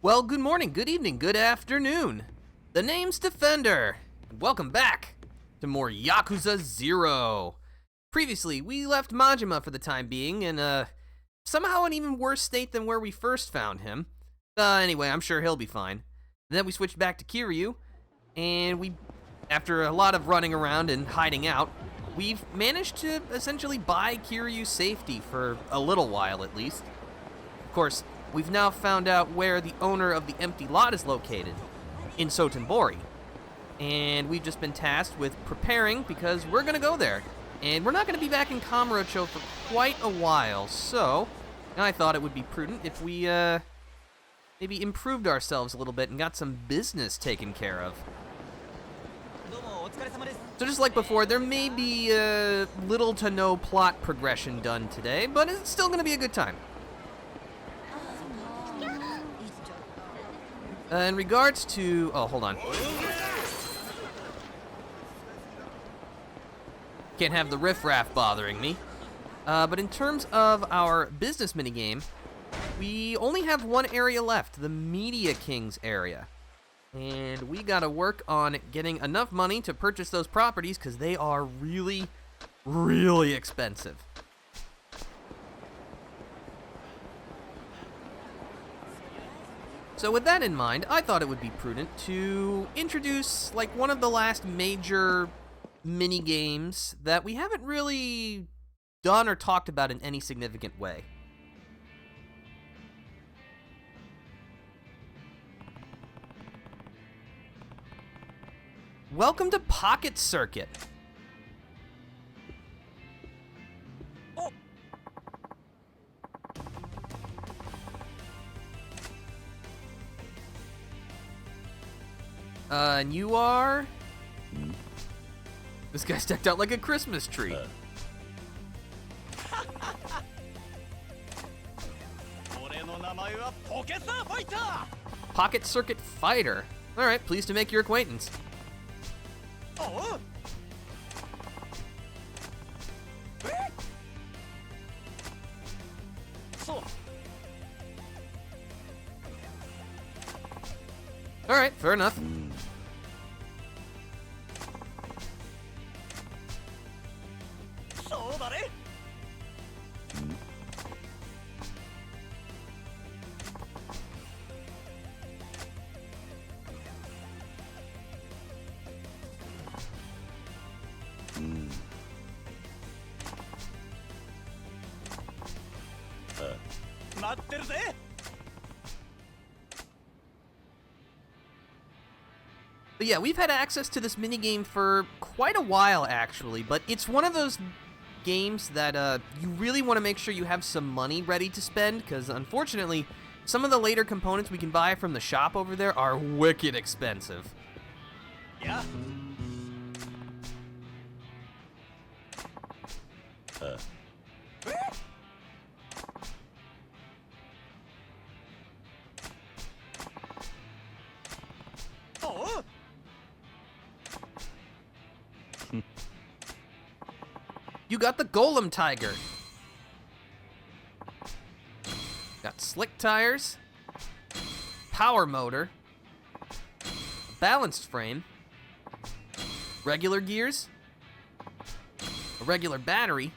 Well, good morning, good evening, good afternoon. The name's Defender, and welcome back to more Yakuza 0. Previously, we left Majima for the time being in, somehow an even worse state than where we first found him. Anyway, I'm sure he'll be fine. Then we switched back to Kiryu, and after a lot of running around and hiding out, we've managed to essentially buy Kiryu's safety for a little while at least. Of course, we've now found out where the owner of the empty lot is located, in Sotenbori. And we've just been tasked with preparing because we're gonna go there. And we're not gonna be back in Kamurocho for quite a while, so I thought it would be prudent if we, maybe improved ourselves a little bit and got some business taken care of. So just like before, there may be little to no plot progression done today, but it's still gonna be a good time. In regards to... oh, hold on. Can't have the riffraff bothering me. But in terms of our business minigame, we only have one area left, the Media Kings area. And we gotta work on getting enough money to purchase those properties because they are really, really expensive. So with that in mind, I thought it would be prudent to introduce like one of the last major mini games that we haven't really done or talked about in any significant way. Welcome to Pocket Circuit. And you are? This guy's decked out like a Christmas tree. Pocket Circuit Fighter. Alright, pleased to make your acquaintance. Alright, fair enough. But yeah, we've had access to this minigame for quite a while, actually, but it's one of those games that you really want to make sure you have some money ready to spend, because unfortunately, some of the later components we can buy from the shop over there are wicked expensive. Yeah. You got the Golem Tiger. Got slick tires, power motor, a balanced frame, regular gears, a regular battery,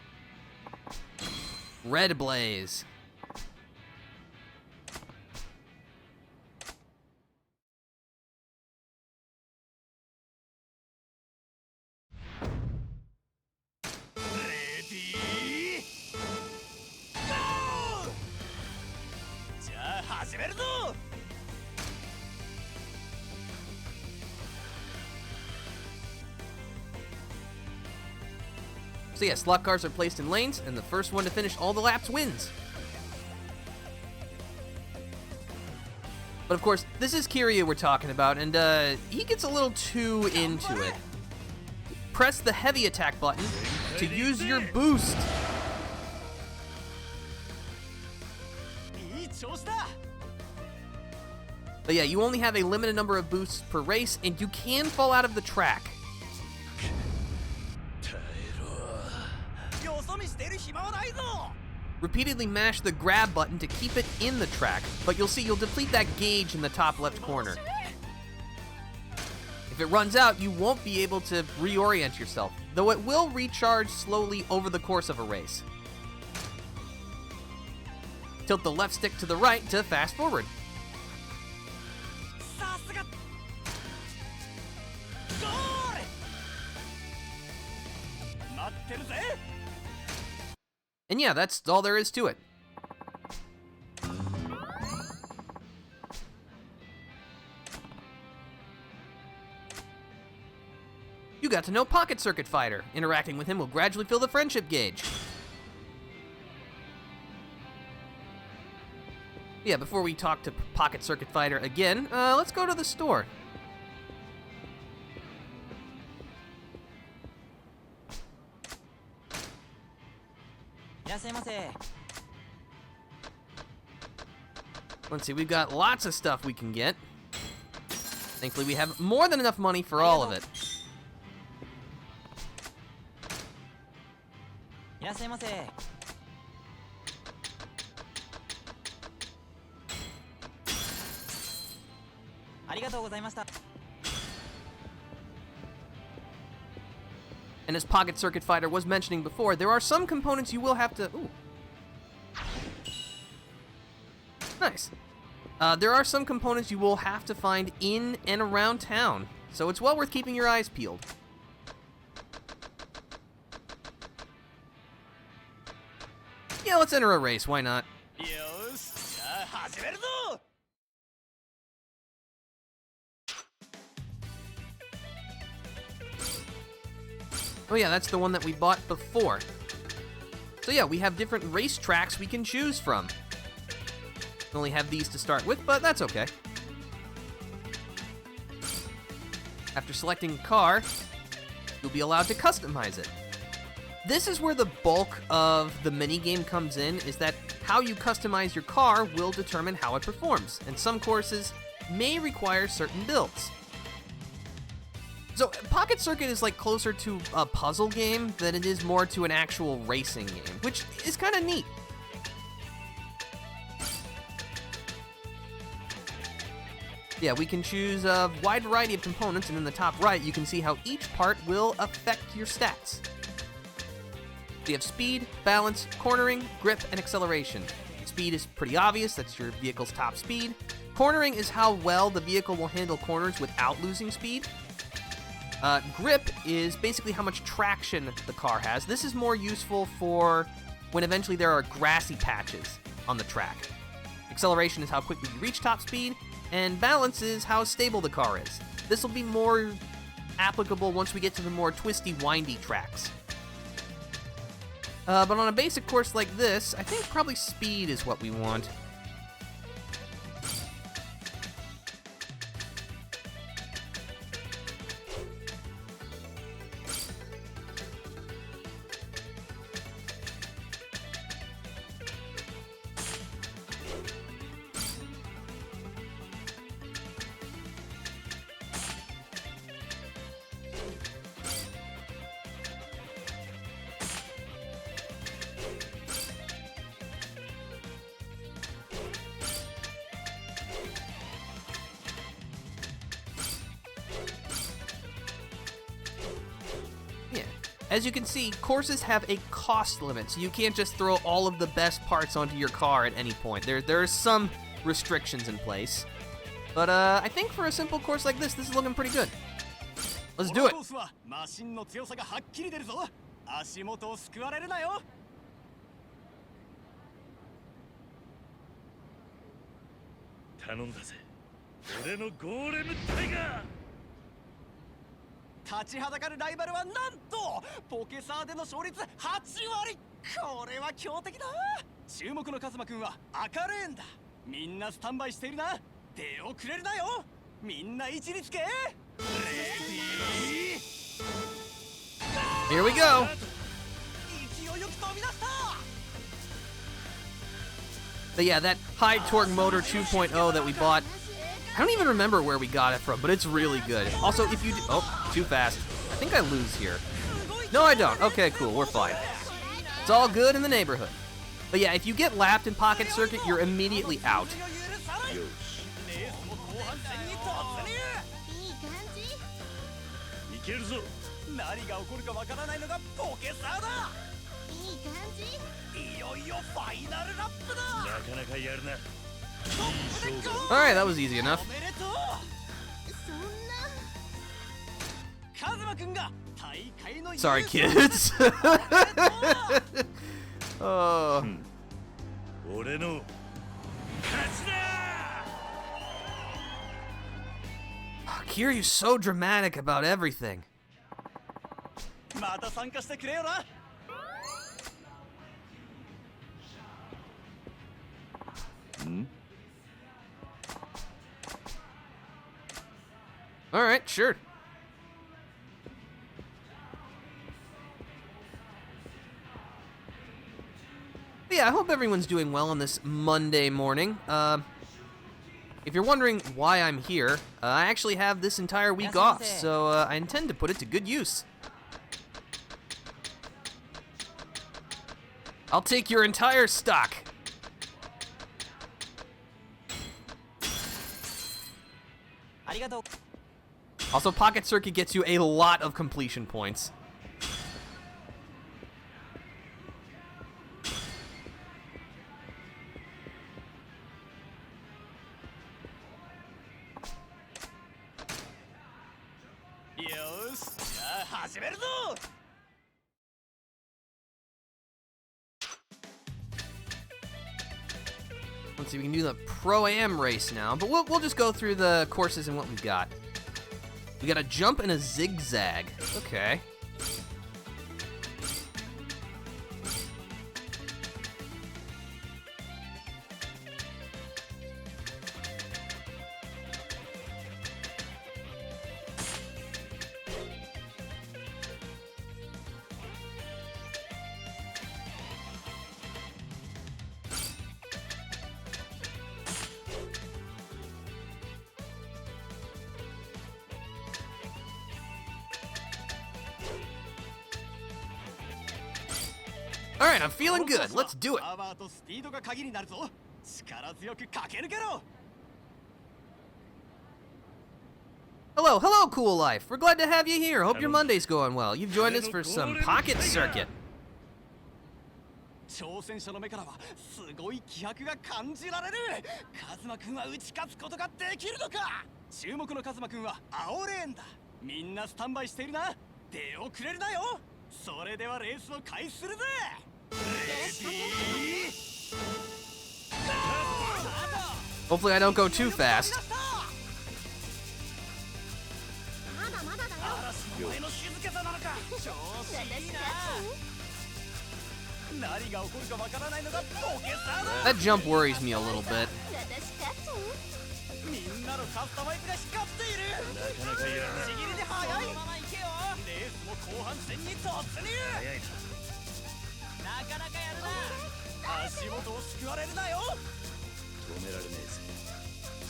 red blaze. So yeah, slot cars are placed in lanes, and the first one to finish all the laps wins. But of course, this is Kiryu we're talking about, and he gets a little too into it. Press the heavy attack button to use your boost. But yeah, you only have a limited number of boosts per race, and you can fall out of the track. Repeatedly mash the grab button to keep it in the track, but you'll see you'll deplete that gauge in the top left corner. If it runs out, you won't be able to reorient yourself, though it will recharge slowly over the course of a race. Tilt the left stick to the right to fast forward. And yeah, that's all there is to it. You got to know Pocket Circuit Fighter. Interacting with him will gradually fill the friendship gauge. Yeah, before we talk to Pocket Circuit Fighter again, let's go to the store. Let's see, we've got lots of stuff we can get. Thankfully, we have more than enough money for all of it. And as Pocket Circuit Fighter was mentioning before, there are some components you will have to... Ooh. Nice. There are some components you will have to find in and around town, so it's well worth keeping your eyes peeled. Yeah, let's enter a race, why not? Oh yeah, that's the one that we bought before. So yeah, we have different race tracks we can choose from. We only have these to start with, but that's okay. After selecting a car, you'll be allowed to customize it. This is where the bulk of the minigame comes in, is that how you customize your car will determine how it performs, and some courses may require certain builds. So, Pocket Circuit is like closer to a puzzle game than it is more to an actual racing game, which is kind of neat. Yeah, we can choose a wide variety of components, and in the top right, you can see how each part will affect your stats. We have speed, balance, cornering, grip, and acceleration. Speed is pretty obvious, that's your vehicle's top speed. Cornering is how well the vehicle will handle corners without losing speed. Grip is basically how much traction the car has. This is more useful for when eventually there are grassy patches on the track. Acceleration is how quickly you reach top speed, and balance is how stable the car is. This will be more applicable once we get to the more twisty, windy tracks. But on a basic course like this, I think probably speed is what we want. As you can see, courses have a cost limit, so you can't just throw all of the best parts onto your car at any point. There are some restrictions in place. But I think for a simple course like this is looking pretty good. Let's do it! Here we go! But yeah, that high torque motor 2.0 that we bought, I don't even remember where we got it from, but it's really good. Also, if you do, oh, too fast. I think I lose here. No, I don't. Okay, cool, we're fine. It's all good in the neighborhood. But yeah, if you get lapped in Pocket Circuit, you're immediately out. よしレースも後半戦に突入。いい感じ。いけるぞ。何が起こるかわからないのがポケサーだ。いい感じ。いよいよファイナルラップだ。なかなかやるな。 Alright, that was easy enough. おめでとう。そんな。カズマくんが大会の Sorry, kids. Oh. 俺の勝ちだ。 Kiryu's so dramatic about everything. また参加してくれよな。 Alright, sure. But yeah, I hope everyone's doing well on this Monday morning. If you're wondering why I'm here, I actually have this entire week off, so I intend to put it to good use. I'll take your entire stock. Also, Pocket Circuit gets you a lot of completion points. Let's see, we can do the Pro-Am race now, but we'll just go through the courses and what we've got. We got a jump and a zigzag. Okay. All right, I'm feeling good. Let's do it. Hello, Cool Life. We're glad to have you here. Hope your Monday's going well. You've joined us for some Pocket Circuit. 挑戦者の目からはすごい気迫が感じられる。カズマくんは打ち勝つことができるのか。注目のカズマくんは青レーンだ。みんなスタンバイしているな。出遅れるなよ。それではレースを開始するぜ。 Hopefully I don't go too fast. まだまだだよ。嵐の前の静けさなのか。調子いいな。何が起こるかわからないのがポケサーだ。 That jump worries me a little bit. 私勝つ。みんなのカスタマイズが光っている。なかなかやるな。ちぎりで速い。まま行けよ。レースも後半戦に突入。早いな。 なかなかやるな。足元を救われるなよ。止められねえぜ。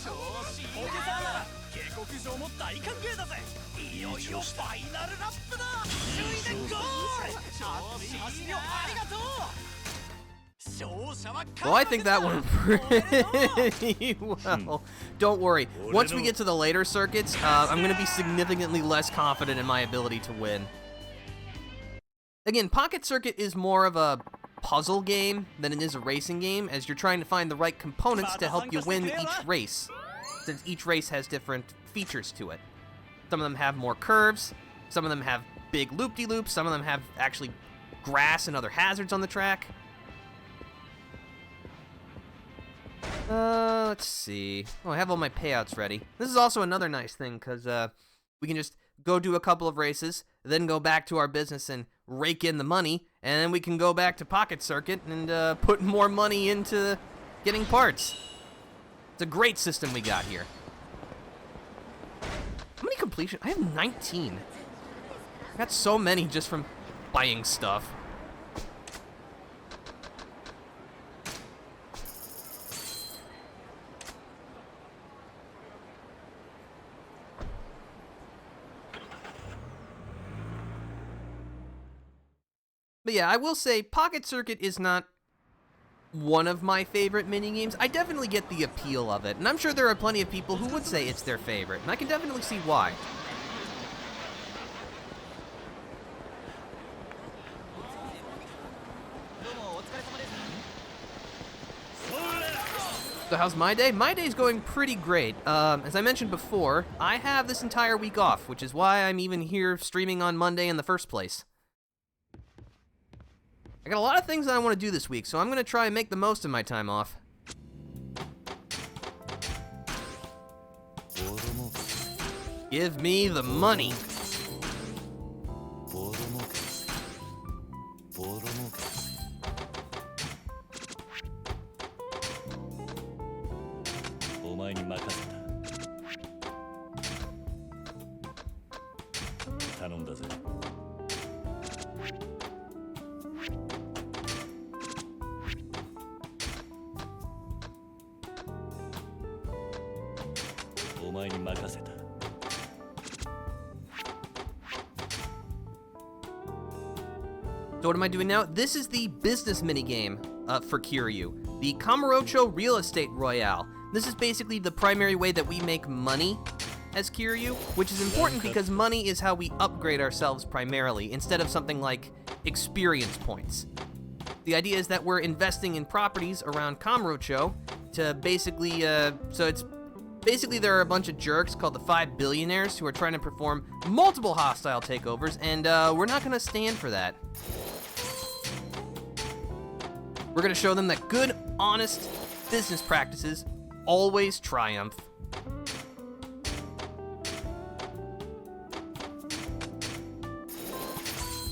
調子いいな。ポケサーなら下克上も大歓迎だぜ。いよいよファイナルラップだ。首位でゴール。熱い走りをありがとう。 Well, I think that went pretty well. Don't worry. Once we get to the later circuits, I'm going to be significantly less confident in my ability to win. Again, Pocket Circuit is more of a puzzle game than it is a racing game, as you're trying to find the right components to help you win each race, since each race has different features to it. Some of them have more curves, some of them have big loop-de-loops, some of them have actually grass and other hazards on the track. Let's see. Oh, I have all my payouts ready. This is also another nice thing, because we can just go do a couple of races, then go back to our business and rake in the money, and then we can go back to Pocket Circuit and put more money into getting parts. It's a great system we got here. How many completion? I have 19. I got so many just from buying stuff. But yeah, I will say Pocket Circuit is not one of my favorite minigames. I definitely get the appeal of it, and I'm sure there are plenty of people who would say it's their favorite, and I can definitely see why. So how's my day? My day's going pretty great. As I mentioned before, I have this entire week off, which is why I'm even here streaming on Monday in the first place. I got a lot of things that I want to do this week, so I'm going to try and make the most of my time off. Give me the money. So what am I doing now? This is the business minigame for Kiryu, the Kamurocho Real Estate Royale. This is basically the primary way that we make money as Kiryu, which is important because money is how we upgrade ourselves primarily, instead of something like experience points. The idea is that we're investing in properties around Kamurocho to basically, there are a bunch of jerks called the 5 Billionaires who are trying to perform multiple hostile takeovers, and we're not going to stand for that. We're going to show them that good, honest business practices always triumph.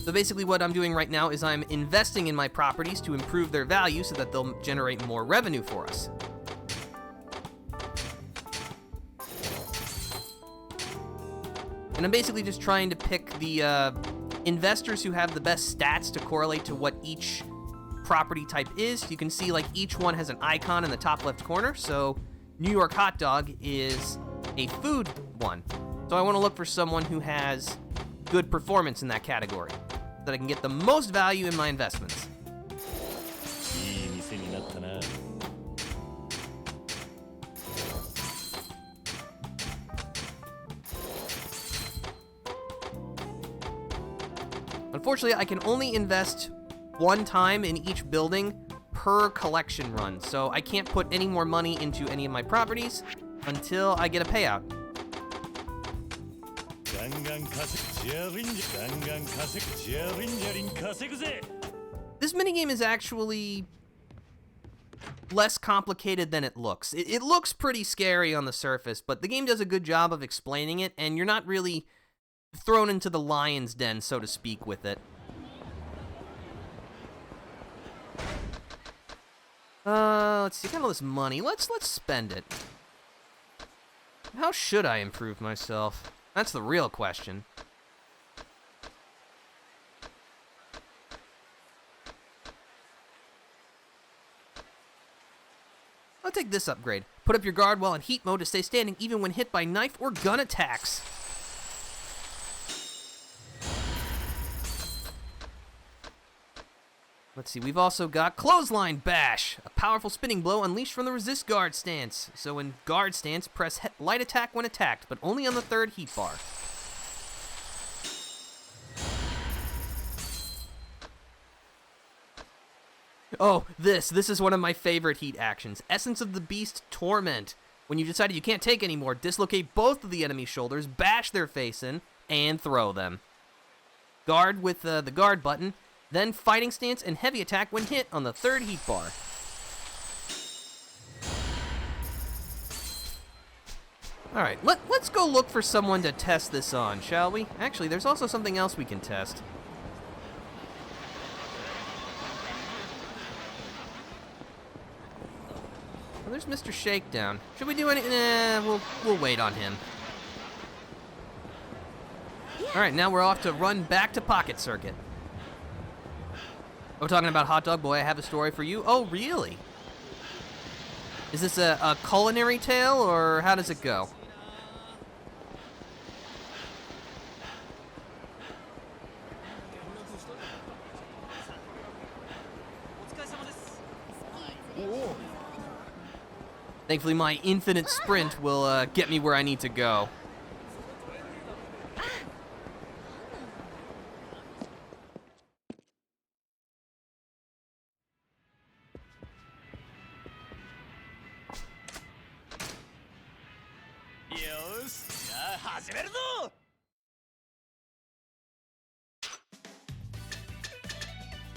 So basically what I'm doing right now is I'm investing in my properties to improve their value so that they'll generate more revenue for us. And I'm basically just trying to pick the investors who have the best stats to correlate to what each property type is. You can see like each one has an icon in the top left corner. So New York Hot Dog is a food one. So I want to look for someone who has good performance in that category so that I can get the most value in my investments. Unfortunately, I can only invest one time in each building per collection run, so I can't put any more money into any of my properties until I get a payout. This minigame is actually less complicated than it looks. It looks pretty scary on the surface, but the game does a good job of explaining it, and you're not really thrown into the lion's den, so to speak, with it. Let's see, got all this money. Let's spend it. How should I improve myself? That's the real question. I'll take this upgrade. Put up your guard while in heat mode to stay standing even when hit by knife or gun attacks. Let's see, we've also got Clothesline Bash, a powerful spinning blow unleashed from the resist guard stance. So in guard stance, press light attack when attacked, but only on the third heat bar. Oh, this is one of my favorite heat actions. Essence of the Beast Torment. When you decide you can't take anymore, dislocate both of the enemy's shoulders, bash their face in, and throw them. Guard with the guard button. Then fighting stance and heavy attack when hit on the third heat bar. Alright, let's go look for someone to test this on, shall we? Actually, there's also something else we can test. Well, there's Mr. Shakedown. Should we do anything? We'll wait on him. Alright, now we're off to run back to Pocket Circuit. Oh, talking about Hot Dog Boy, I have a story for you. Oh, really? Is this a culinary tale, or how does it go? Thankfully, my infinite sprint will get me where I need to go.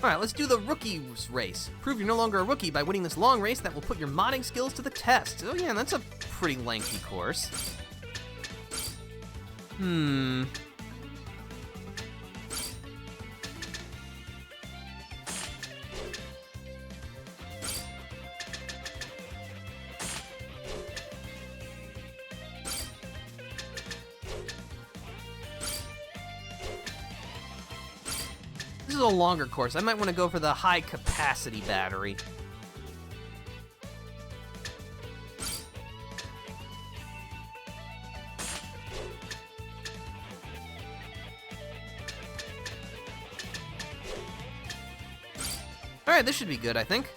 Alright, let's do the rookies race. Prove you're no longer a rookie by winning this long race that will put your modding skills to the test. Oh yeah, that's a pretty lengthy course. This is a longer course. I might want to go for the high capacity battery. Alright, this should be good, I think.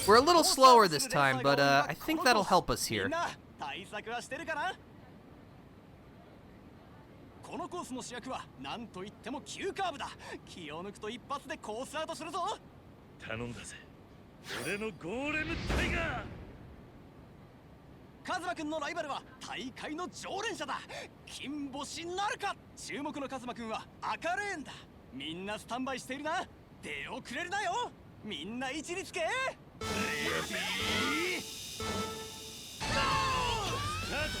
We're a little slower this time, but I think that'll help us here. このコースの主役は何と言っても急カーブだ。気を抜くと一発でコースアウトするぞ。頼んだぜ。俺のゴーレムタイガー。カズマくんのライバルは大会の常連者だ。金星なるか。注目のカズマくんは赤レーンだ。みんなスタンバイしているな。出遅れるなよ。みんな位置につけ。レディー。スタート。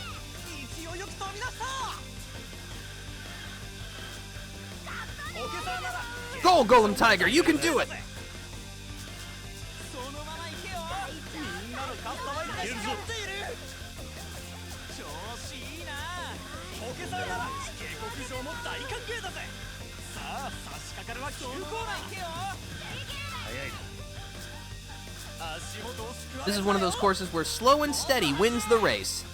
勢いよく飛び出した。 Go, Golem Tiger, you can do it! This is one of those courses where slow and steady wins the race.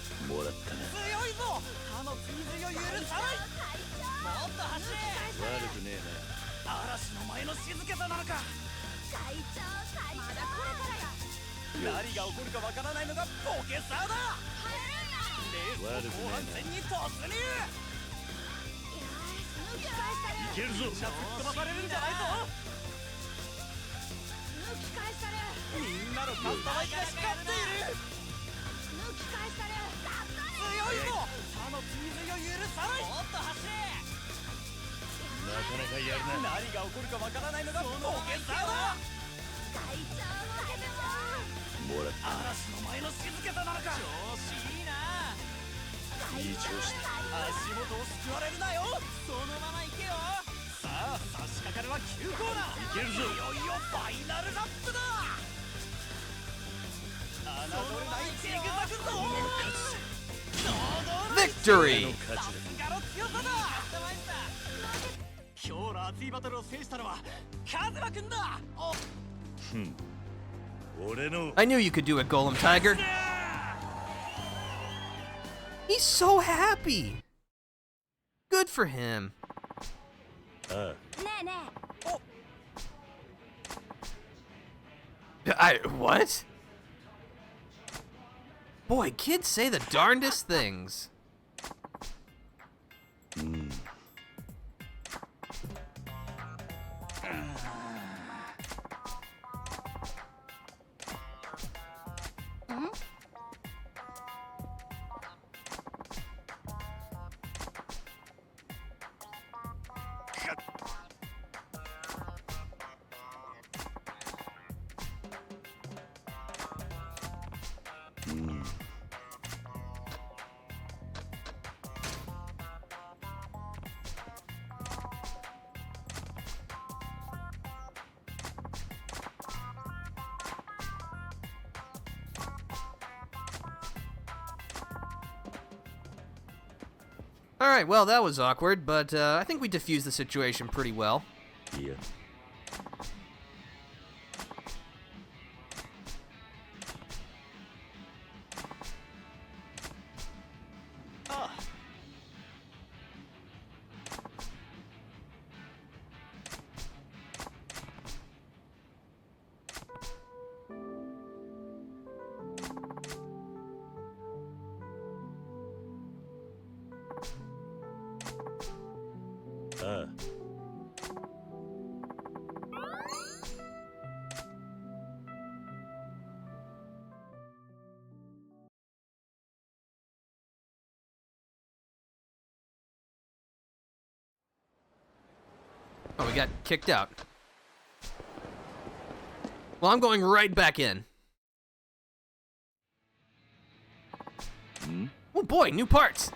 Victory! 今日の熱いバトルを制したのはカズマくんだ。I knew you could do it, Golem Tiger. He's so happy. Good for him. What? Boy, kids say the darndest things. Alright, well, that was awkward, but I think we diffused the situation pretty well. Yeah. Oh, we got kicked out. Well, I'm going right back in. Oh boy, new parts.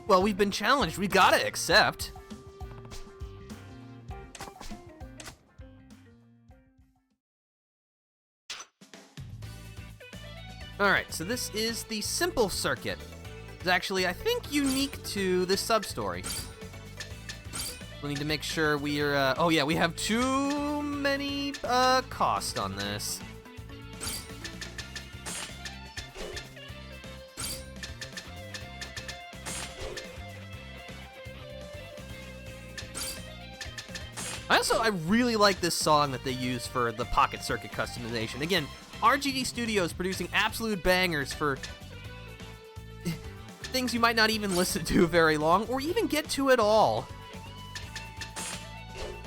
Well, we've been challenged. We gotta accept. Alright, so this is the simple circuit. It's actually, I think, unique to this sub-story. We need to make sure we're, oh yeah, we have too many, cost on this. I really like this song that they use for the pocket circuit customization. Again, RGD Studios producing absolute bangers for things you might not even listen to very long, or even get to at all.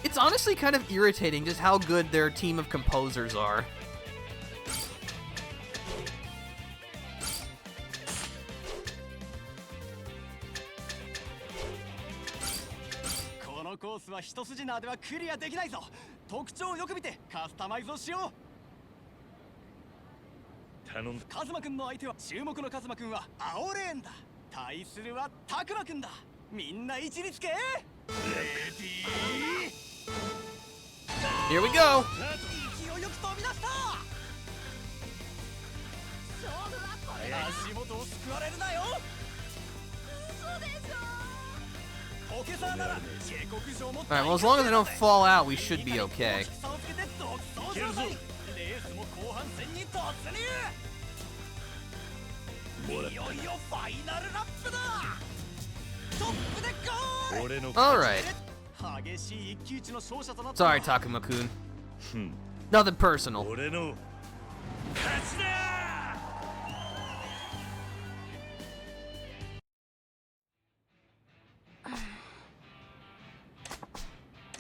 It's honestly kind of irritating just how good their team of composers are. Kazuma 君の相手は注目のカズマ君は青レーンだ。対するはタクマ君だ。みんな位置につけ。レディー。 Here we go. 勢いよく飛び出した。勝負はこれだ。足元を救われるなよ。嘘でしょ。ポケサーなら警告状も。 Alright, well, as long as I don't fall out, we should be okay. レースも後半戦に突入。いよいよファイナルラップだ。トップでゴール。 Alright. 激しい一騎打ちの勝者となった。 Sorry, Takuma-kun. Nothing personal. 俺の勝ちだ。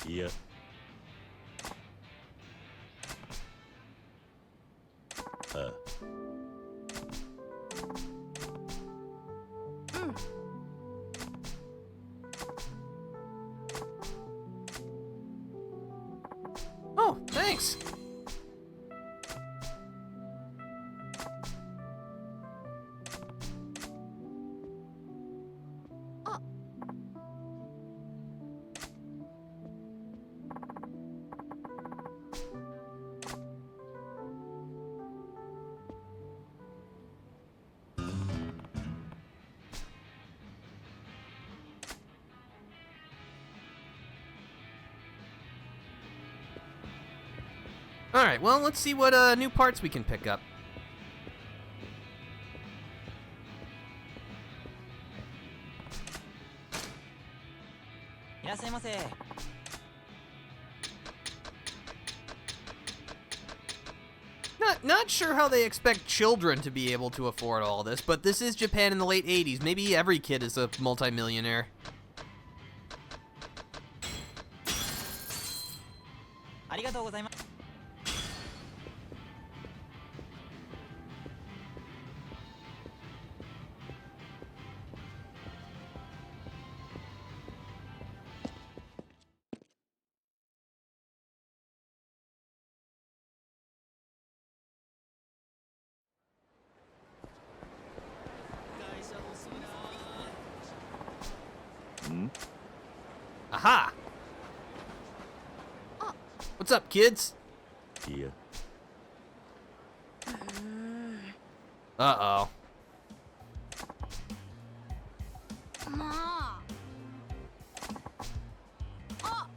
いや。Oh, thanks. Alright, well, let's see what new parts we can pick up. Not sure how they expect children to be able to afford all this, but this is Japan in the late 80s. Maybe every kid is a multimillionaire. Aha! What's up, kids? いや Uh-oh. まああ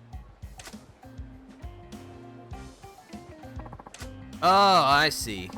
Oh, I see.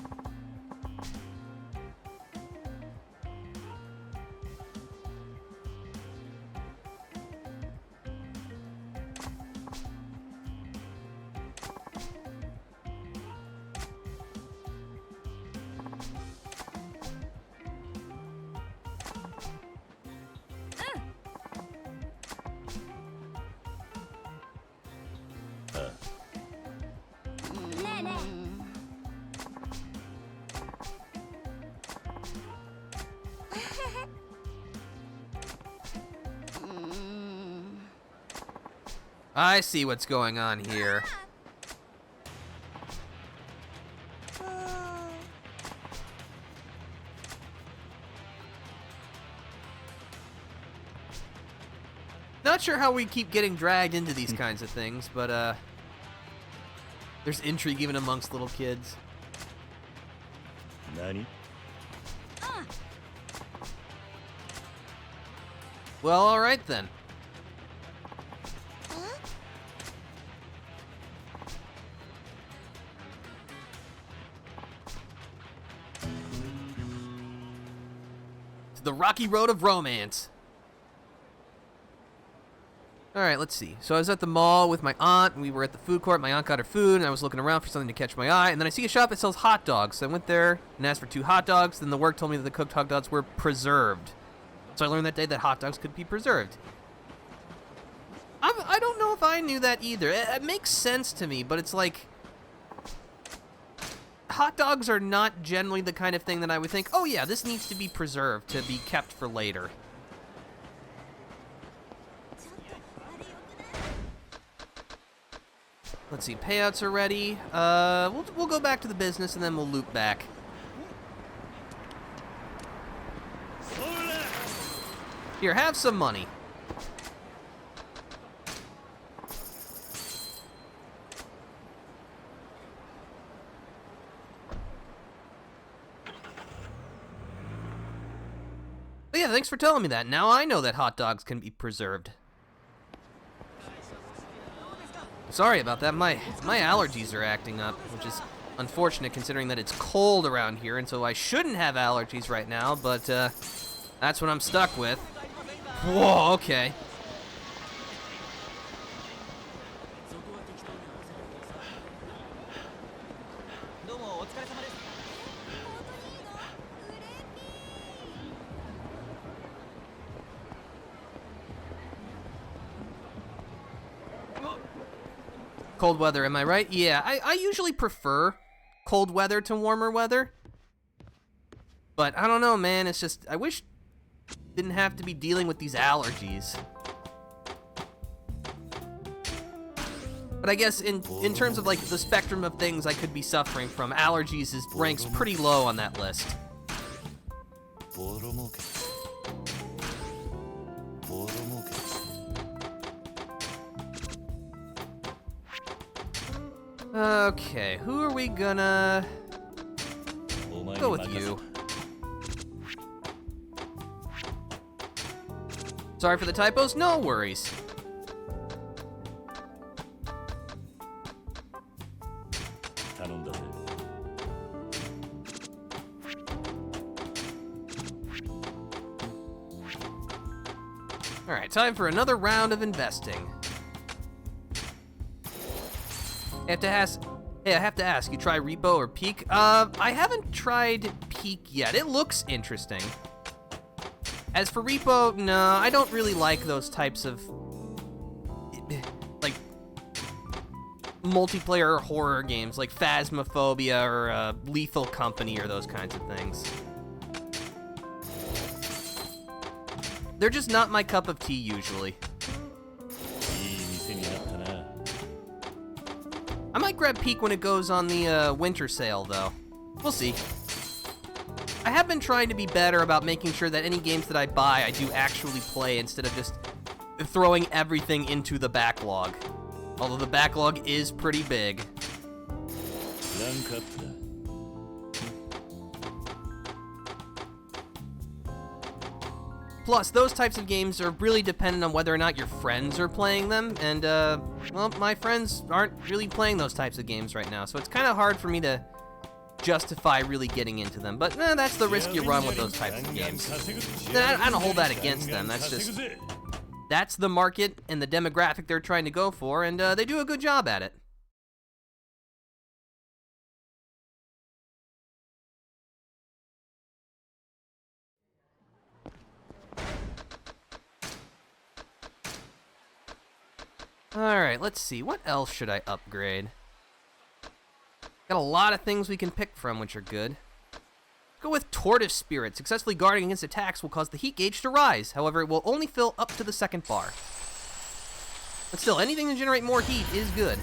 I see what's going on here. Not sure how we keep getting dragged into these kinds of things, but there's intrigue even amongst little kids. 何 Well, all right then. The rocky road of romance. Alright, let's see. So I was at the mall with my aunt, and we were at the food court. My aunt got her food, and I was looking around for something to catch my eye, and then I see a shop that sells hot dogs. So I went there and asked for 2 hot dogs, then the work told me that the cooked hot dogs were preserved. So I learned that day that hot dogs could be preserved. I don't know if I knew that either. It makes sense to me, but it's like... hot dogs are not generally the kind of thing that I would think, oh yeah, this needs to be preserved to be kept for later. Let's see, payouts are ready. We'll go back to the business and then we'll loop back. Here, have some money. But yeah, thanks for telling me that. Now I know that hot dogs can be preserved. Sorry about that. My allergies are acting up, which is unfortunate considering that it's cold around here, and so I shouldn't have allergies right now, but that's what I'm stuck with. Whoa, okay. Cold weather, am I right? Yeah, I usually prefer cold weather to warmer weather. But I don't know, man. It's just, I wish I didn't have to be dealing with these allergies. But I guess in terms of like the spectrum of things I could be suffering from, allergies ranks pretty low on that list. Okay, who are we gonna go with you? Sorry for the typos, no worries. Alright, time for another round of investing. I have to ask, you try Repo or Peak? I haven't tried Peak yet. It looks interesting. As for Repo, no, I don't really like those types of, like, multiplayer horror games, like Phasmophobia or Lethal Company or those kinds of things. They're just not my cup of tea, usually. I might grab Peak when it goes on the winter sale, though. We'll see. I have been trying to be better about making sure that any games that I buy, I do actually play instead of just throwing everything into the backlog. Although the backlog is pretty big. Plus, those types of games are really dependent on whether or not your friends are playing them, and, well, my friends aren't really playing those types of games right now, so it's kind of hard for me to justify really getting into them, but that's the risk you run with those types of games. I don't hold that against them, that's the market and the demographic they're trying to go for, and they do a good job at it. Alright, let's see. What else should I upgrade? Got a lot of things we can pick from, which are good. Let's go with Tortoise Spirit. Successfully guarding against attacks will cause the heat gauge to rise. However, it will only fill up to the second bar. But still, anything to generate more heat is good.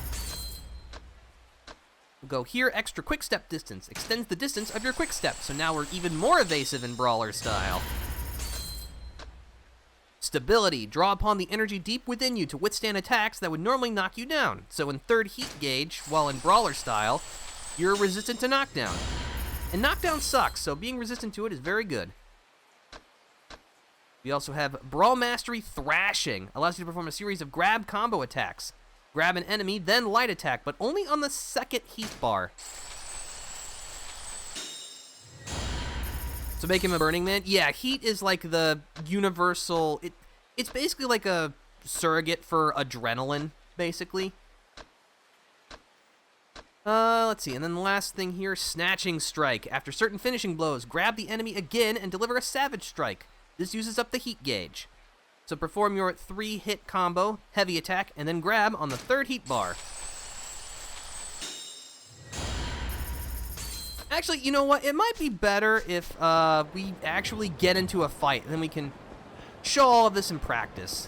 We'll go here, extra quick step distance. Extends the distance of your quick step, so now we're even more evasive in Brawler style. Stability. Draw upon the energy deep within you to withstand attacks that would normally knock you down. So in third heat gauge, while in Brawler style, you're resistant to knockdown. And knockdown sucks, so being resistant to it is very good. We also have Brawl Mastery Thrashing. Allows you to perform a series of grab combo attacks. Grab an enemy, then light attack, but only on the second heat bar. So make him a Burning Man? Yeah, heat is like the universal... It's basically like a surrogate for adrenaline, basically. Let's see, and then the last thing here, Snatching Strike. After certain finishing blows, grab the enemy again and deliver a Savage Strike. This uses up the heat gauge. So perform your 3-hit combo, heavy attack, and then grab on the third heat bar. Actually, you know what? It might be better if we actually get into a fight, and then we can show all of this in practice.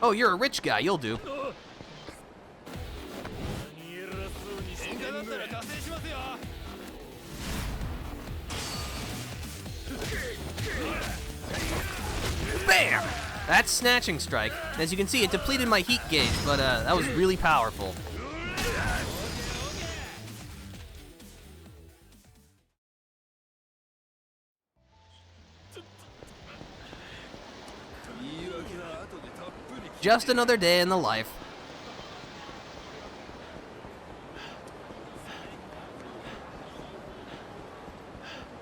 Oh, you're a rich guy. You'll do. Bam! That's Snatching Strike. As you can see, it depleted my heat gauge, but that was really powerful. Just another day in the life.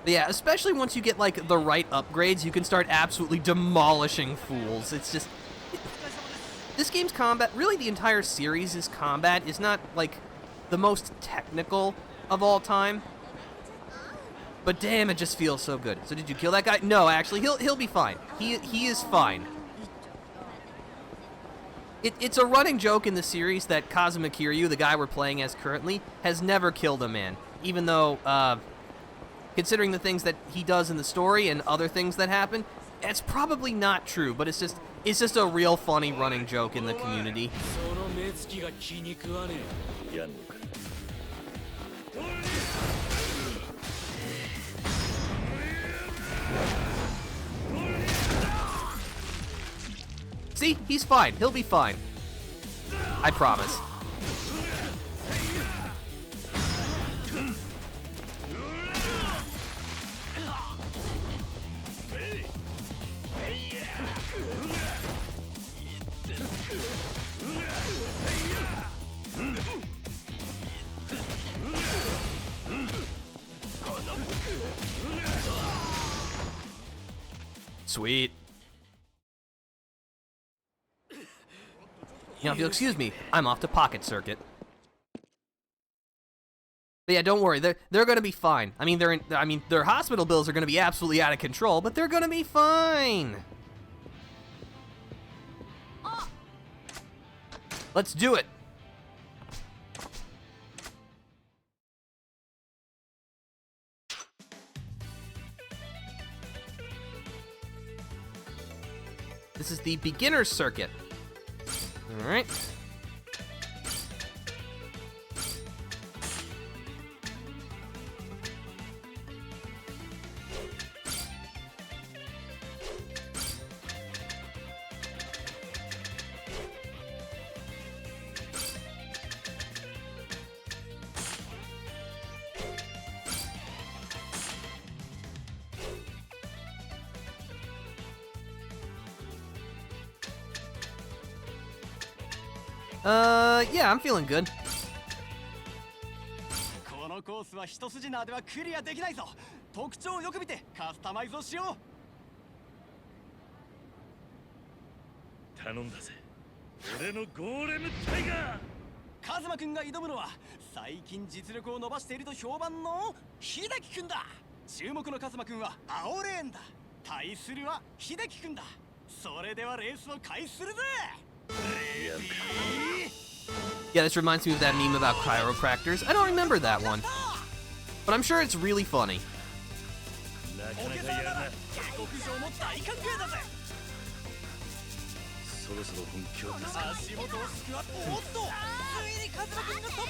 But yeah, especially once you get like the right upgrades, you can start absolutely demolishing fools. It's just... This game's combat, really the entire series' combat is not like the most technical of all time. But damn, it just feels so good. So did you kill that guy? No, actually, he'll be fine. He is fine. It's a running joke in the series that Kazuma Kiryu, the guy we're playing as currently, has never killed a man. Even though, considering the things that he does in the story and other things that happen, it's probably not true, but it's just a real funny running joke in the community. See? He's fine. He'll be fine. I promise. Sweet. You know, if you'll excuse me, I'm off to Pocket Circuit. But yeah, don't worry, they're gonna be fine. I mean, their hospital bills are gonna be absolutely out of control, but they're gonna be fine. Let's do it. This is the beginner's circuit. All right. Yeah, I'm feeling good. このコースは一筋縄ではクリアできないぞ。特徴をよく見てカスタマイズをしよう。頼んだぜ。俺のゴーレムタイガー。カズマくんが挑むのは最近実力を伸ばしていると評判の秀樹くんだ。注目のカズマくんは青レーンだ。対するは秀樹くんだ。それではレースを開始するぜ。Yeah, this reminds me of that meme about chiropractors. I don't remember that one, but I'm sure it's really funny. そろそろ本気を出せ。足元をすくわっ。おっと、ついにカズマくんがトップ。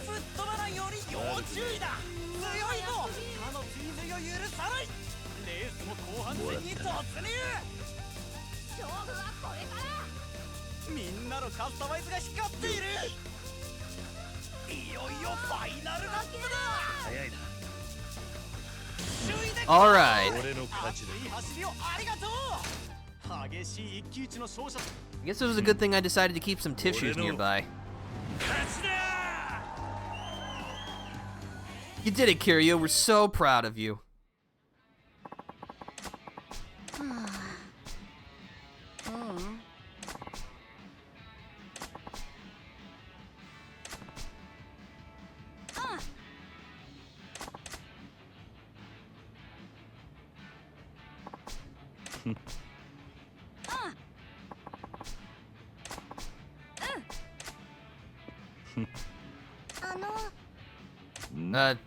吹っ飛ばないように要注意だ。強いぞ。他の追随を許さない。レースも後半戦に突入。勝負はこれから。みんなのカスタマイズが光っている。いよいよファイナルラップだ。早いな。 All right. I guess it was a good thing I decided to keep some tissues nearby. You did it, Kiryu. We're so proud of you.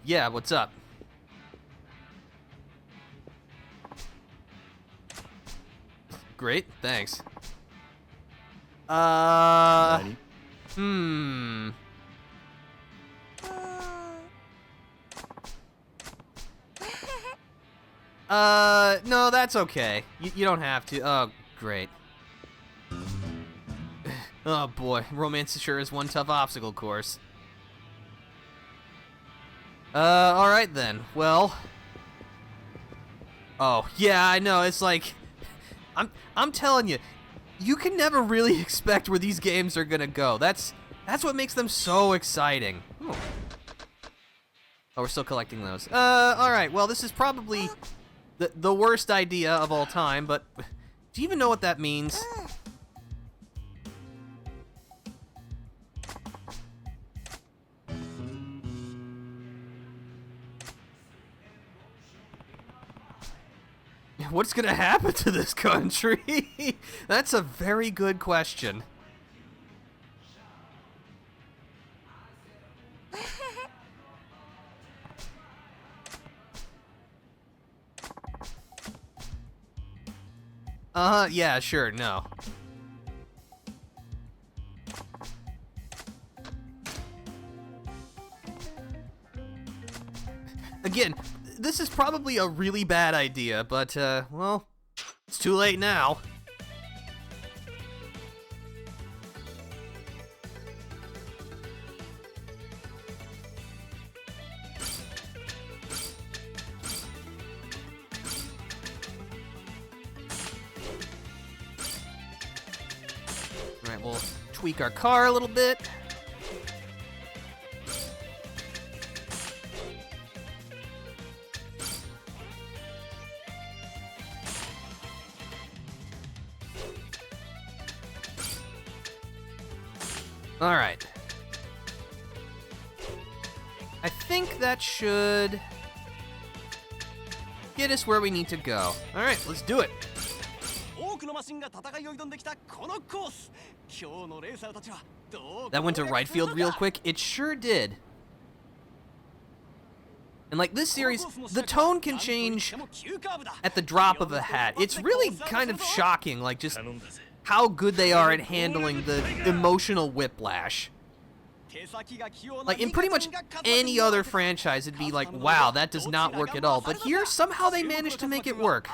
Yeah, what's up? Great, thanks. No, that's okay. You don't have to. Oh, great. Oh boy, romance sure is one tough obstacle course. Alright then. Well. Oh, yeah, I know, it's like I'm telling you, you can never really expect where these games are gonna go. That's what makes them so exciting. Oh, we're still collecting those. Alright, well, this is probably the worst idea of all time, but do you even know what that means? What's gonna happen to this country? That's a very good question. Yeah, sure, no. Again, this is probably a really bad idea, but, well, it's too late now. Alright, we'll tweak our car a little bit. Alright. I think that should get us where we need to go. Alright, let's do it. That went to right field real quick. It sure did. And like this series, the tone can change at the drop of a hat. It's really kind of shocking, like just how good they are at handling the emotional whiplash. Like in pretty much any other franchise, it'd be like, wow, that does not work at all. But here, somehow they managed to make it work.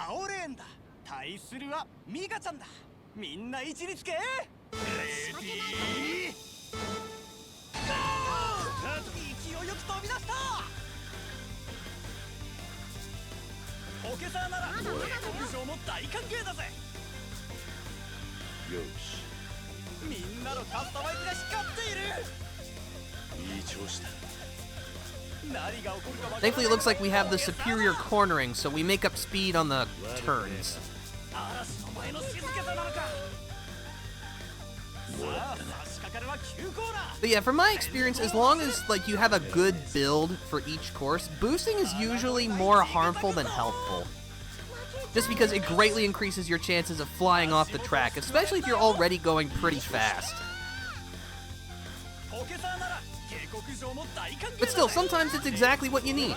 みんなのカスタマイズが光っている。いい調子だ。何が起こるかわからない。 Thankfully, it looks like we have the superior cornering, so we make up speed on the turns. 嵐の前の静けさなのか。さあ差し掛かるは急コーナー。 But yeah, from my experience, as long as like you have a good build for each course, boosting is usually more harmful than helpful. Just because it greatly increases your chances of flying off the track, especially if you're already going pretty fast. But still, sometimes it's exactly what you need.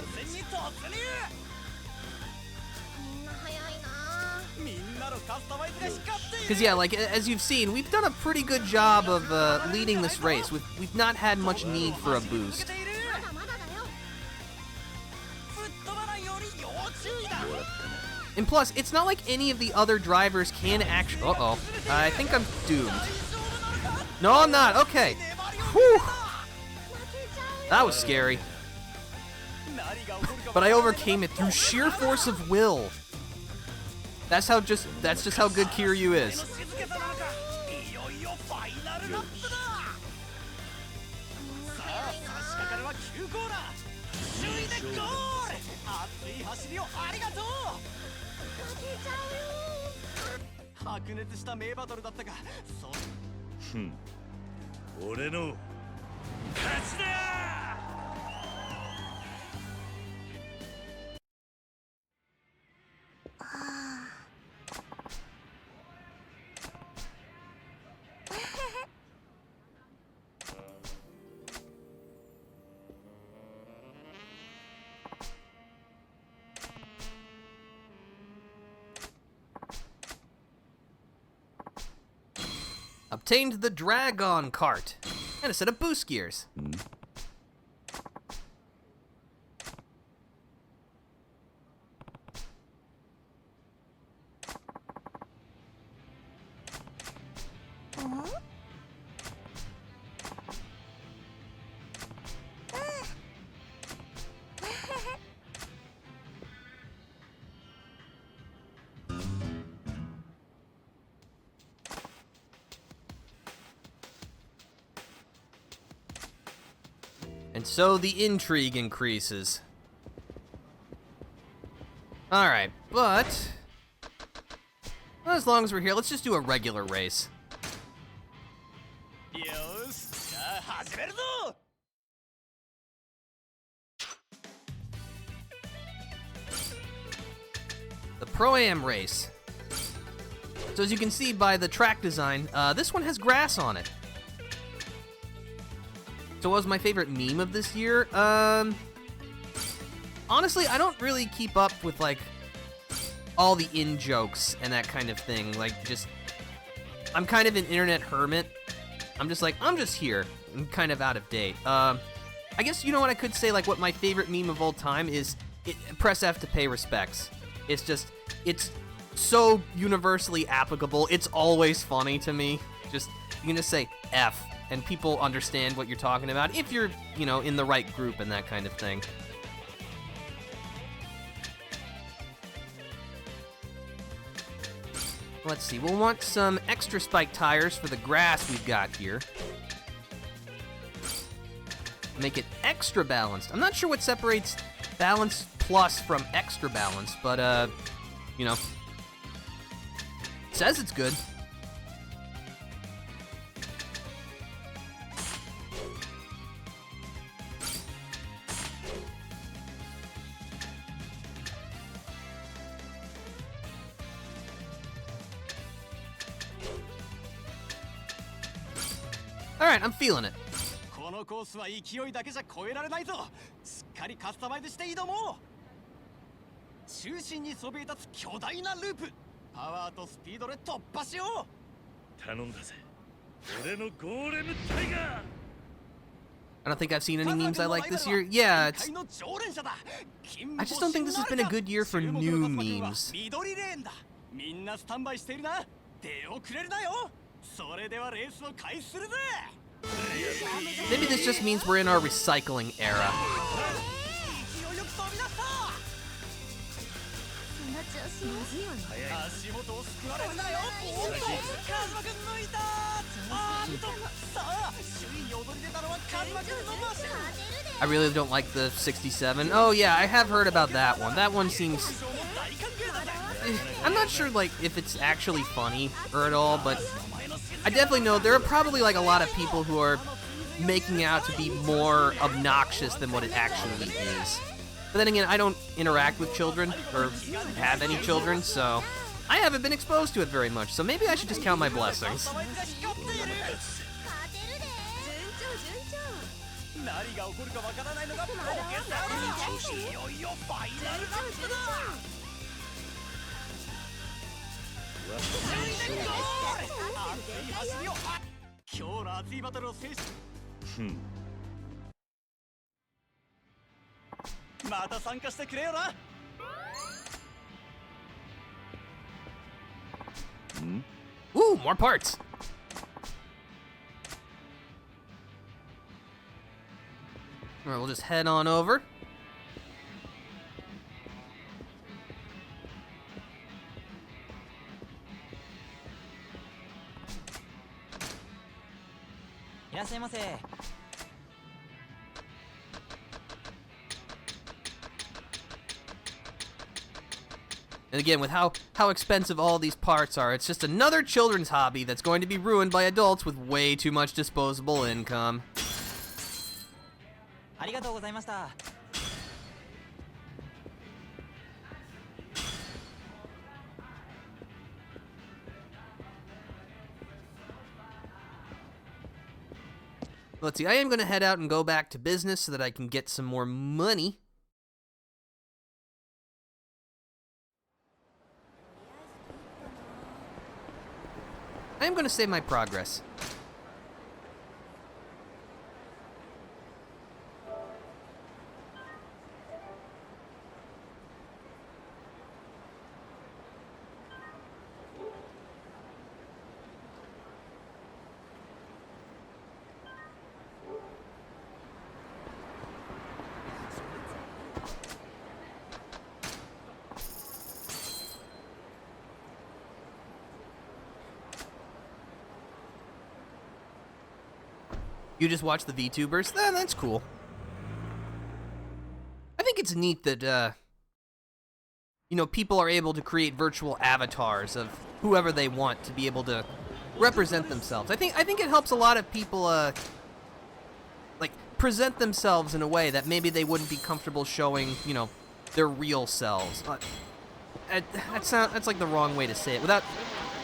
みんな早いな。 Because yeah, like as you've seen, we've done a pretty good job of leading this race. We've not had much need for a boost. まだまだだよ。 And plus, it's not like any of the other drivers can actually... Uh-oh. I think I'm doomed. No, I'm not. Okay. Whew. That was scary. But I overcame it through sheer force of will. That's just how good Kiryu is. みんな早いな。 白熱した名バトルだったが、俺の勝ちだ。 Obtained the Dragon cart and a set of boost gears. And so the intrigue increases. Alright, but... well, as long as we're here, let's just do a regular race. よし、じゃあ始めるぞ。 The Pro-Am race. So as you can see by the track design, this one has grass on it. So what was my favorite meme of this year? Honestly, I don't really keep up with, like, all the in-jokes and that kind of thing. Like, just... I'm kind of an internet hermit. I'm just like, I'm just here. I'm kind of out of date. I guess, you know what I could say, like, what my favorite meme of all time is press F to pay respects. It's just... it's so universally applicable. It's always funny to me. Just, you can just say F. And people understand what you're talking about if you're, you know, in the right group and that kind of thing. Let's see, we'll want some extra spike tires for the grass we've got here. Make it extra balanced. I'm not sure what separates balance plus from extra balance, but, you know, it says it's good. Alright, I'm feeling it. このコースは勢いだけじゃ超えられないぞ。しっかりカスタマイズして挑もう。中心にそびえ立つ巨大なループ。パワーとスピードで突破しよう。頼んだぜ。俺のゴーレムタイガー。 I don't think I've seen any memes I like this year. Yeah, it's... I just don't think this has been a good year for new memes. 緑レーンだ。みんなスタンバイしているな。出遅れるなよ。それではレースを開始するぜ。 Maybe this just means we're in our recycling era. 勢いよく飛び出した。そんな調子まずいわね。足元をすくわれるなよ。カズマくん抜いた。あ I really don't like the 67. Oh yeah, I have heard about that one. That one seems... I'm not sure like if it's actually funny or at all, but I definitely know there are probably like a lot of people who are making out to be more obnoxious than what it actually is. But then again, I don't interact with children or have any children, so I haven't been exposed to it very much, so maybe I should just count my blessings. 何が起こるかわからないのがポケサルだ。いよいよファイナルマッチだ。熱い走りを今日の熱いバトルを制しまた参加してくれよな。Ooh, more parts. Alright, we'll just head on over. And again, with how expensive all these parts are, it's just another children's hobby that's going to be ruined by adults with way too much disposable income. ありがとうございました。Let's see, I am going to head out and go back to business so that I can get some more money. I am going to save my progress. You just watch the VTubers? That's cool. I think it's neat that, you know, people are able to create virtual avatars of whoever they want to be able to represent themselves. I think it helps a lot of people, like, present themselves in a way that maybe they wouldn't be comfortable showing, you know, their real selves. That's like the wrong way to say it. Without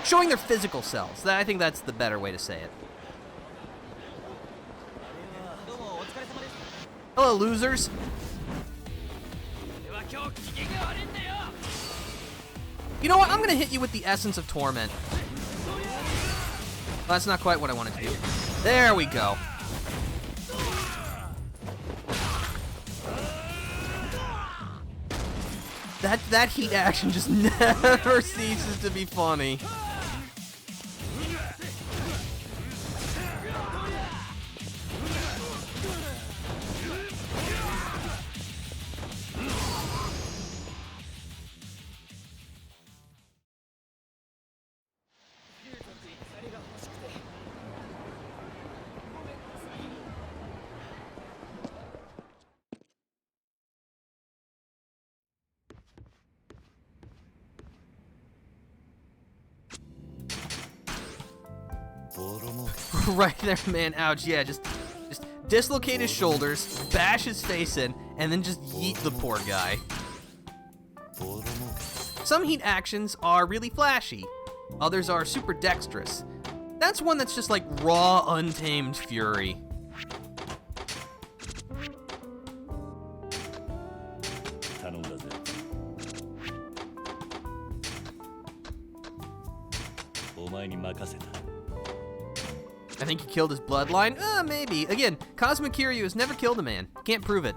showing their physical selves. I think that's the better way to say it. Hello, losers. You know what? I'm gonna hit you with the essence of torment. Well, that's not quite what I wanted to do. There we go. That heat action just never ceases to be funny. Right there, man. Ouch. Yeah, just dislocate his shoulders, bash his face in, and then just yeet the poor guy. Some heat actions are really flashy. Others are super dexterous. That's one that's just like raw, untamed fury. I think he killed his bloodline? Maybe. Again, Kazuma Kiryu has never killed a man. Can't prove it.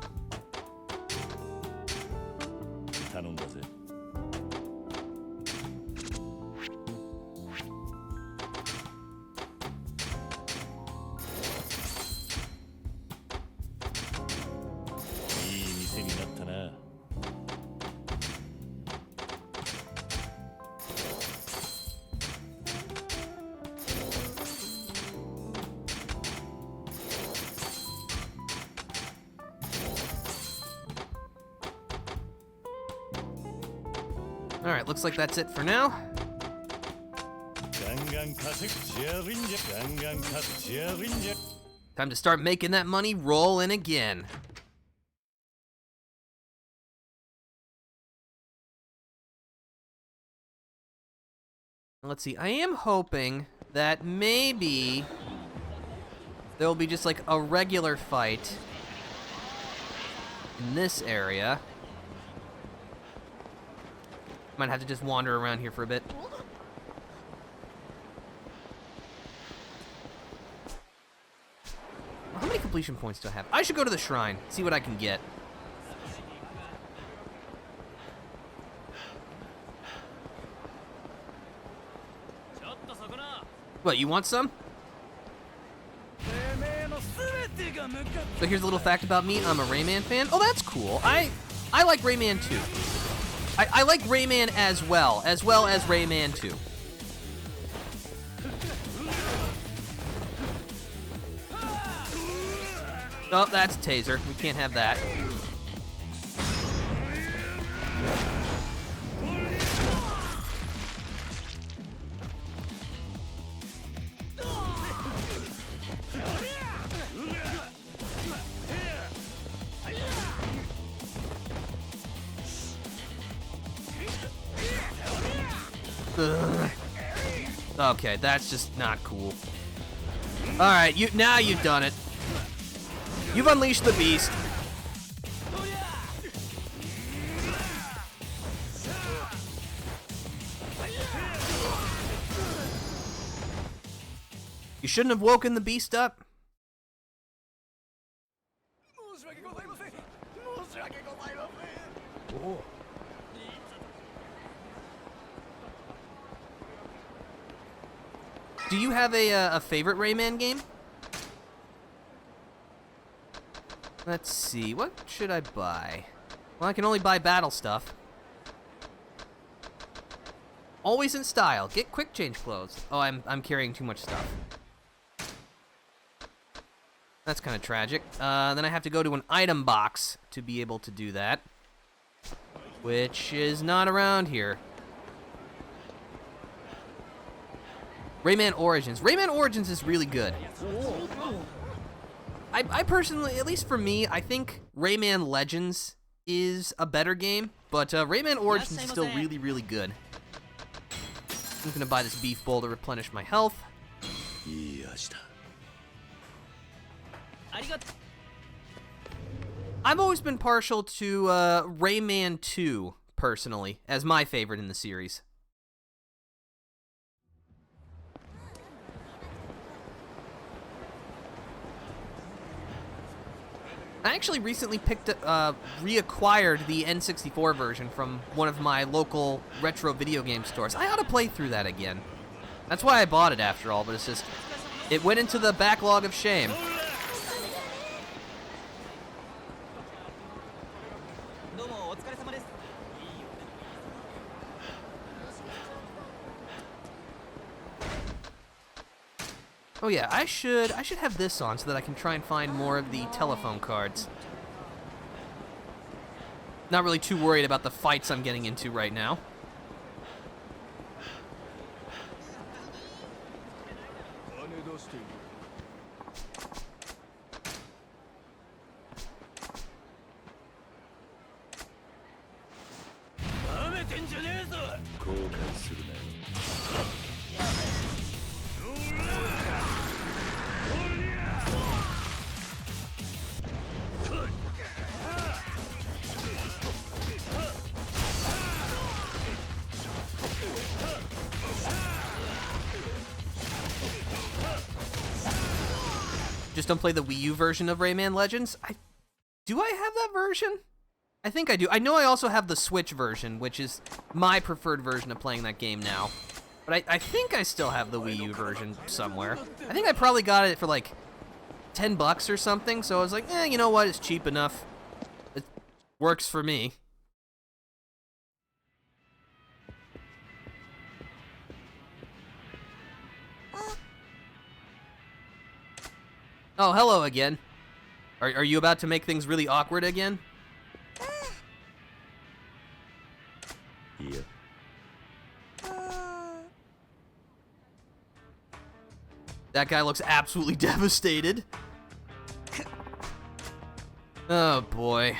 Alright, looks like that's it for now. Time to start making that money roll in again. Let's see, I am hoping that maybe there'll be just like a regular fight in this area. Might have to just wander around here for a bit. How many completion points do I have? I should go to the shrine, see what I can get. What, you want some? So here's a little fact about me. I'm a Rayman fan. Oh, that's cool. I like Rayman 2. I like Rayman as well as Rayman 2. Oh, that's a taser. We can't have that. Ugh. Okay, that's just not cool. Alright, now you've done it. You've unleashed the beast. You shouldn't have woken the beast up. Do you have a favorite Rayman game? Let's see, what should I buy? Well, I can only buy battle stuff. Always in style. Get quick change clothes. Oh, I'm carrying too much stuff. That's kind of tragic. Then I have to go to an item box to be able to do that, which is not around here. Rayman Origins. Rayman Origins is really good. I personally, at least for me, I think Rayman Legends is a better game, but Rayman Origins is still really, really good. I'm gonna buy this beef bowl to replenish my health. I've always been partial to Rayman 2, personally, as my favorite in the series. I actually recently reacquired the N64 version from one of my local retro video game stores. I ought to play through that again. That's why I bought it after all, but it's just, it went into the backlog of shame. Oh yeah, I should have this on so that I can try and find more of the telephone cards. Not really too worried about the fights I'm getting into right now. Just don't play the Wii U version of Rayman Legends? Do I have that version? I think I do. I know I also have the Switch version, which is my preferred version of playing that game now. But I think I still have the Wii U version somewhere. I think I probably got it for like $10 or something, so I was like, you know what, it's cheap enough. It works for me. Oh, hello again. Are you about to make things really awkward again? Yeah. That guy looks absolutely devastated. Oh boy.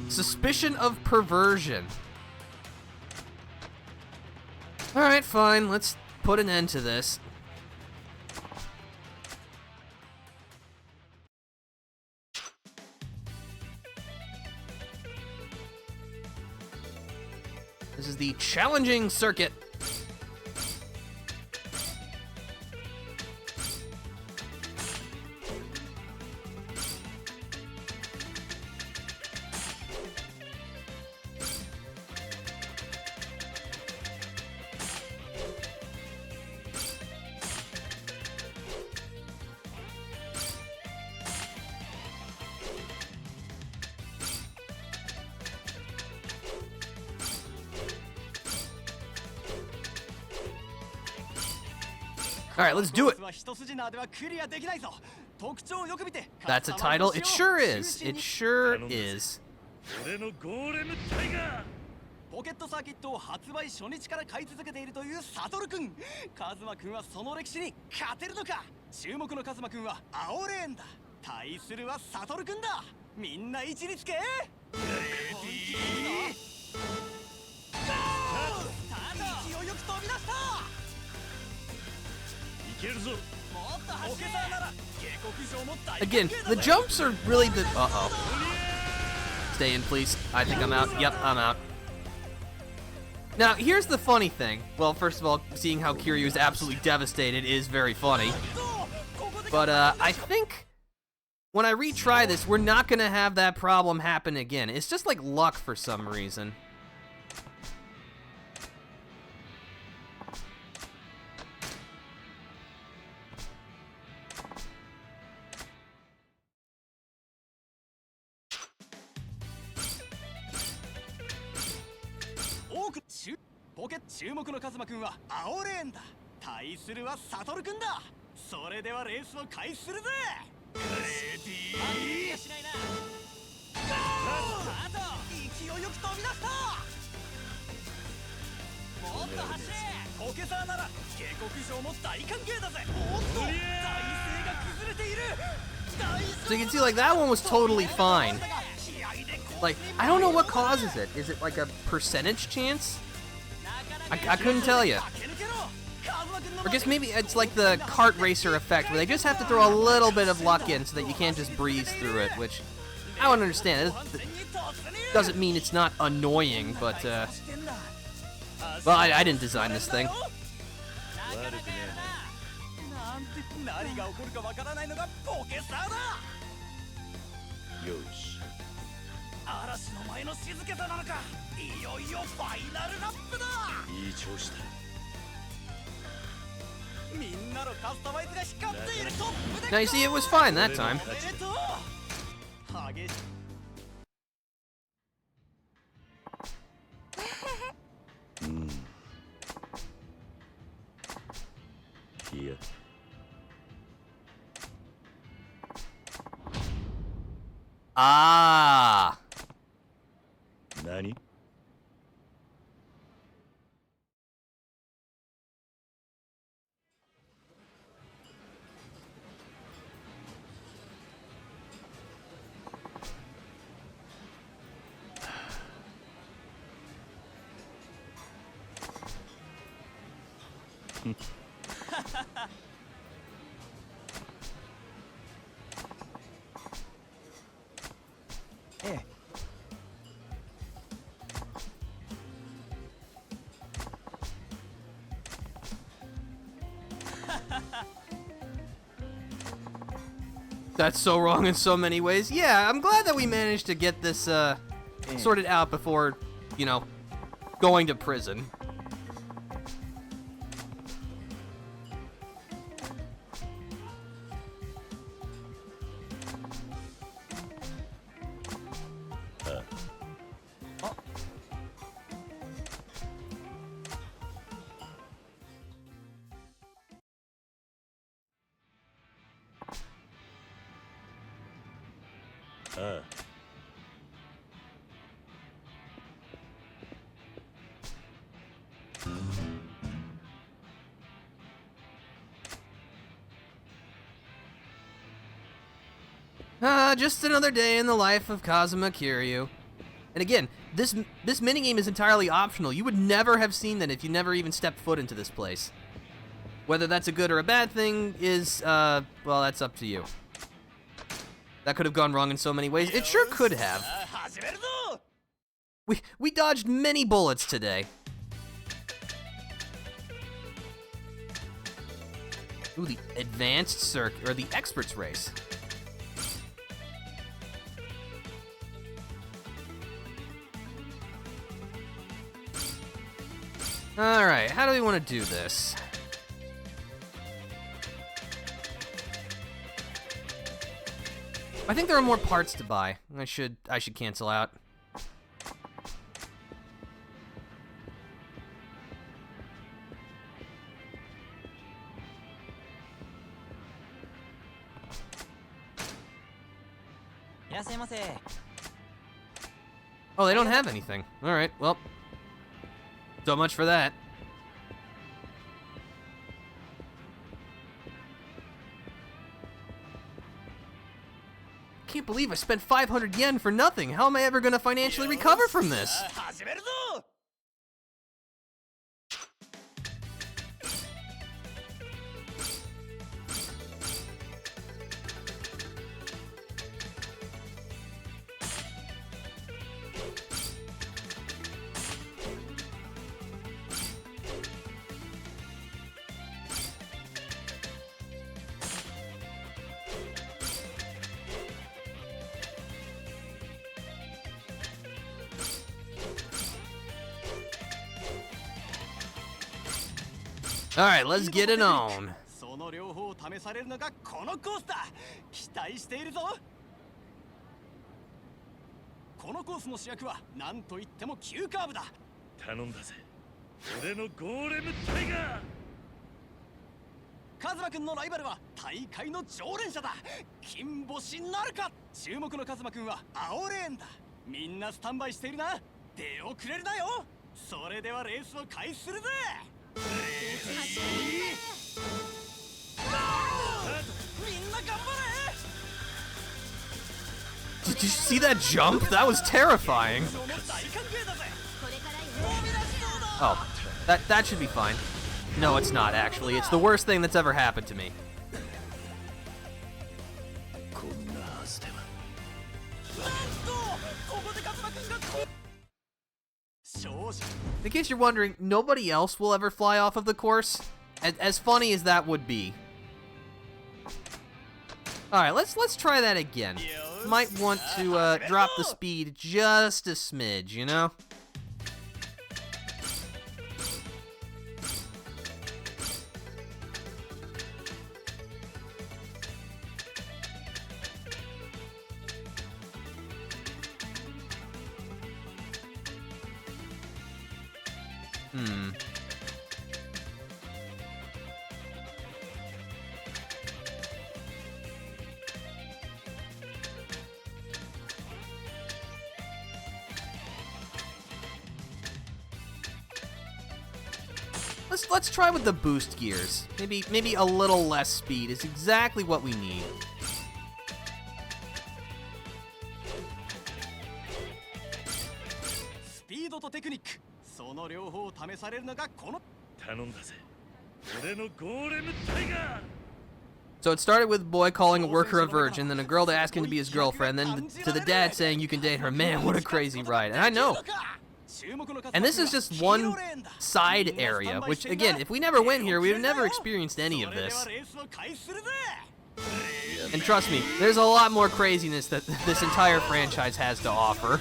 Suspicion of perversion. Alright, fine. Let's put an end to this. This is the challenging circuit. Alright, let's do it. That's a title? It sure is. It sure is. 俺のゴーレムタイガー。ポケットサーキットを発売初日から買い続けているというサトルくん。カズマくんはその歴史に勝てるのか。注目のカズマくんは青レーンだ。対するはサトルくんだ。みんな位置につけ。レディー。スタート。勢いよく飛び出した。 Again, the jumps are really the... Uh-oh. Stay in, please. I think I'm out. Yep, I'm out. Now, here's the funny thing. Well, first of all, seeing how Kiryu is absolutely devastated is very funny. But, I think when I retry this, we're not gonna have that problem happen again. It's just like luck for some reason. Pocket 注目のカズマくんは青レーンだ。対するはサトルくんだ。それではレースを開始するぜ。レディー。しないな。スタート。勢いよく飛び出した。もっと走れ。ポケサーなら下克上も大歓迎だぜ。おっと、体勢が崩れている。 So you can see, like, that one was totally fine. Like, I don't know what causes it. Is it like a percentage chance? I couldn't tell you. Or I guess maybe it's like the kart racer effect, where they just have to throw a little bit of luck in so that you can't just breeze through it, which I don't understand. It doesn't mean it's not annoying, but, well, I didn't design this thing. 何が起こるかわからないのがポケサーだ。よし。嵐の前の静けさなのか。いよいよファイナルラップだ。いい調子だ。みんなのカスタマイズが光っているトップで。 Now you see, it was fine that time. 激しい。いや。 Ah. 何? That's so wrong in so many ways. Yeah, I'm glad that we managed to get this sorted out before, you know, going to prison. ああ Just another day in the life of Kazuma Kiryu. And again, this minigame is entirely optional. You would never have seen that if you never even stepped foot into this place. Whether that's a good or a bad thing is, well, that's up to you. That could have gone wrong in so many ways. It sure could have. We dodged many bullets today. Ooh, the advanced circuit, or the experts race. Alright, how do we want to do this? I think there are more parts to buy. I should cancel out. Oh, they don't have anything. Alright, well. So much for that. Can't believe I spent 500 yen for nothing. How am I ever gonna financially recover from this? Alright, let's get it on. その両方を試されるのがこのコースだ。期待しているぞ。このコースの主役は何と言っても急カーブだ。頼んだぜ。俺のゴーレムタイガー。カズマくんのライバルは大会の常連者だ。金星なるか。注目のカズマくんは青レーンだ。みんなスタンバイしているな。出遅れるなよ。それではレースを開始するぜ。 Did you see that jump? That was terrifying. Oh, that should be fine. No, it's not actually. It's the worst thing that's ever happened to me. In case you're wondering, nobody else will ever fly off of the course. As funny as that would be. Alright, let's try that again. Might want to drop the speed just a smidge, you know? Let's try with the boost gears. Maybe a little less speed is exactly what we need. Speed とテクニック、その両方を試されるのがこの。頼んだぜ。俺のゴーレムタイガー。 So it started with a boy calling a worker a virgin, then a girl to ask him to be his girlfriend, then to the dad saying you can date her. Man, what a crazy ride. And I know. And this is just one side area, which, again, if we never went here, we would have never experienced any of this. And trust me, there's a lot more craziness that this entire franchise has to offer.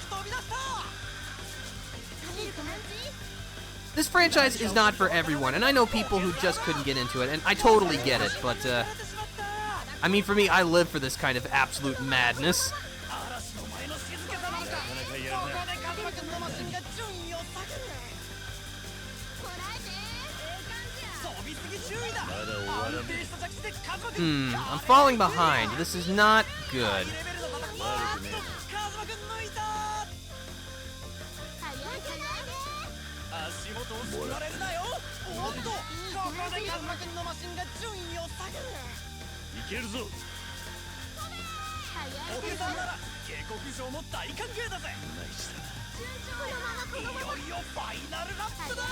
This franchise is not for everyone, and I know people who just couldn't get into it, and I totally get it, but, I mean, for me, I live for this kind of absolute madness. I'm falling behind. This is not good. カズマくん抜いた。早い早いね。足元をすくわれるなよ。おっと、ここでカズマくんのマシンが順位を下げる。いけるぞ。早いお客さんなら下克上も大歓迎だぜ。ナイスだ。このままこのまま。いよいよファイナルラップだ。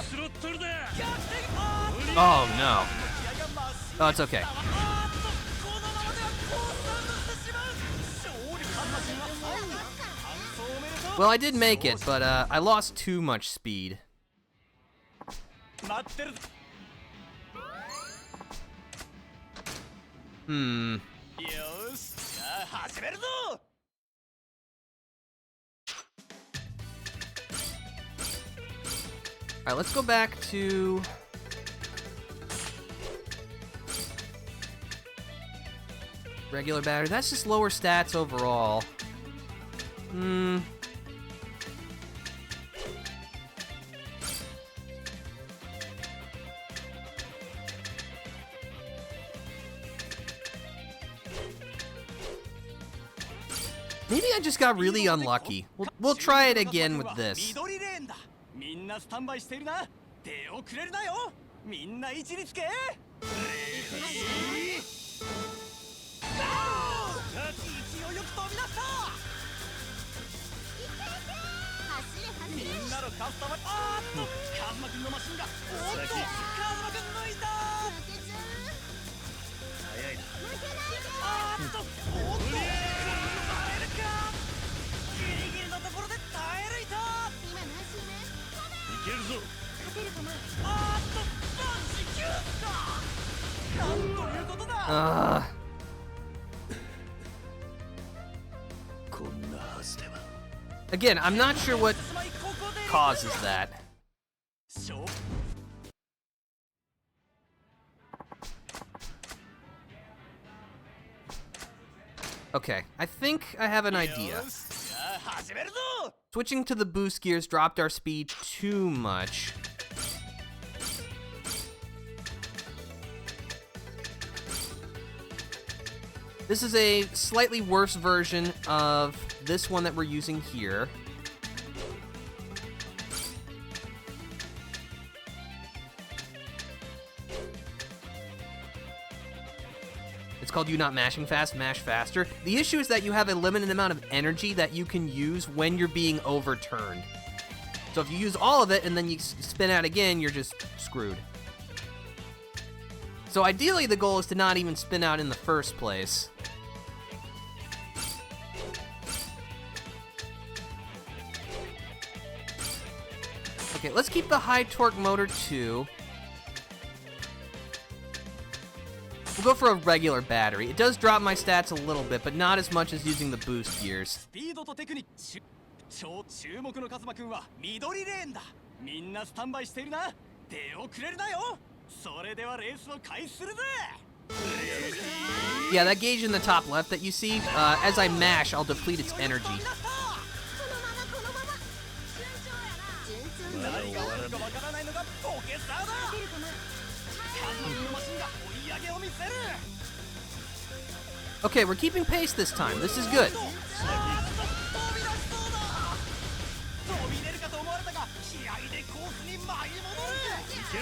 スロットルだ。逆転。 Oh no. Oh, it's okay. このままではコースアウトしてしまう。勝利カズマくんは3位。完走おめでとう。 Well, I did make it, but I lost too much speed. 待ってる。よし、じゃあ始めるぞ。Alright, let's go back to... regular battery. That's just lower stats overall. Maybe I just got really unlucky. We'll try it again with this. 緑レーンだ。みんなスタンバイしているな。手をくれるなよ。みんな位置につけ。レディー。勢いよく飛び出した。みんなのカスタマイ。あーっと、カズマくんのマシンが。おっと、カズマくん抜いた。早いな。あーっと、おっと。ギリギリのところで耐え抜いた。いけるぞ。あーっと、万事休暇。なんということだ。こんなはずでは。 Again, I'm not sure what causes that. Okay, I think I have an idea. Switching to the boost gears dropped our speed too much. This is a slightly worse version of this one that we're using here. It's called You Not Mashing Fast, Mash Faster. The issue is that you have a limited amount of energy that you can use when you're being overturned. So if you use all of it and then you spin out again, you're just screwed. So ideally the goal is to not even spin out in the first place. Okay, let's keep the high torque motor too. We'll go for a regular battery. It does drop my stats a little bit, but not as much as using the boost gears. スピードとテクニック。超注目のカズマくんは緑レーンだ。みんなスタンバイしているな。手をくれるなよ。それではレースを開始するぜ。 Yeah, that gauge in the top left that you see, as I mash, I'll deplete its energy. 何が起こるかわからないのがポケサーだ。カズマくんのマシンが追い上げを見せる。 Okay, we're keeping pace this time. This is good. 飛び出しそうだ。飛び出るかと思われたが、気合でコースに舞い戻る。つい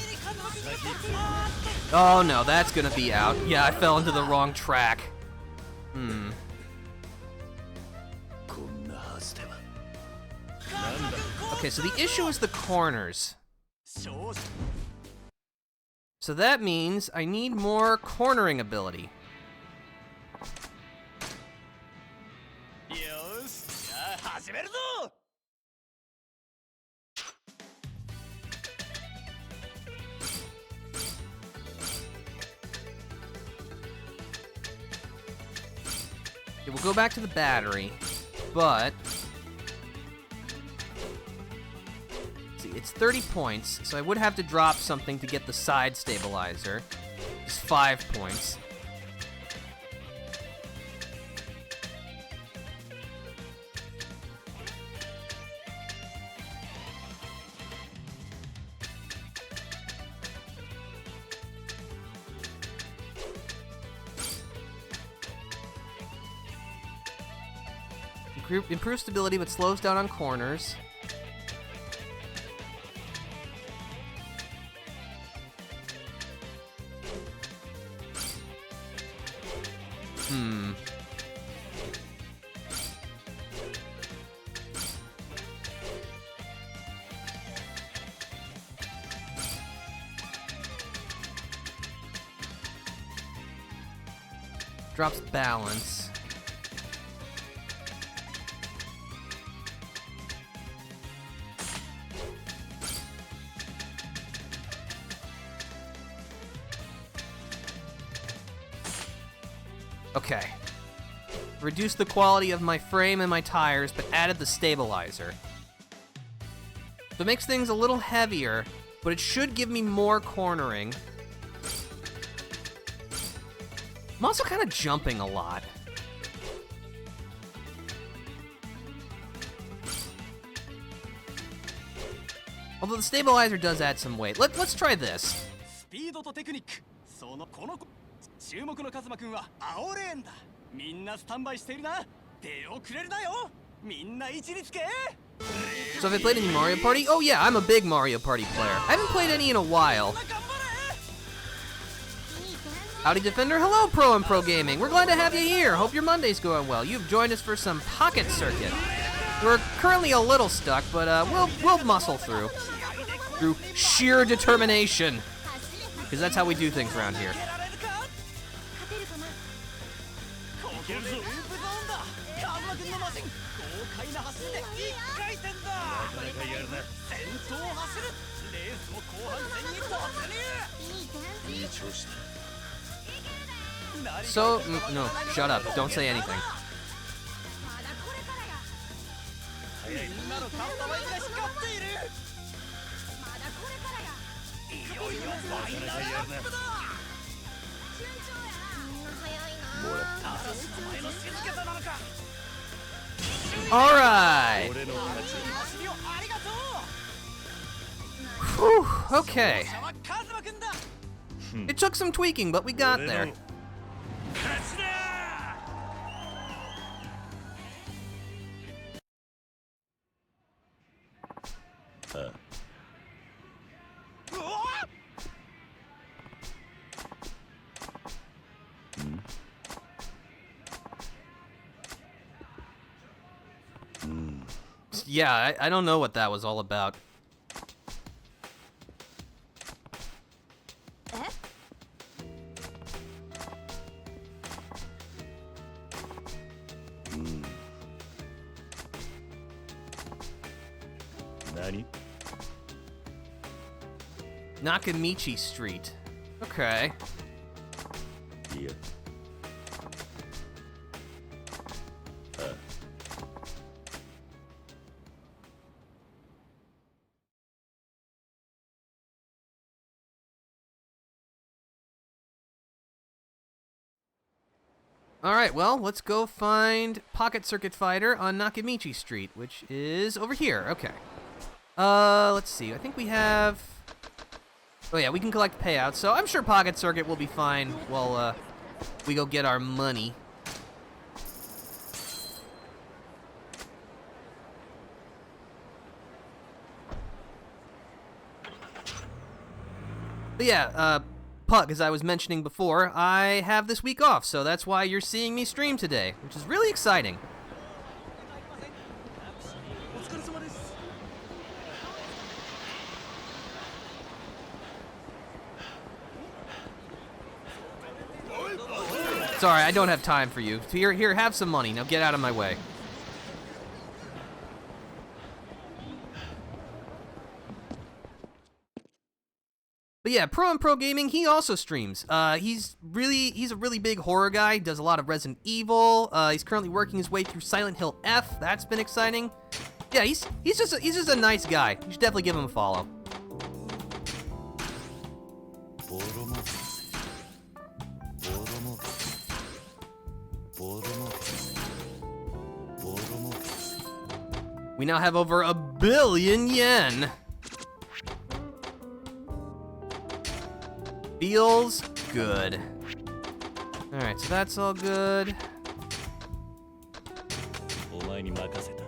にカズマくんが勝つ。あーっと。 Oh no, that's gonna be out. Yeah, I fell into the wrong track. こんなはずでは。 Okay, so the issue is the corners. So that means I need more cornering ability. よし、じゃあ始めるぞ。 Okay, we'll go back to the battery, but... see, it's 30 points, so I would have to drop something to get the side stabilizer. It's 5 points. Improves stability but slows down on corners. Drops balance. Okay. Reduced the quality of my frame and my tires, but added the stabilizer. So it makes things a little heavier, but it should give me more cornering. I'm also kind of jumping a lot. Although the stabilizer does add some weight. Let's try this. スピードとテクニックそのこの注目のカズマくんは青レーンだみんなスタンバイしているな出遅れるなよみんな位置につけ So have I played any Mario Party? Oh yeah, I'm a big Mario Party player. I haven't played any in a while. Howdy Defender, hello Pro and Pro Gaming. We're glad to have you here. Hope your Monday's going well. You've joined us for some Pocket Circuit. We're currently a little stuck, but we'll muscle through sheer determination. Because that's how we do things around here. ここでループゾーンだカズマくんのマシン豪快な走りで1回転だ先頭を走るレースも後半戦に突入いい調子 So, no, shut up. Don't say anything. みんなのカスタマイズが光っているいよいよファイナルラップだ嵐の前の静けさなのか Alright. 走りをありがとう Whew, okay. 勝者はカズマくんだ It took some tweaking, but we got there. 勝ちだ うわっ Yeah, I don't know what that was all about. Nani? Nakamichi Street. Okay. Yeah. Alright, well, let's go find Pocket Circuit Fighter on Nakamichi Street, which is over here. Okay. Let's see. I think we have... Oh yeah, we can collect payouts, so I'm sure Pocket Circuit will be fine while, we go get our money. But yeah, Puck, as I was mentioning before, I have this week off, so that's why you're seeing me stream today, which is really exciting. Sorry, I don't have time for you. Here, have some money. Now get out of my way. But yeah, Pro and Pro Gaming, he also streams. He's a really big horror guy. Does a lot of Resident Evil. He's currently working his way through Silent Hill F. That's been exciting. Yeah, he's just a nice guy. You should definitely give him a follow. We now have over 1 billion yen. Feels good. Alright, so that's all good. に任せた。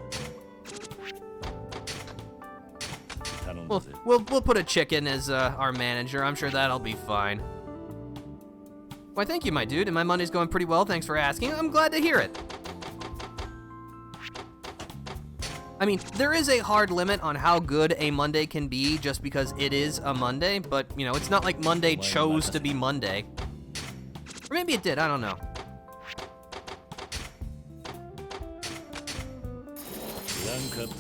頼んだ We'll, ぜ。 we'll put a chicken as our manager. I'm sure that'll be fine. Why, thank you, my dude. And my Monday's going pretty well. Thanks for asking. I'm glad to hear it. I mean, there is a hard limit on how good a Monday can be just because it is a Monday, but, you know, it's not like Monday chose to be Monday. Or maybe it did, I don't know. ランクアップ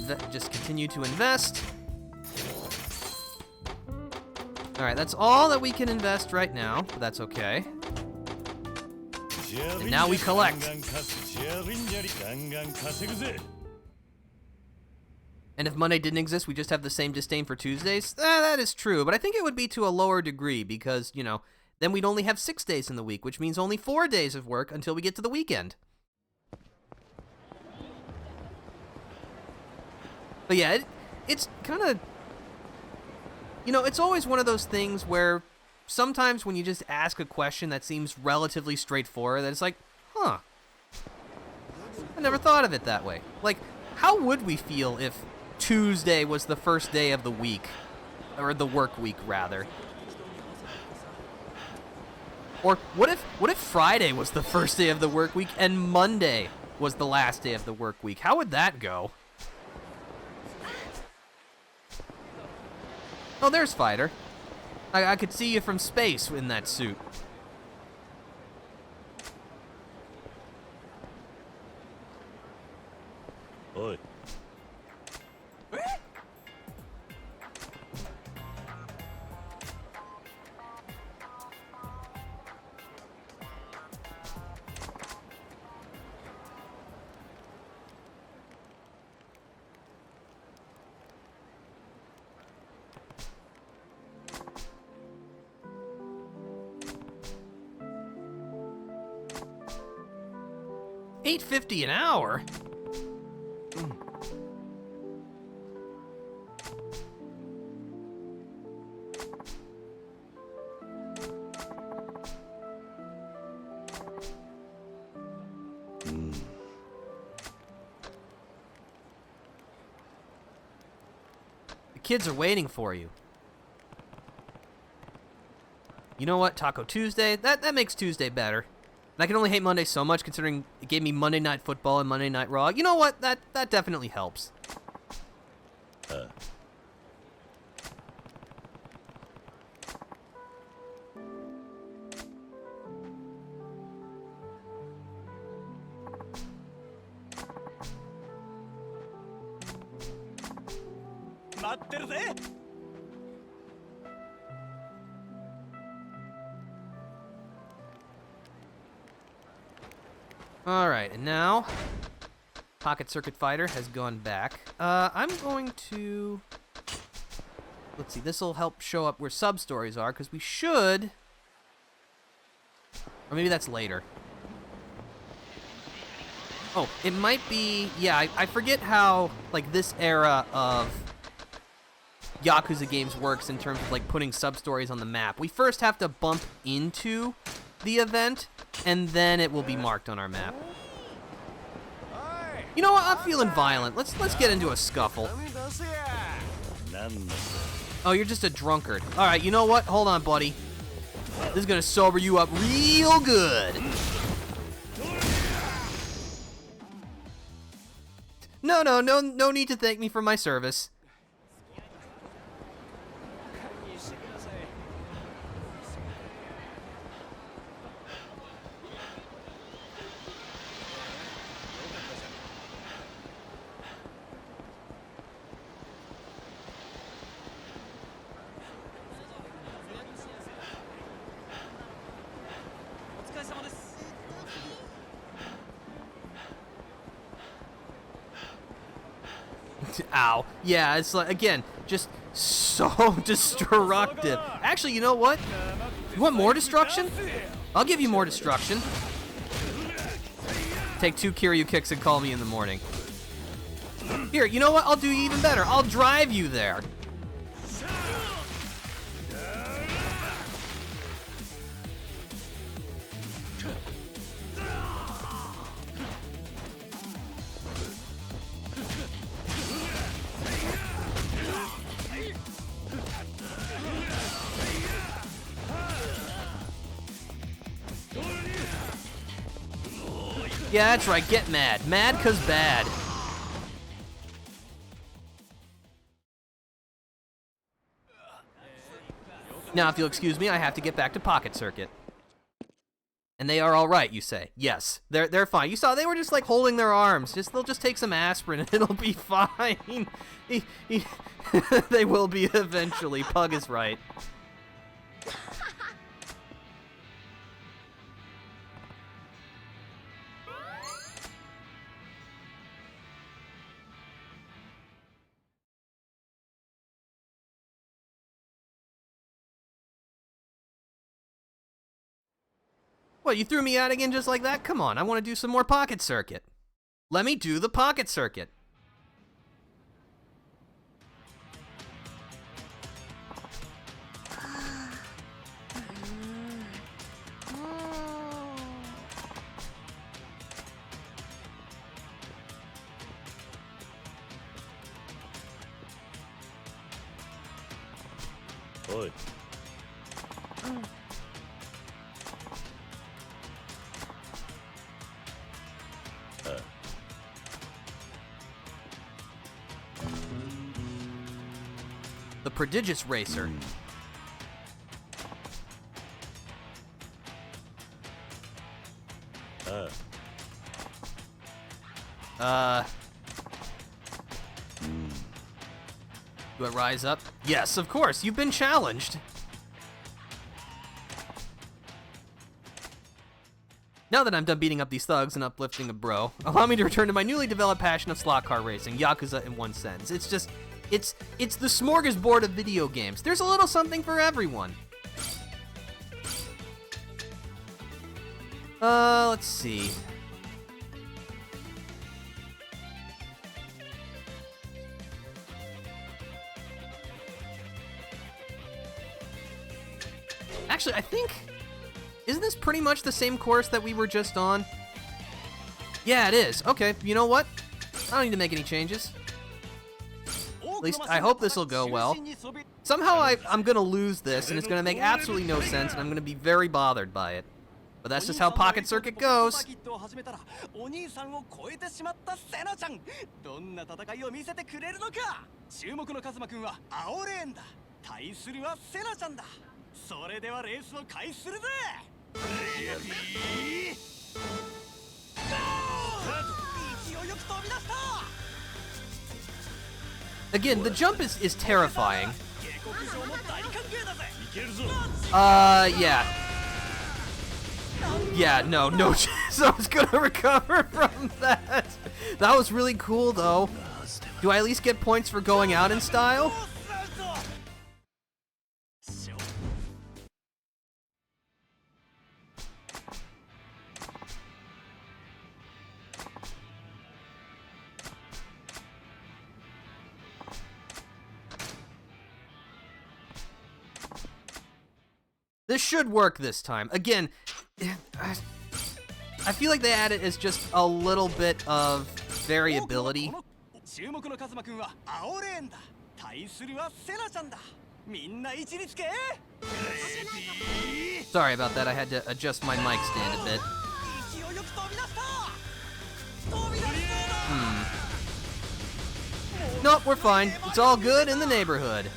だ。 Just continue to invest. Alright, that's all that we can invest right now, but that's okay. And now we collect. And if Monday didn't exist, we just have the same disdain for Tuesdays? That is true, but I think it would be to a lower degree because, you know, then we'd only have 6 days in the week, which means only 4 days of work until we get to the weekend. But yeah, it's kind of, you know, it's always one of those things where sometimes when you just ask a question that seems relatively straightforward, that it's like, huh, I never thought of it that way. Like, how would we feel if Tuesday was the first day of the week, or the work week, rather? Or what if Friday was the first day of the work week and Monday was the last day of the work week? How would that go? Oh, there's Fighter. I could see you from space in that suit. Oi. $8.50 an hour? The kids are waiting for you. You know what? Taco Tuesday? That makes Tuesday better. And I can only hate Monday so much considering it gave me Monday Night Football and Monday Night Raw. You know what? That definitely helps. Alright, and now Pocket Circuit Fighter has gone back. I'm going to... Let's see, this will help show up where sub-stories are, because we should... Or maybe that's later. Oh, it might be... Yeah, I forget how, like, this era of Yakuza games works in terms of, like, putting sub-stories on the map. We first have to bump into the event, and then it will be marked on our map. You know what? I'm feeling violent. Let's get into a scuffle. Oh, you're just a drunkard. All right, you know what? Hold on, buddy. This is gonna sober you up real good. No need to thank me for my service. Ow. Yeah, it's like, again, just so destructive. Actually, you know what? You want more destruction? I'll give you more destruction. Take 2 Kiryu kicks and call me in the morning. Here, you know what? I'll do you even better. I'll drive you there. Yeah, that's right, get mad. Mad 'cause bad. Now, if you'll excuse me, I have to get back to Pocket Circuit. And they are all right, you say? Yes, they're fine. You saw they were just like holding their arms. They'll just take some aspirin and it'll be fine. They will be eventually. Pug is right. What, you threw me out again just like that? Come on, I want to do some more Pocket Circuit. Let me do the Pocket Circuit. Oi. The Prodigious Racer. Do I rise up? Yes, of course. You've been challenged. Now that I'm done beating up these thugs and uplifting a bro, allow me to return to my newly developed passion of slot car racing, Yakuza in one sense. It's just, it's the smorgasbord of video games. There's a little something for everyone. Let's see. Actually, I think, isn't this pretty much the same course that we were just on? Yeah, it is. Okay, you know what? I don't need to make any changes. At least, I hope this will go well. Somehow I'm gonna lose this, and it's gonna make absolutely no sense, and I'm gonna be very bothered by it. But that's just how Pocket Circuit goes. Again, the jump is terrifying. Yeah. Yeah, no chance I was gonna recover from that. That was really cool, though. Do I at least get points for going out in style? This should work this time. Again, I feel like they added is just a little bit of variability. Sorry about that, I had to adjust my mic stand a bit. Nope, we're fine. It's all good in the neighborhood.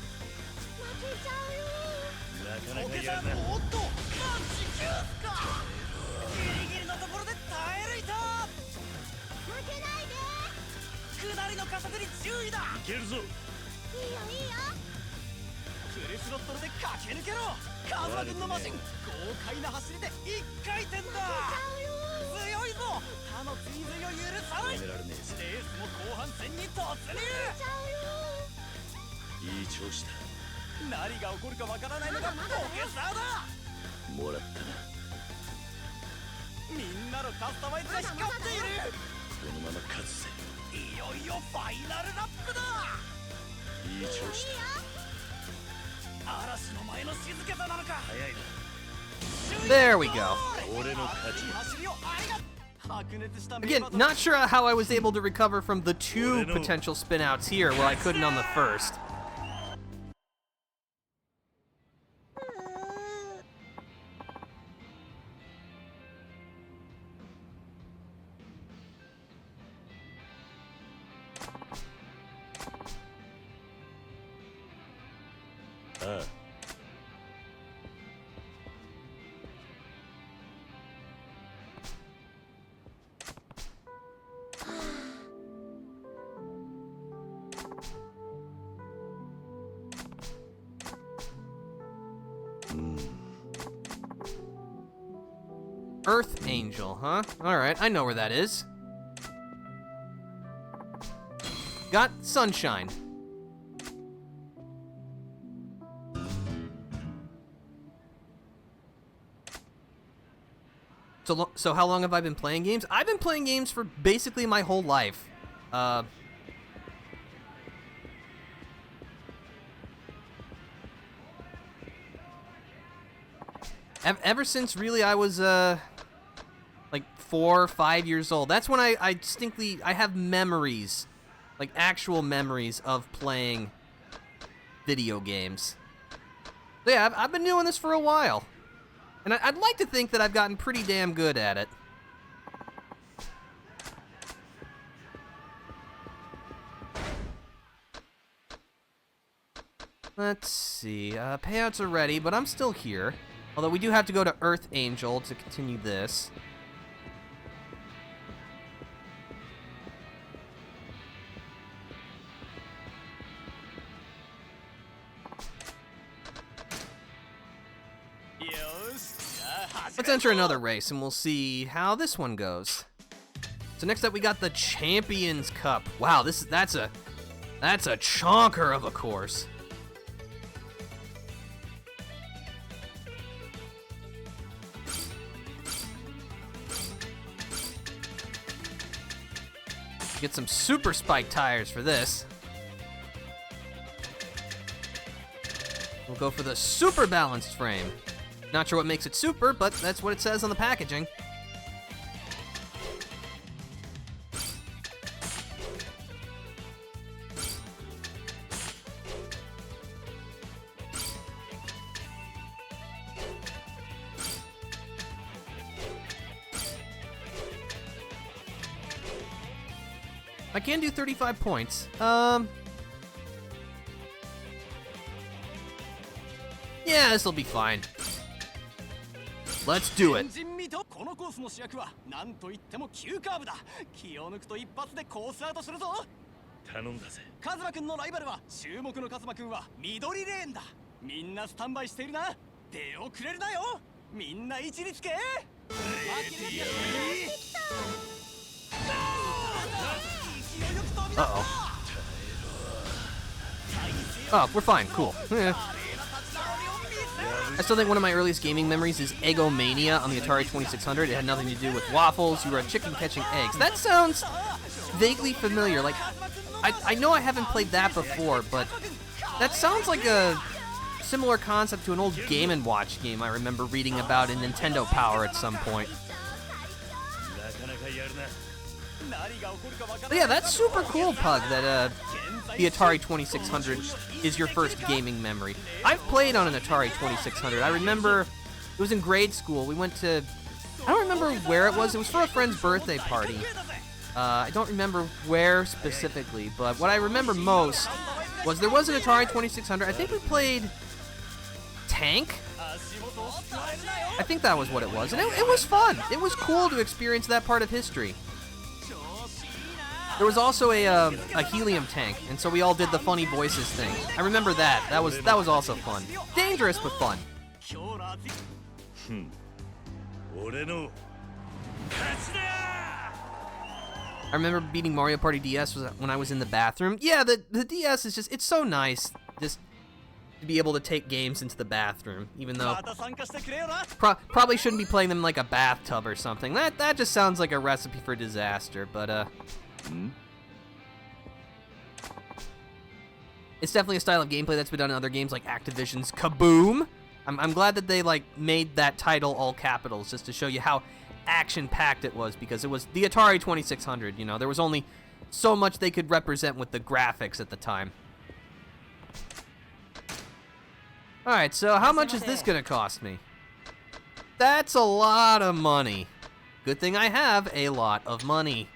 There we go. 俺の勝ち。 Again, not sure how I was able to recover from the 2 potential spinouts here where I couldn't on the first. Earth Angel, huh? Alright, I know where that is. Got Sunshine. So how long have I been playing games? I've been playing games for basically my whole life. Ever since really I was like 4 or 5 years old. That's when I distinctly have memories, like actual memories of playing video games. So yeah, I've been doing this for a while. And I'd like to think that I've gotten pretty damn good at it. Let's see, payouts are ready, but I'm still here. Although we do have to go to Earth Angel to continue this. Let's enter another race and we'll see how this one goes. So next up we got the Champions Cup. Wow, that's a chonker of a course. Get some super spike tires for this. We'll go for the super balanced frame. Not sure what makes it super, but that's what it says on the packaging. I can do 35 points. Yeah, this'll be fine. Let's do it. このコースの主役は何と言っても急カーブだ。気を抜くと一発でコースアウトするぞ。頼んだぜ。カズマくんのライバルは注目のカズマくんは緑レーンだ。みんなスタンバイしているな。出遅れるなよ。みんな位置につけ。Uh-oh. Oh, we're fine. Cool. I still think one of my earliest gaming memories is Eggomania on the Atari 2600. It had nothing to do with waffles. You were a chicken catching eggs. That sounds vaguely familiar. Like, I know I haven't played that before, but that sounds like a similar concept to an old Game & Watch game I remember reading about in Nintendo Power at some point. But yeah, that's super cool, Pug, that the Atari 2600 is your first gaming memory. I've played on an Atari 2600. I remember it was in grade school. We went to, I don't remember where it was. It was for a friend's birthday party. I don't remember where specifically, but what I remember most was there was an Atari 2600. I think we played Tank. I think that was what it was, and it was fun. It was cool to experience that part of history. There was also a helium tank, and so we all did the funny voices thing. I remember that. That was also fun. Dangerous but fun. I remember beating Mario Party DS when I was in the bathroom. Yeah, the DS is just, it's so nice just to be able to take games into the bathroom, even though probably shouldn't be playing them in like a bathtub or something. That just sounds like a recipe for disaster, but it's definitely a style of gameplay that's been done in other games like Activision's Kaboom. I'm glad that they, like, made that title all capitals just to show you how action-packed it was, because it was the Atari 2600, you know. There was only so much they could represent with the graphics at the time. Alright, so how much is this gonna cost me? That's a lot of money. Good thing I have a lot of money.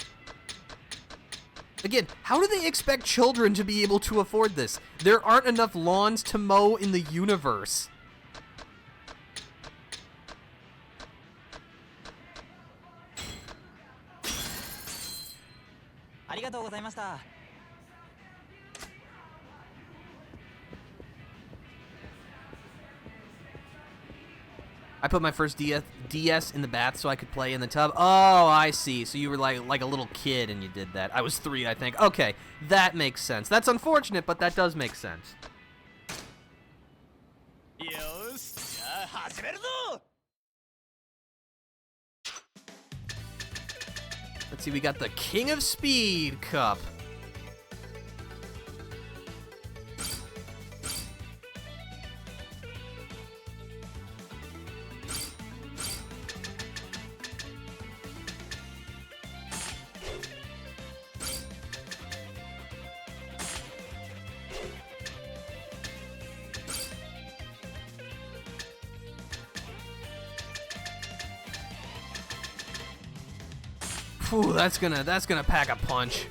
Again, how do they expect children to be able to afford this? There aren't enough lawns to mow in the universe. I put my first DS in the bath so I could play in the tub. Oh, I see. So you were like a little kid and you did that. I was 3, I think. Okay, that makes sense. That's unfortunate, but that does make sense. Let's see, we got the King of Speed Cup. Ooh, that's gonna pack a punch.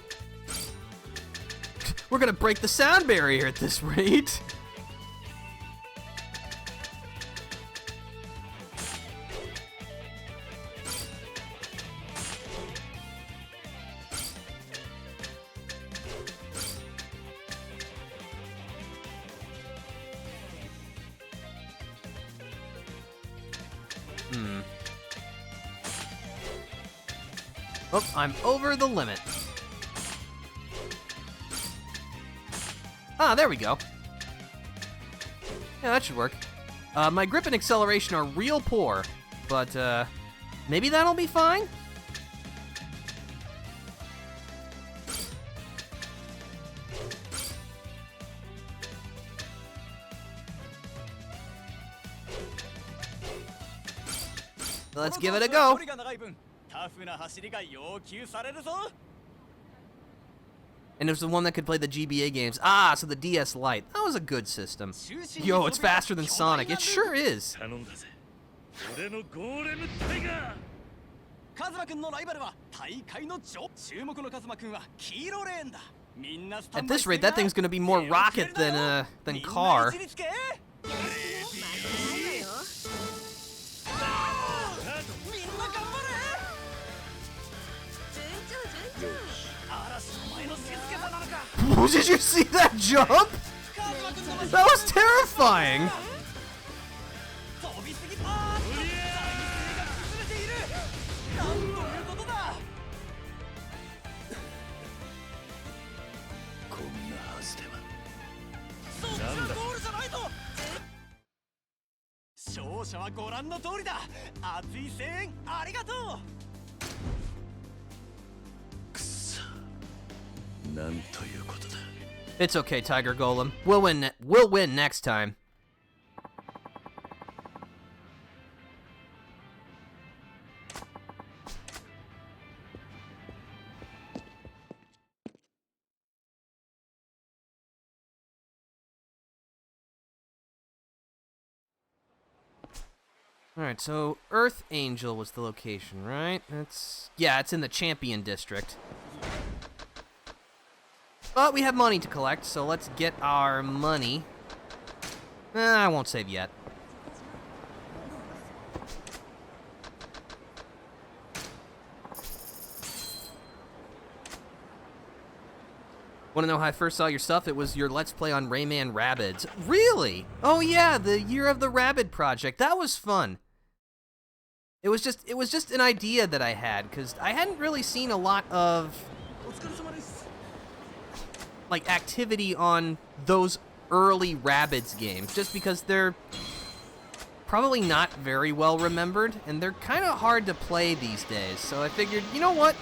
We're gonna break the sound barrier at this rate. Oh, I'm over the limit. Ah, there we go. Yeah, that should work. My grip and acceleration are real poor, but maybe that'll be fine? Let's give it a go. And it was the one that could play the GBA games. Ah, so the DS Lite. That was a good system. Yo, it's faster than Sonic. It sure is. At this rate, that thing's gonna be more rocket than car. Did you see that jump? That was terrifying. It's okay, Tiger Golem. We'll win next time. Alright, so Earth Angel was the location, right? Yeah, it's in the Champion District. But we have money to collect, so let's get our money. I won't save yet. Want to know how I first saw your stuff? It was your Let's Play on Rayman Rabbids. Really? Oh yeah, the Year of the Rabbid project. That was fun. It was just an idea that I had, because I hadn't really seen a lot of like activity on those early Rabbids games, just because they're probably not very well remembered, and they're kind of hard to play these days. So I figured, you know what?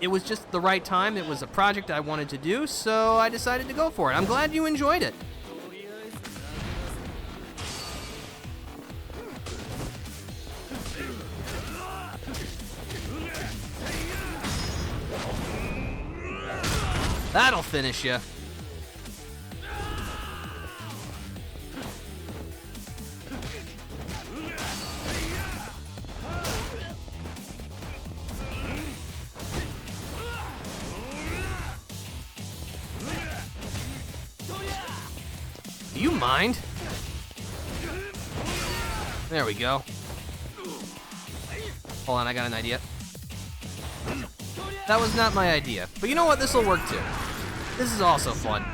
It was just the right time. It was a project I wanted to do, so I decided to go for it. I'm glad you enjoyed it. That'll finish you. Do you mind? There we go. Hold on, I got an idea. That was not my idea. But you know what? This will work too. This is also fun.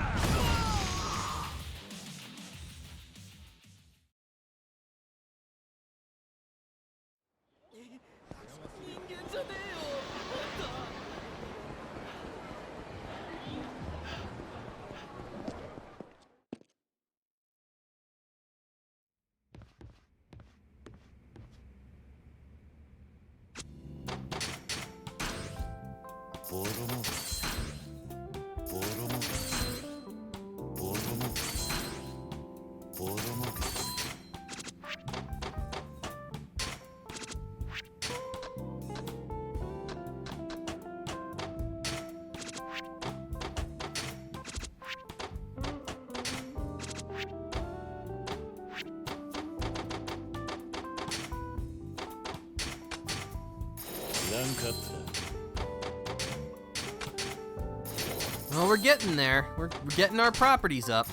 Well, we're getting there. We're getting our properties up.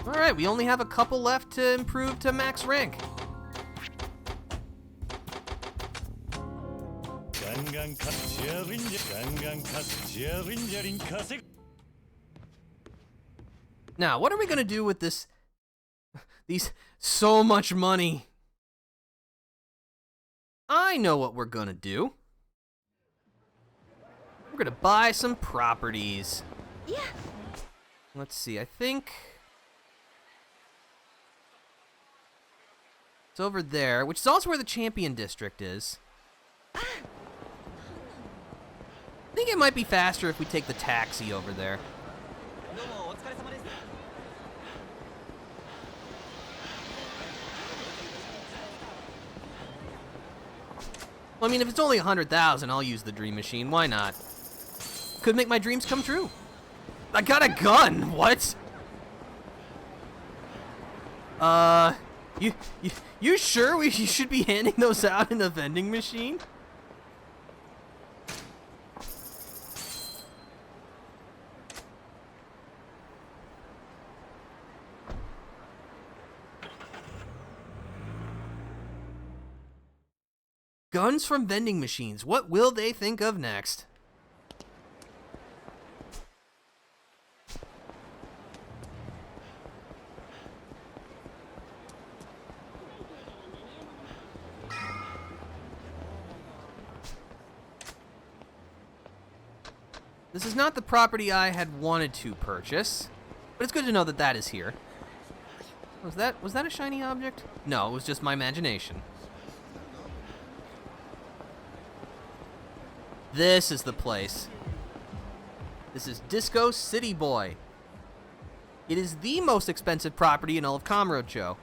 Alright, we only have a couple left to improve to max rank. Now, what are we gonna do with this? These so much money. I know what we're gonna do. We're gonna buy some properties. Yeah. Let's see, I think it's over there, which is also where the Champion District is. I think it might be faster if we take the taxi over there. Well, I mean, if it's only 100,000, I'll use the Dream Machine. Why not? Could make my dreams come true. I got a gun. What? You sure you should be handing those out in the vending machine? Guns from vending machines. What will they think of next? This is not the property I had wanted to purchase, but it's good to know that that is here. Was that a shiny object? No, it was just my imagination. This is the place. This is Disco City Boy. It is the most expensive property in all of Kamurocho.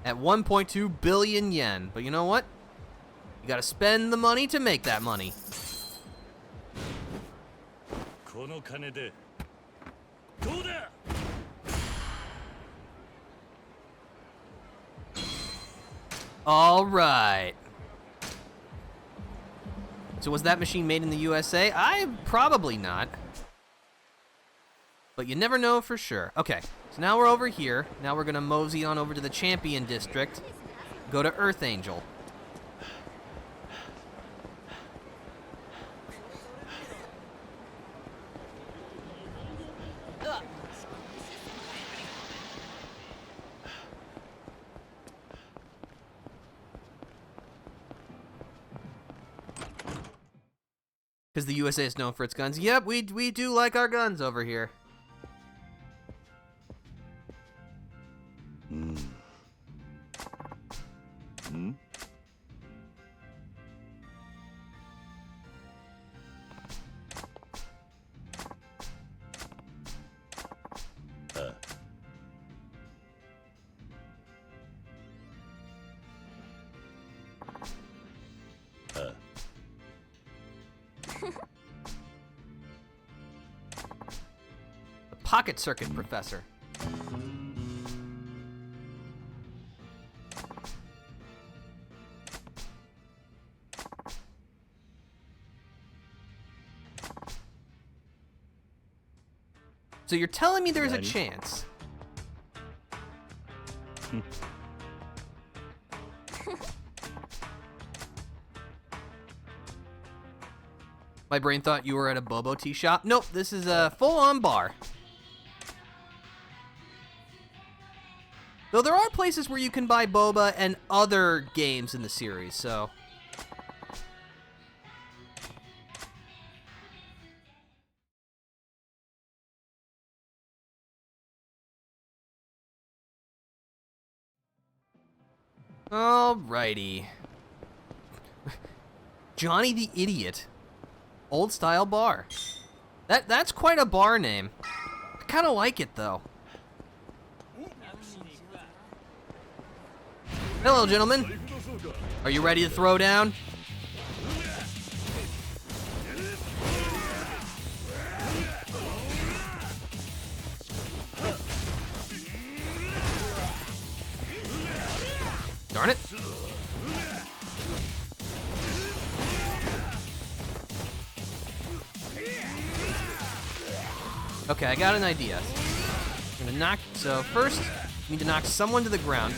At 1.2 billion yen. But you know what? You gotta spend the money to make that money. All right. So was that machine made in the USA? Probably not. But you never know for sure. Okay, so now we're over here. Now we're gonna mosey on over to the Champion District. Go to Earth Angel. Because the USA is known for its guns. Yep, we do like our guns over here. pocket circuit professor. So you're telling me there's a chance? My brain thought you were at a Bobo tea shop. Nope, this is a full-on bar. Though there are places where you can buy boba and other games in the series, so... Alrighty. Johnny the Idiot. Old style bar. That's quite a bar name. I kinda like it though. Hello, gentlemen. Are you ready to throw down? Darn it. Okay, I got an idea. I'm gonna knock, so first, we need to knock someone to the ground.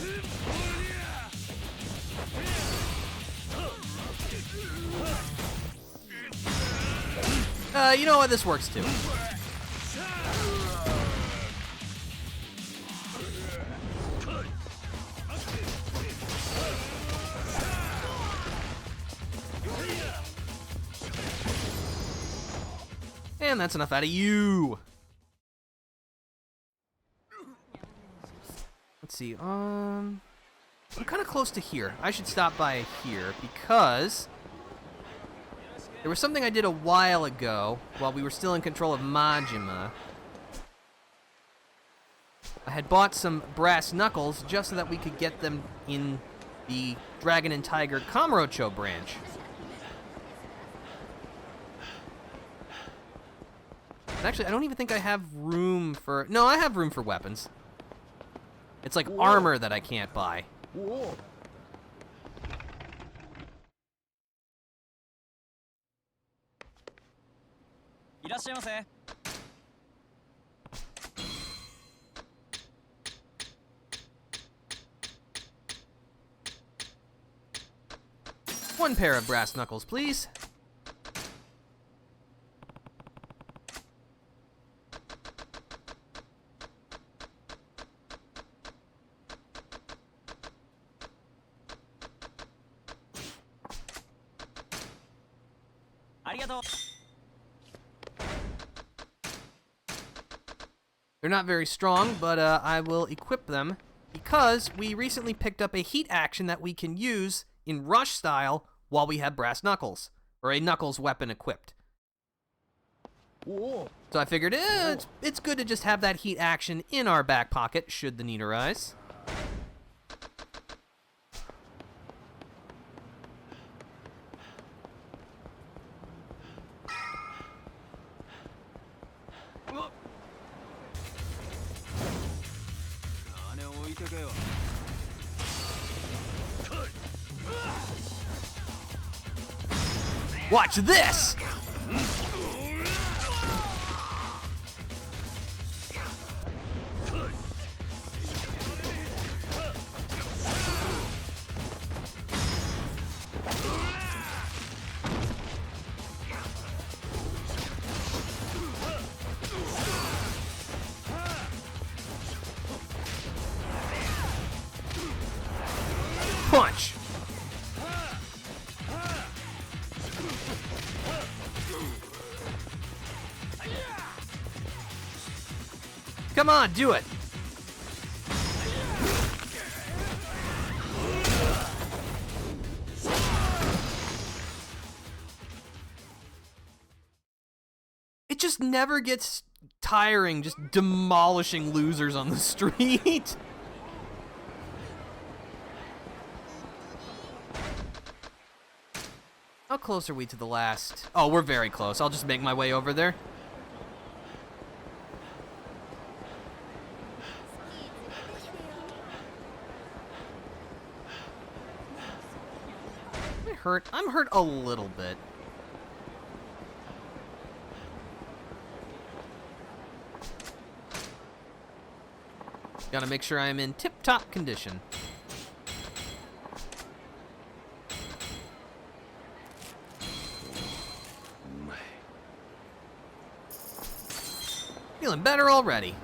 You know what, this works too. And that's enough out of you. Let's see, I'm kind of close to here. I should stop by here because there was something I did a while ago while we were still in control of Majima. I had bought some brass knuckles just so that we could get them in the Dragon and Tiger Kamurocho branch. And actually, I don't even think I have room for... No, I have room for weapons. It's like armor that I can't buy. Whoa. One pair of brass knuckles, please. They're not very strong, but I will equip them because we recently picked up a heat action that we can use in rush style while we have brass knuckles, or a knuckles weapon equipped. Whoa. So I figured it's good to just have that heat action in our back pocket should the need arise. Watch this! Punch! Come on, do it! It just never gets tiring just demolishing losers on the street. How close are we to the last? Oh, we're very close. I'll just make my way over there. hurt. I'm hurt a little bit. Gotta make sure I'm in tip-top condition. Feeling better already.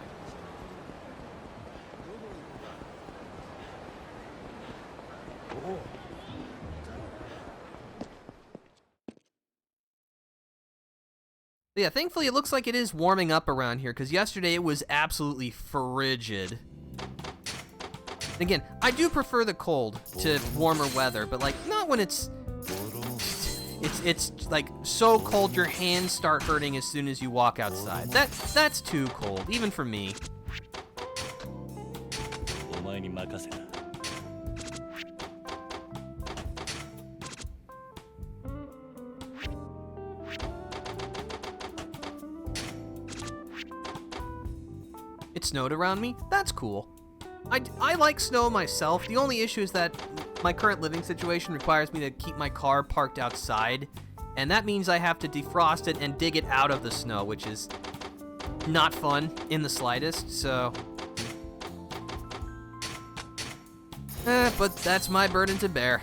Yeah, thankfully it looks like it is warming up around here, because yesterday it was absolutely frigid. Again, I do prefer the cold to warmer weather, but like not when it's like so cold your hands start hurting as soon as you walk outside. That's too cold, even for me. It snowed around me. That's cool. I like snow myself. The only issue is that my current living situation requires me to keep my car parked outside, and that means I have to defrost it and dig it out of the snow, which is not fun in the slightest, so... but that's my burden to bear.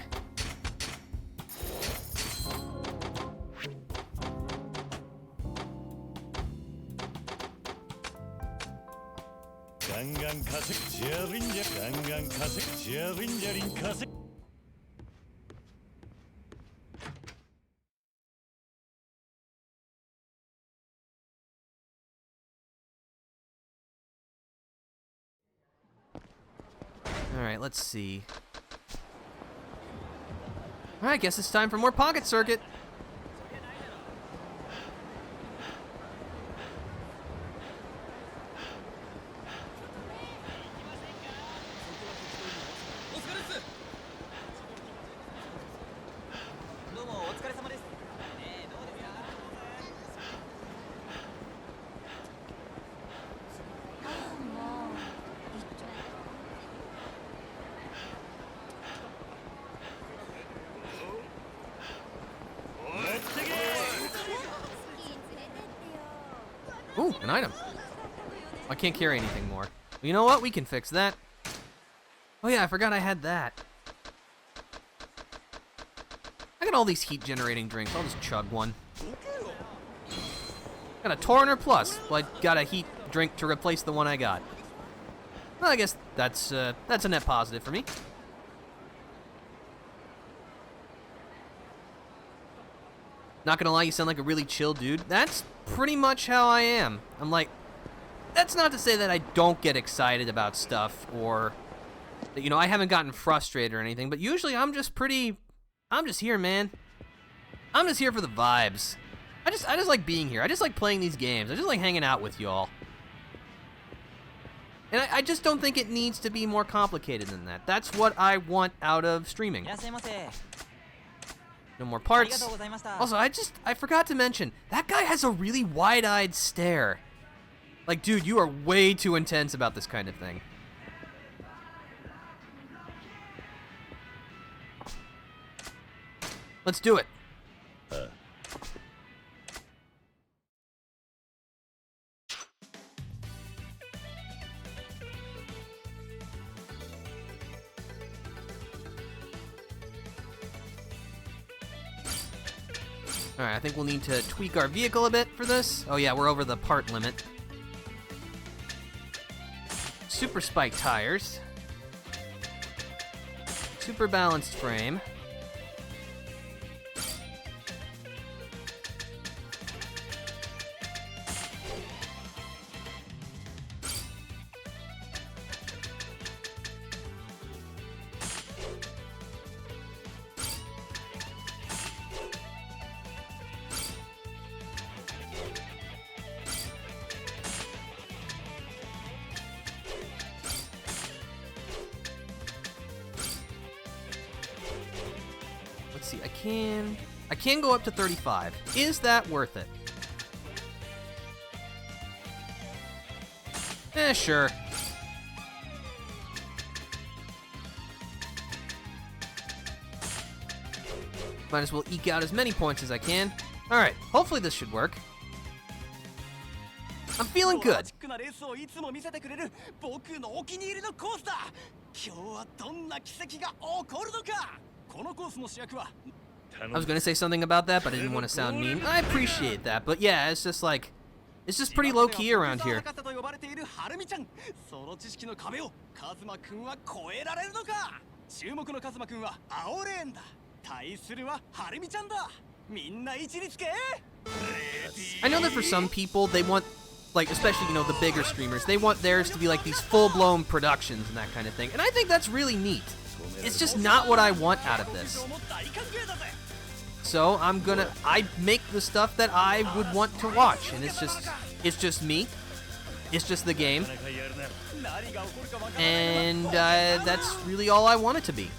Alright, let's see. Alright, guess it's time for more Pocket Circuit. Ooh, an item. I can't carry anything more. Well, you know what? We can fix that. Oh yeah, I forgot I had that. I got all these heat-generating drinks. I'll just chug one. Got a Torrenter Plus. Well, I got a heat drink to replace the one I got. Well, I guess that's a net positive for me. Not gonna lie, you sound like a really chill dude. That's pretty much how I am. I'm like, that's not to say that I don't get excited about stuff or that, you know, I haven't gotten frustrated or anything, but usually I'm just here, man. I'm just here for the vibes. I just like being here. I just like playing these games. I just like hanging out with y'all. And I just don't think it needs to be more complicated than that. That's what I want out of streaming. No more parts. Also, I forgot to mention, that guy has a really wide-eyed stare. Like, dude, you are way too intense about this kind of thing. Let's do it. Alright, I think we'll need to tweak our vehicle a bit for this. Oh yeah, we're over the part limit. Super spike tires. Super balanced frame. Let's see, I can go up to 35. Is that worth it? Sure. Might as well eke out as many points as I can. Alright, hopefully this should work. I'm feeling good. I was gonna say something about that, but I didn't want to sound mean. I appreciate that, but yeah, it's just like, it's just pretty low-key around here. I know that for some people, they want, like, especially, you know, the bigger streamers, they want theirs to be like these full-blown productions and that kind of thing, and I think that's really neat. It's just not what I want out of this. So I make the stuff that I would want to watch, and it's just me. It's just the game. And that's really all I want it to be.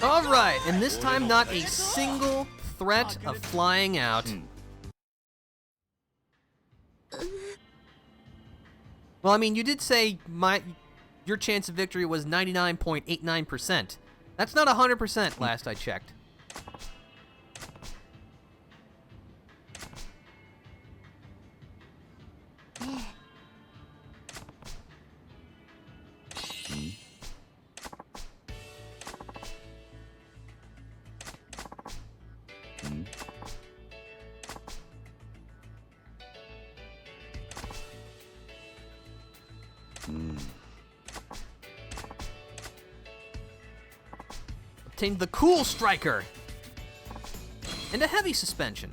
Alright, and this time not a single threat of flying out. Well, I mean, you did say your chance of victory was 99.89%. That's not 100% last I checked. Obtained the Cool Striker and a heavy suspension.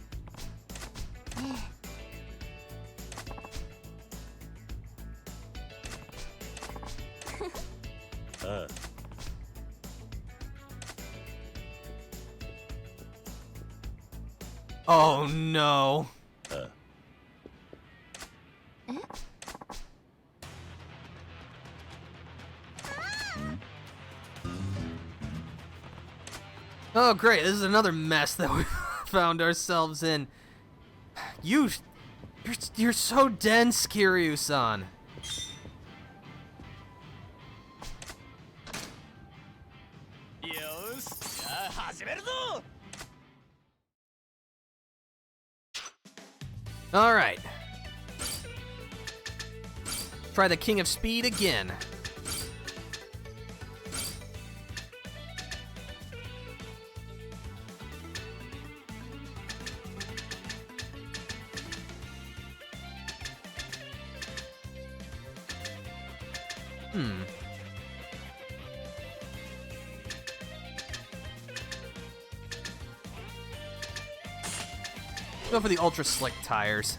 Oh no. Oh great, this is another mess that we found ourselves in. You're so dense, Kiryu-san. All right. Try the King of Speed again. Go for the ultra slick tires.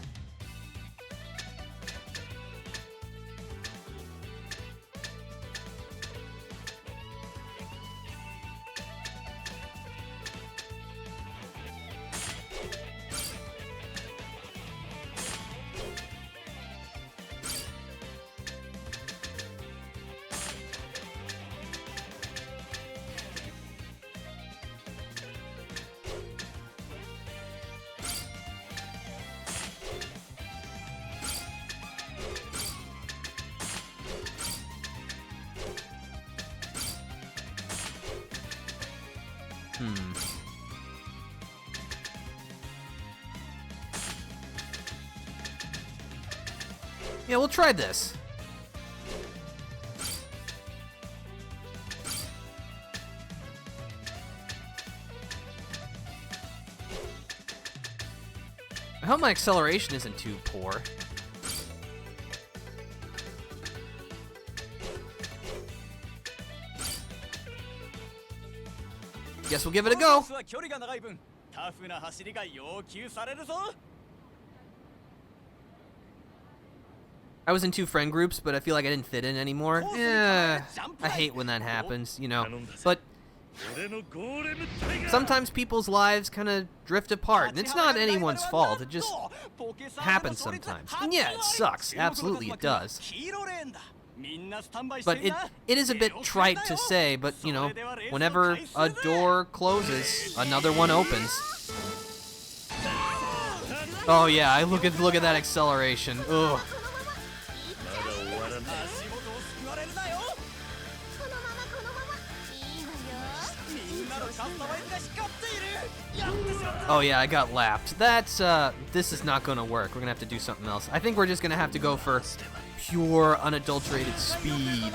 Yeah, we'll try this. I hope my acceleration isn't too poor. Guess we'll give it a go. I was in 2 friend groups, but I feel like I didn't fit in anymore. Yeah, I hate when that happens, you know. But sometimes people's lives kind of drift apart, and it's not anyone's fault. It just happens sometimes. And yeah, it sucks. Absolutely, it does. But it is a bit trite to say, but, you know, whenever a door closes, another one opens. Oh yeah, look at that acceleration. Ugh. Oh yeah, I got lapped. This is not gonna work. We're gonna have to do something else. I think we're just gonna have to go for pure, unadulterated speed.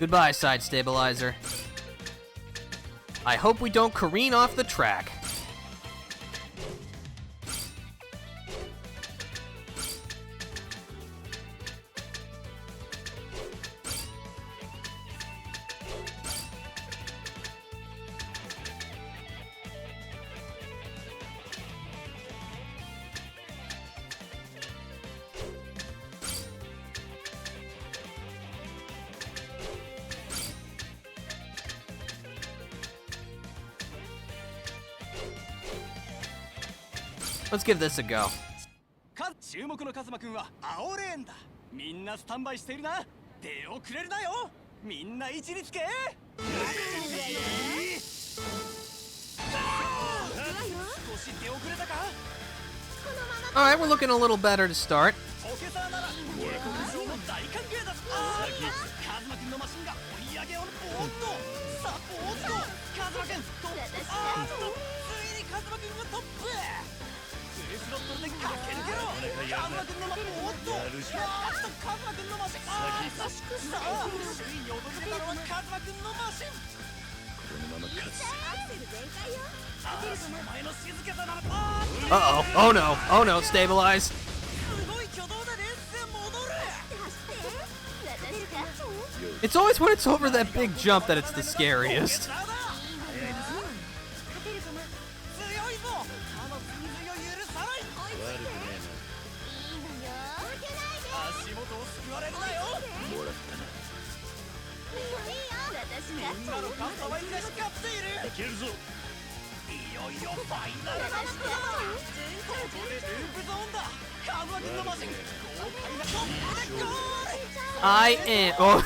Goodbye, side stabilizer. I hope we don't careen off the track. Let's give this a go. 注目のカズマくんは青レーンだ。みんなスタンバイしているな。出遅れるなよ。みんな位置につけ。少し出遅れたか。All right, we're looking a little better to start. オケサーなら陸上の大歓迎だ。カズマくんのマシンが追い上げをボーッとサポート。カズマくんトップ。ついにカズマくんがトップ。スロットルで駆け抜けろ。カズマくんのマシンおっとカズマくんのマシンさあ首位に訪れたのはカズマくんのマシン。このまま勝つお前の静けさならUh-oh. Oh no. Oh no. Stabilize. すごい挙動でレースへ戻る。 It's always when it's over that big jump that it's the scariest. みんなのカウンターは今しかっている。いけるぞ。いよいよファイナルだ。ここでループゾーンだ。カズマくんのマシン豪快なトップでゴール。 I am. Oh.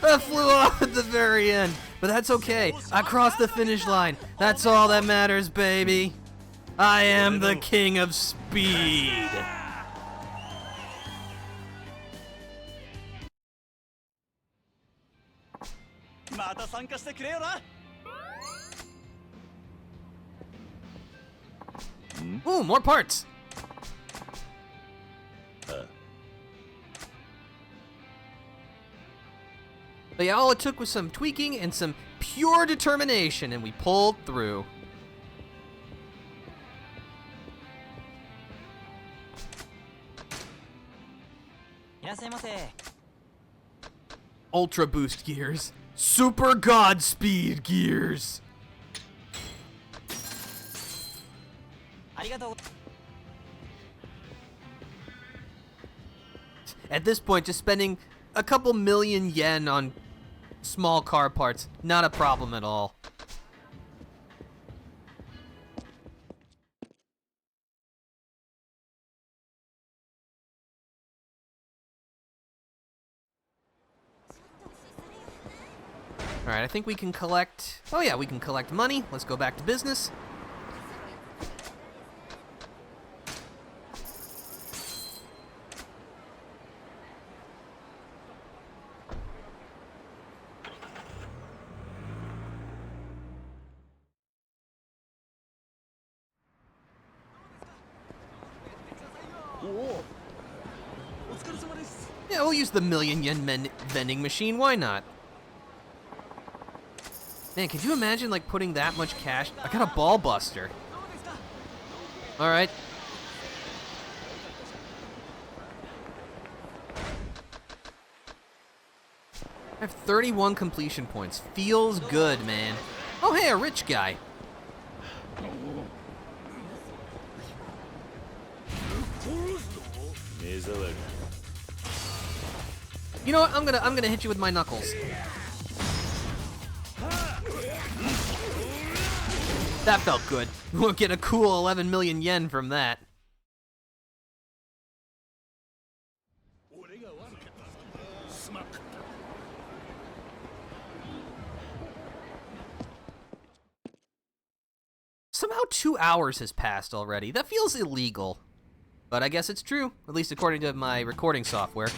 I flew off at the very end, but that's okay. I crossed the finish line. That's all that matters, baby. I am the king of speed. Ooh, more parts. But yeah, all it took was some tweaking and some pure determination, and we pulled through. Ultra boost gears. Super Godspeed gears. At this point, just spending a couple million yen on small car parts, not a problem at all. Alright, I think we can collect... Oh yeah, we can collect money. Let's go back to business. Yeah, we'll use the million yen vending machine. Why not? Man, could you imagine like putting that much cash? I got a ball buster. All right. I have 31 completion points. Feels good, man. Oh, hey, a rich guy. You know what? I'm gonna hit you with my knuckles. That felt good. We'll get a cool 11 million yen from that. Somehow 2 hours has passed already. That feels illegal. But I guess it's true, at least according to my recording software.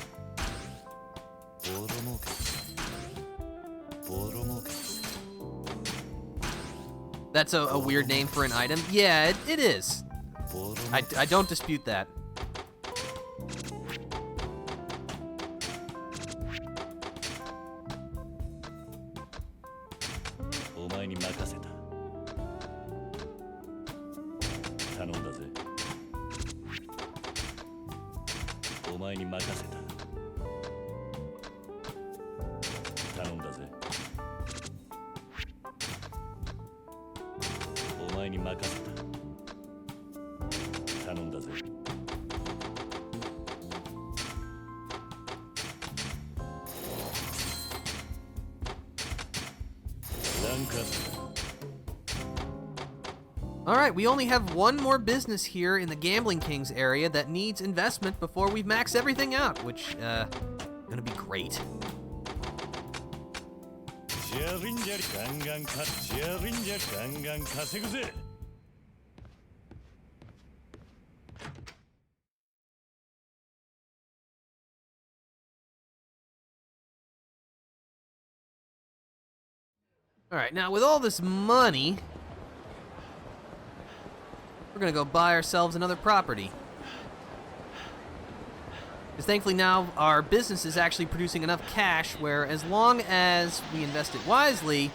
That's a weird name for an item. Yeah, it is. I don't dispute that. Alright, we only have one more business here in the Gambling Kings area that needs investment before we've maxed everything out, which, gonna be great. Alright, now with all this money, we're gonna go buy ourselves another property. Because thankfully now our business is actually producing enough cash where as long as we invest it wisely...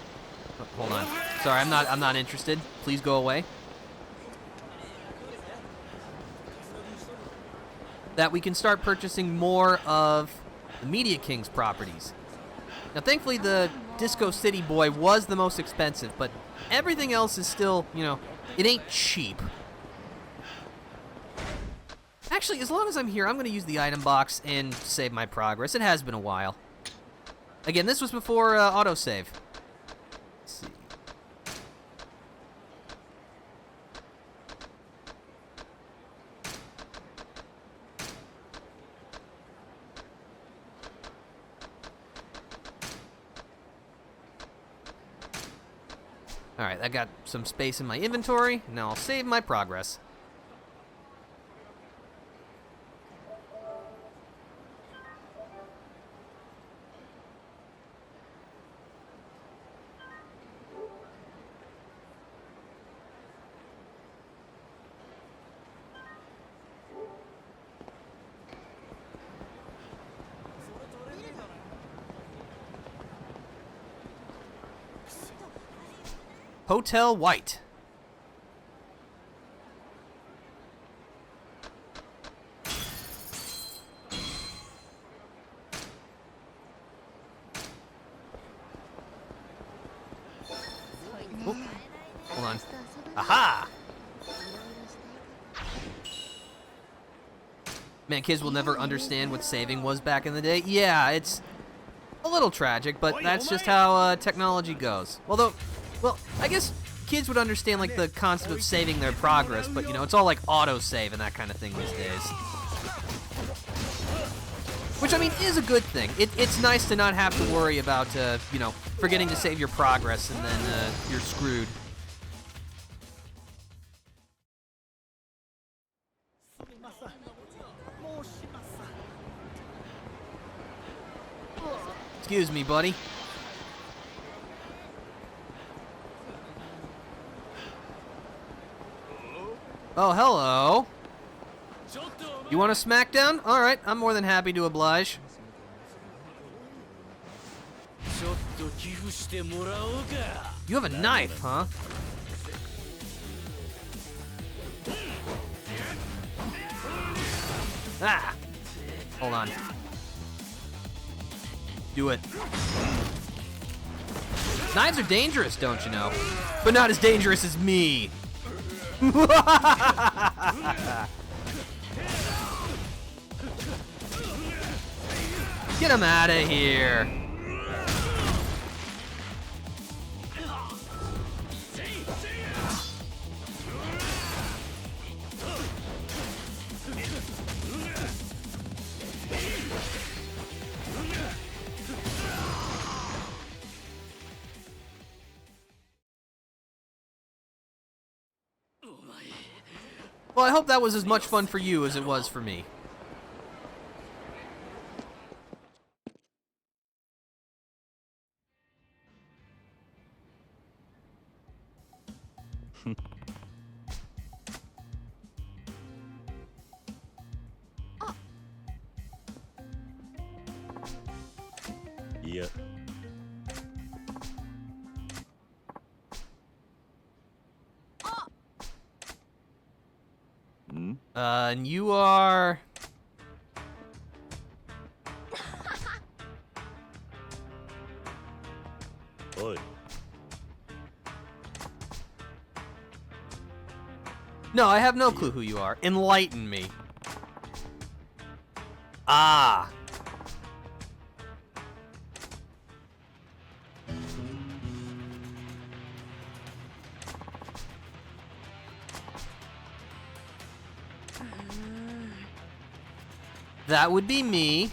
Oh, hold on. Sorry, I'm not interested. Please go away. That we can start purchasing more of the Media King's properties. Now thankfully the Disco City Boy was the most expensive, but everything else is still, you know, it ain't cheap. Actually, as long as I'm here, I'm going to use the item box and save my progress. It has been a while. Again, this was before autosave. Let's see. Alright, I got some space in my inventory. Now I'll save my progress. Hotel White. Oh, hold on. Aha! Man, kids will never understand what saving was back in the day. Yeah, it's a little tragic, but that's just how technology goes. Although, well, I guess kids would understand like the concept of saving their progress, but you know, it's all like autosave and that kind of thing these days. Which, I mean, is a good thing. It's nice to not have to worry about, you know, forgetting to save your progress and then you're screwed. Excuse me, buddy. Oh, hello. You want a smackdown? Alright, I'm more than happy to oblige. ちょっと寄付してもらおうか You have a knife, huh? Ah! Hold on. Do it. Knives are dangerous, don't you know? But not as dangerous as me. Get him out of here. Well, I hope that was as much fun for you as it was for me. Yeah. And you are... Oi. No, I have no clue who you are. Enlighten me. Ah. That would be me.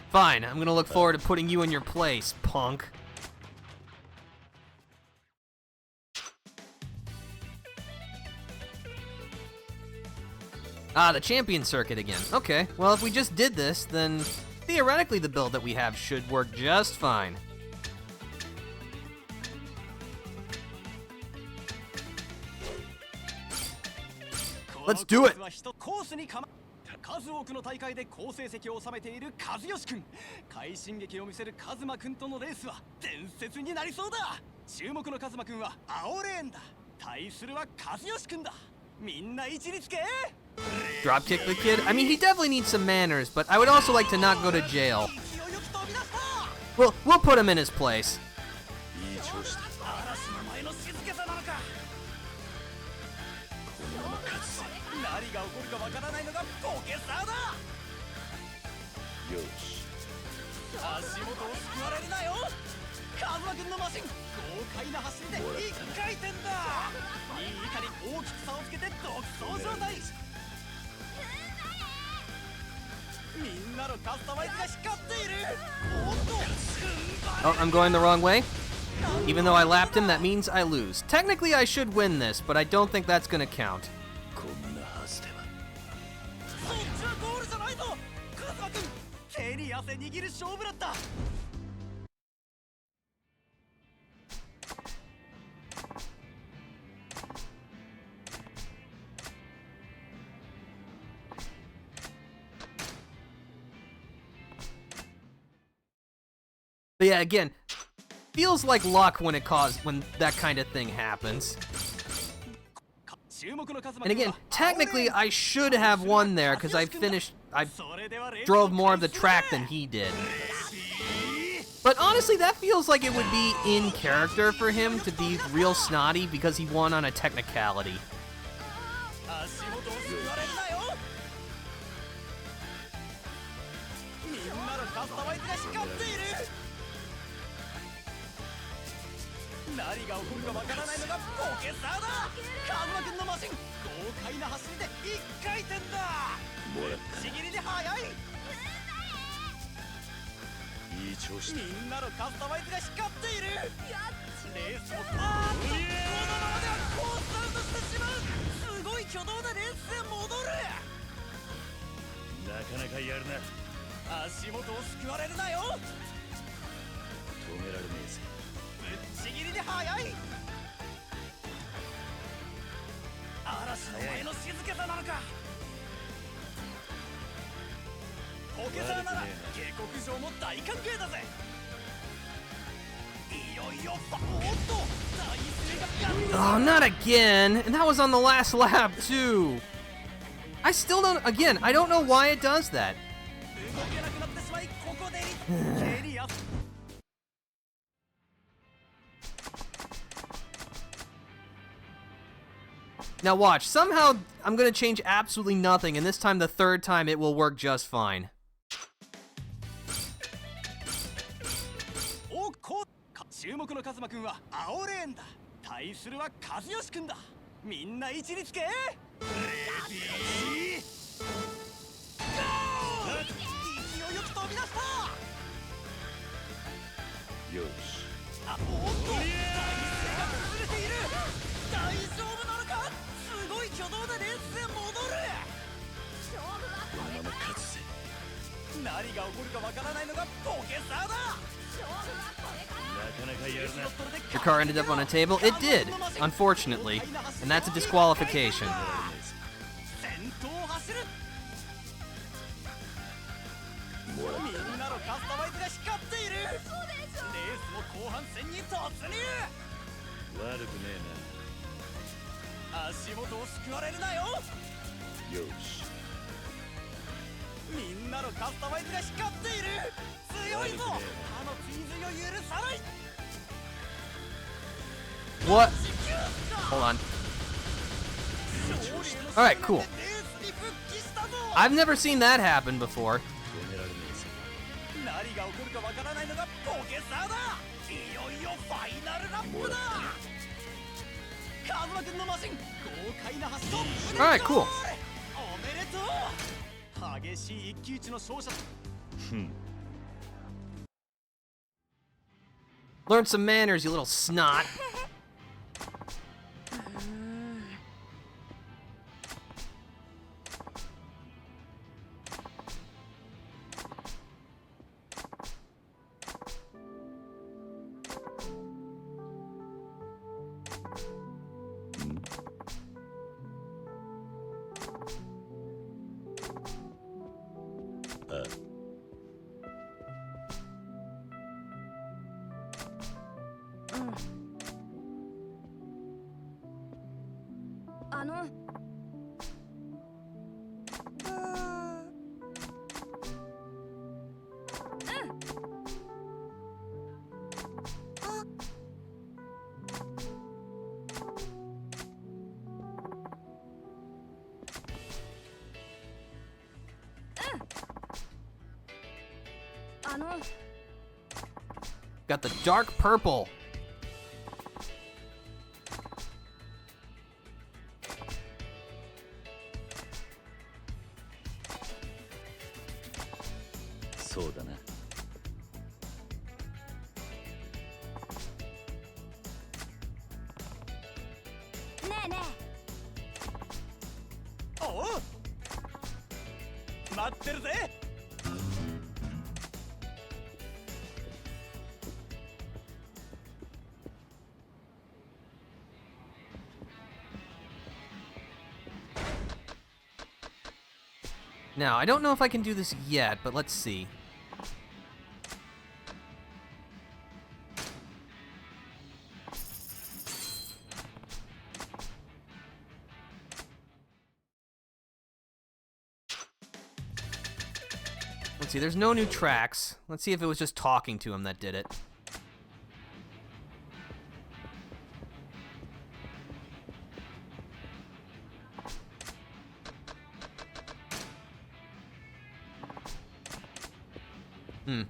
Fine, I'm gonna look forward to putting you in your place, punk. Ah, the champion circuit again. Okay, well if we just did this, then theoretically the build that we have should work just fine. Let's do it! 数多くの大会で好成績を収めている和義君快進撃を見せるカズマ君とのレースは伝説になりそうだ注目のカズマ君は青レーンだ対するは和義君だみんな位置につけ Dropkick the kid? I mean, he definitely needs some manners, but I would also like to not go to jail. We'll put him in his place. いい調子だ。嵐の前の静けさなのかこのまま勝つぜ。何が起こるかわからないのがポケサーだよし。足元を救われるなよカズマ君のマシン豪快な走りで一回転だ2位以下に大きく差をつけて独走状態みんなのカスタマイズが光っているおっと Oh, I'm going the wrong way? Even though I lapped him, that means I lose. Technically, I should win this, but I don't think that's gonna count. こんなはずでは。そっちはゴールじゃないぞカズマ君手に汗握る勝負だった But yeah, again, feels like luck when when that kind of thing happens. And again, technically I should have won there because I drove more of the track than he did. But honestly, that feels like it would be in character for him to be real snotty because he won on a technicality. かなかやるな。足元をすくわれるなよ。止められねえぜ。ぶっちぎりで速い。嵐の前の静けさなのか。ポケサーなら下克上も大歓迎だぜ。いよいよおっと大勢が Oh, not again! And that was on the last lap, too! I still don't... Again, I don't know why it does that. 動けなくなってしまいここで蹴りやす。 Now watch, somehow I'm gonna change absolutely nothing, and this time, the third time, it will work just fine. おこ注目のカズマくんは青レーンだ。対するは和義くんだ。みんな位置につけ。レディーゴー。勢いよく飛び出した。よし。あ、おっと体勢が崩れている。大丈夫なのか。すごい挙動でレースへ戻る。このまま勝つぜ。何が起こるかわからないのがポケサーだ。なかなかやるな。 Your car ended up on a table? It did, unfortunately, and that's a disqualification. 先頭を走る。みんなのカスタマイズが光っている。レースも後半戦に突入。悪くね足元をすくわれるなよ。えな。よし。みんなのカスタマイズが光っている。強いぞ。他の追随を許さない。 What? Hold on. Alright, cool. I've never seen that happen before. 止められねえぜ。何が起こるかわからないのがポケサーだ。いよいよファイナルラップだ。カズマくんのマシン豪快な発想。 Alright, cool. おめでとう。激しい一騎打ちの勝者。 Learn some manners, you little snot. Got the dark purple.そうだな。おう。待ってるぜ。 Now, I don't know if I can do this yet, but let's see. Let's see, there's no new tracks. Let's see if it was just talking to him that did it.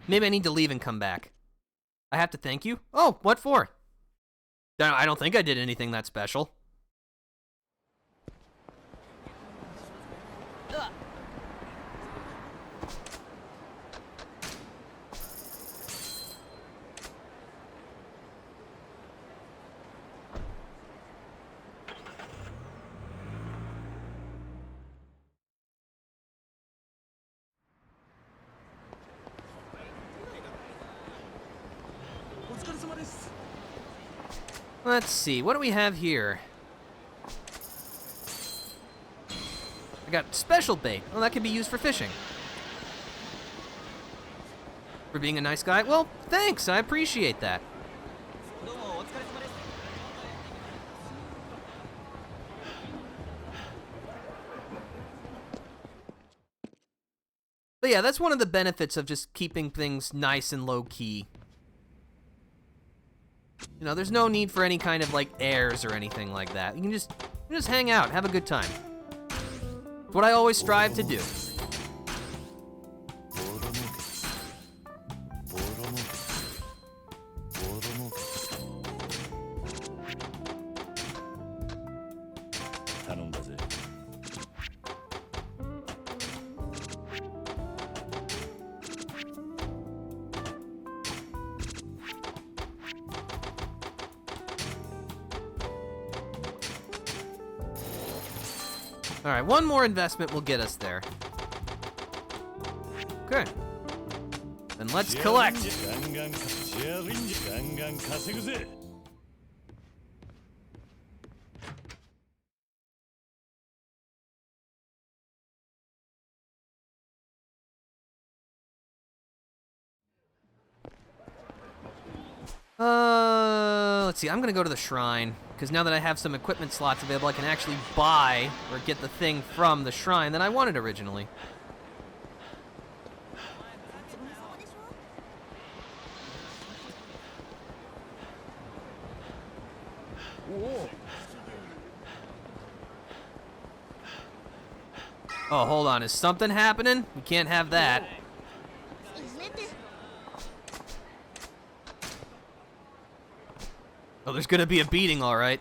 Maybe I need to leave and come back. I have to thank you? Oh, what for? I don't think I did anything that special. Let's see, what do we have here? I got special bait. Well, that can be used for fishing. For being a nice guy? Well, thanks, I appreciate that. But yeah, that's one of the benefits of just keeping things nice and low-key. You know, there's no need for any kind of, like, airs or anything like that. You can just hang out, have a good time. It's what I always strive to do. All right, one more investment will get us there. Okay. Then let's collect. Let's see, I'm gonna go to the shrine, because now that I have some equipment slots available, I can actually buy or get the thing from the shrine that I wanted originally. Oh, hold on, is something happening? We can't have that. Oh, there's gonna be a beating, all right.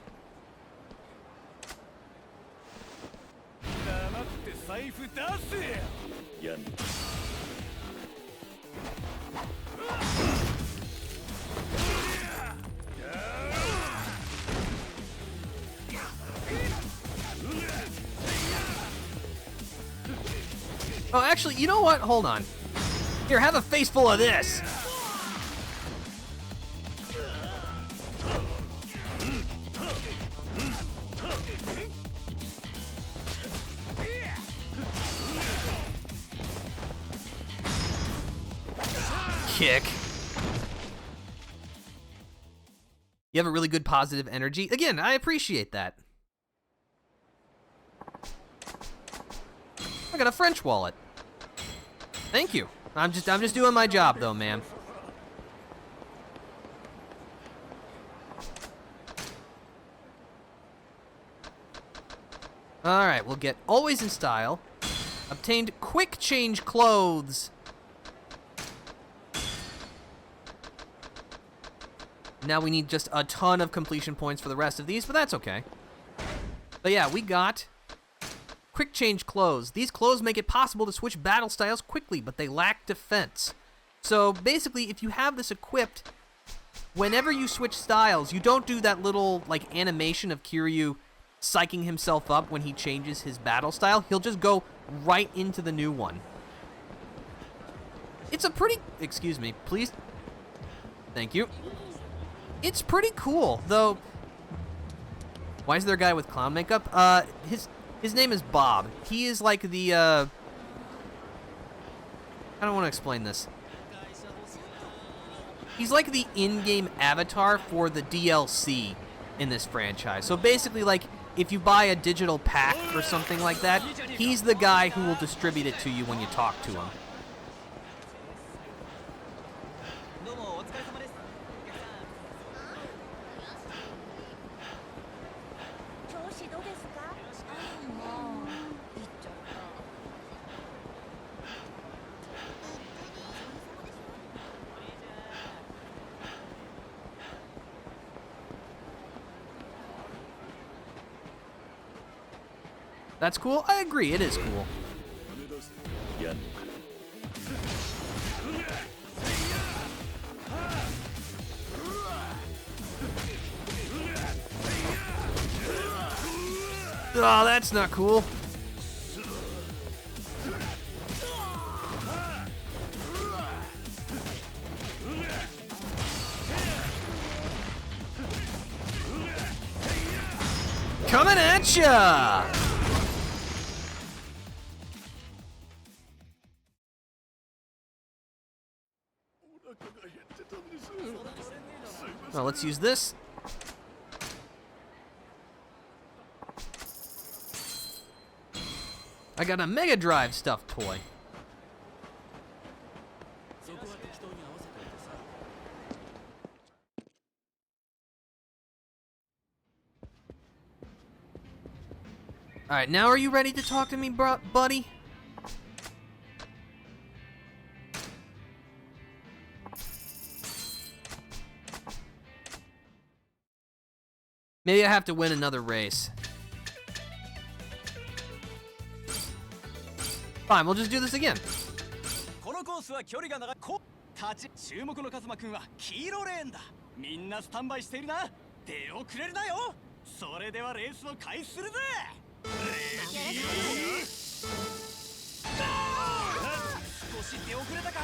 Oh, actually, you know what? Hold on. Here, have a face full of this. Kick. You have a really good positive energy. Again, I appreciate that. I got a French wallet. Thank you. I'm just doing my job though, man. All right, we'll get always in style. Obtained quick change clothes. Now we need just a ton of completion points for the rest of these, but that's okay. But yeah, we got quick change clothes. These clothes make it possible to switch battle styles quickly, but they lack defense. So basically, if you have this equipped, whenever you switch styles, you don't do that little like animation of Kiryu psyching himself up when he changes his battle style. He'll just go right into the new one. It's a pretty... Excuse me, please. Thank you. It's pretty cool, though. Why is there a guy with clown makeup? His name is Bob. He is like the, I don't want to explain this. He's like the in-game avatar for the DLC in this franchise. So basically, like, if you buy a digital pack or something like that, he's the guy who will distribute it to you when you talk to him. That's cool? I agree, it is cool. Oh, that's not cool. Coming at ya! Well, let's use this. I got a Mega Drive stuffed toy. Alright, now are you ready to talk to me, buddy? Maybe I have to win another race. Fine, we'll just do this again. このコースは距離が長い。立ち注目のカズマくんは黄色レーンだ。みんなスタンバイしているな。出遅れるなよ。それではレースを開始するぜ。レディー。少し出遅れたか。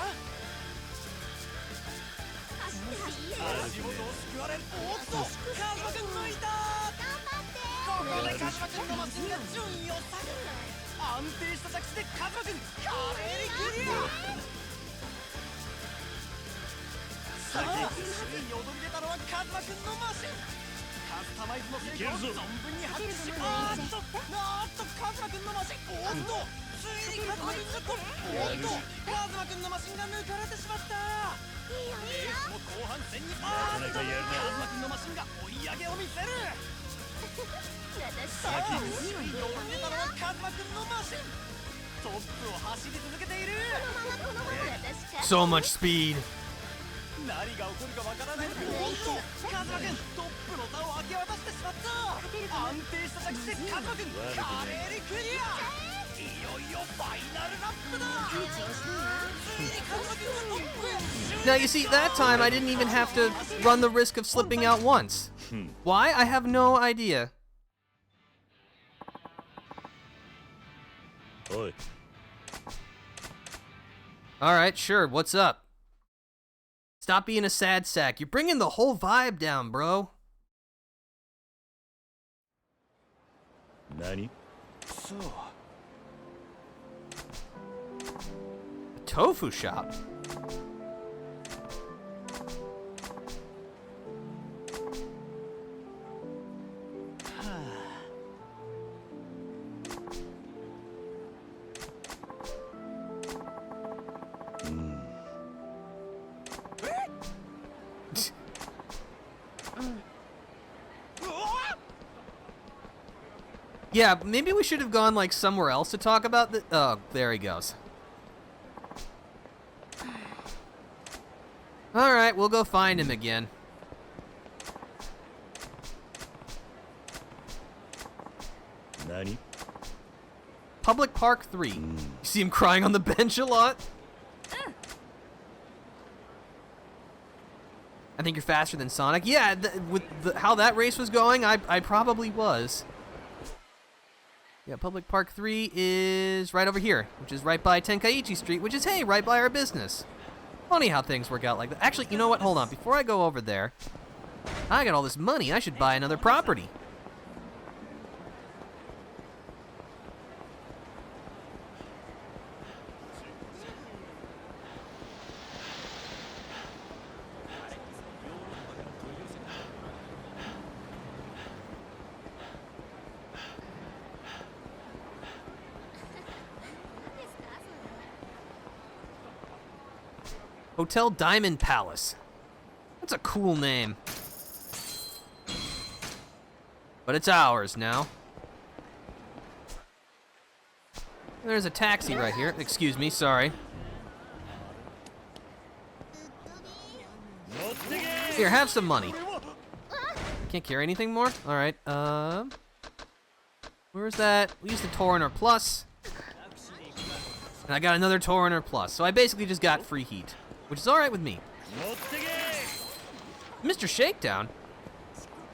足元を救われる。おっと、カズマくん抜いた。ここでカズマくんのマシンが順位を下げる。安定した着地でカズマくん華麗にクリア。さあ、首位に躍り出たのはカズマくんのマシン。カスタマイズの成功を存分に発揮し、あーっとカズマくんのマシン。おっと、ついにカズマくんがトップ。おっと、カズマくんのマシンが抜かれてしまった。レースも後半戦に。あーっと、カズマくんのマシンが追い上げを見せる。さあ、首位に躍り出たのはカズマくんのマシン。トップを走り続けている。So much speed. 何が起こるかわからない。おっと、カズマくんトップの座を明け渡してしまった。安定した着地でカズマくん華麗にクリア。いよいよファイナルラップだ。ついにカズマくんがトップへ。 Now you see, that time I didn't even have to run the risk of slipping out once. Why? I have no idea. Oi. Alright, sure, what's up? Stop being a sad sack. You're bringing the whole vibe down, bro. Nani? So. A tofu shop? Yeah, maybe we should have gone like somewhere else to talk about the. Oh, there he goes. All right, we'll go find him again. Nani? Public Park 3. You see him crying on the bench a lot? I think you're faster than Sonic. Yeah, with how that race was going, I probably was. Yeah, Public Park 3 is right over here, which is right by Tenkaichi Street, which is, hey, right by our business. Funny how things work out like that. Actually, you know what? Hold on. Before I go over there, I got all this money. I should buy another property. Hotel Diamond Palace. That's a cool name. But it's ours now. There's a taxi right here. Excuse me, sorry. Here, have some money. Can't carry anything more? Alright, where's that? We used the Torrenter Plus. And I got another Torrenter Plus. So I basically just got free heat. Which is alright with me. Mr. Shakedown?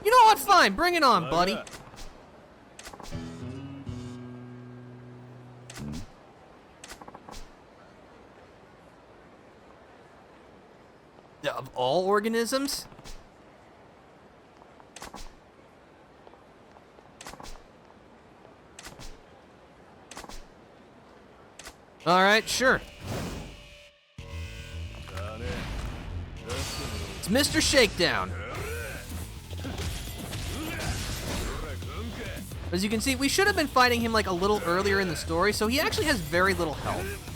You know what? Fine, bring it on, buddy. Of all organisms? Alright, sure. It's Mr. Shakedown. As you can see, we should have been fighting him like a little earlier in the story, so he actually has very little health.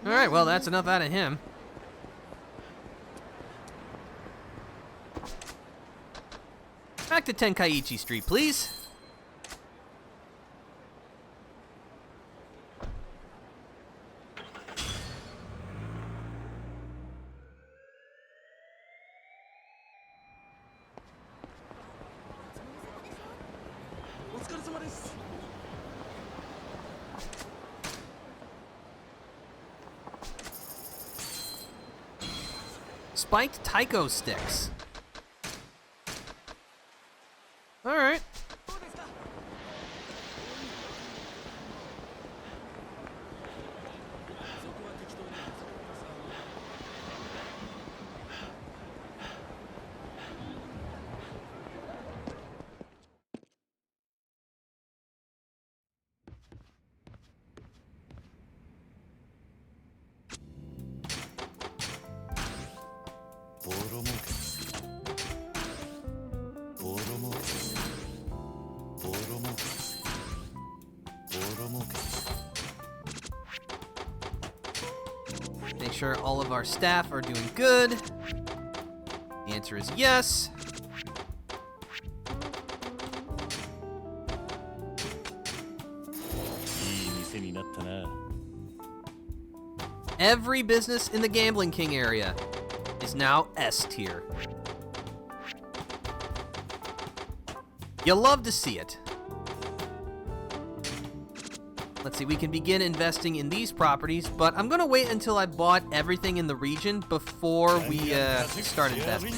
Alright, well, that's enough out of him. Back to Tenkaichi Street, please. Spiked taiko sticks. Alright. Make sure all of our staff are doing good. The answer is yes. Every business in the Gambling King area is now S tier. You love to see it. Let's see, we can begin investing in these properties, but I'm gonna wait until I bought everything in the region before we start investing.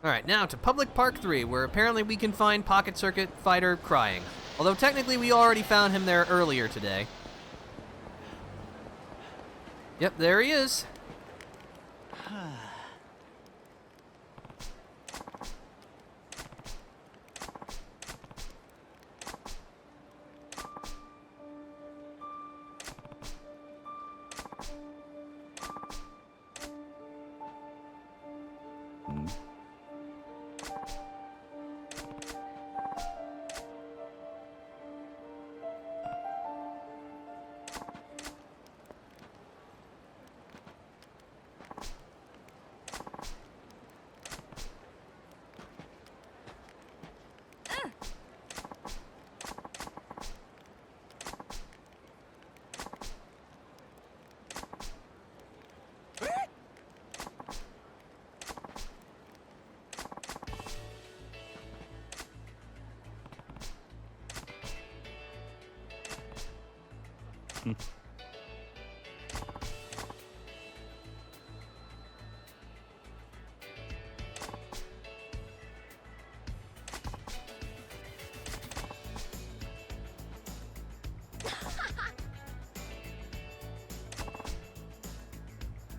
Alright, now to Public Park 3, where apparently we can find Pocket Circuit Fighter crying. Although technically we already found him there earlier today. Yep, there he is.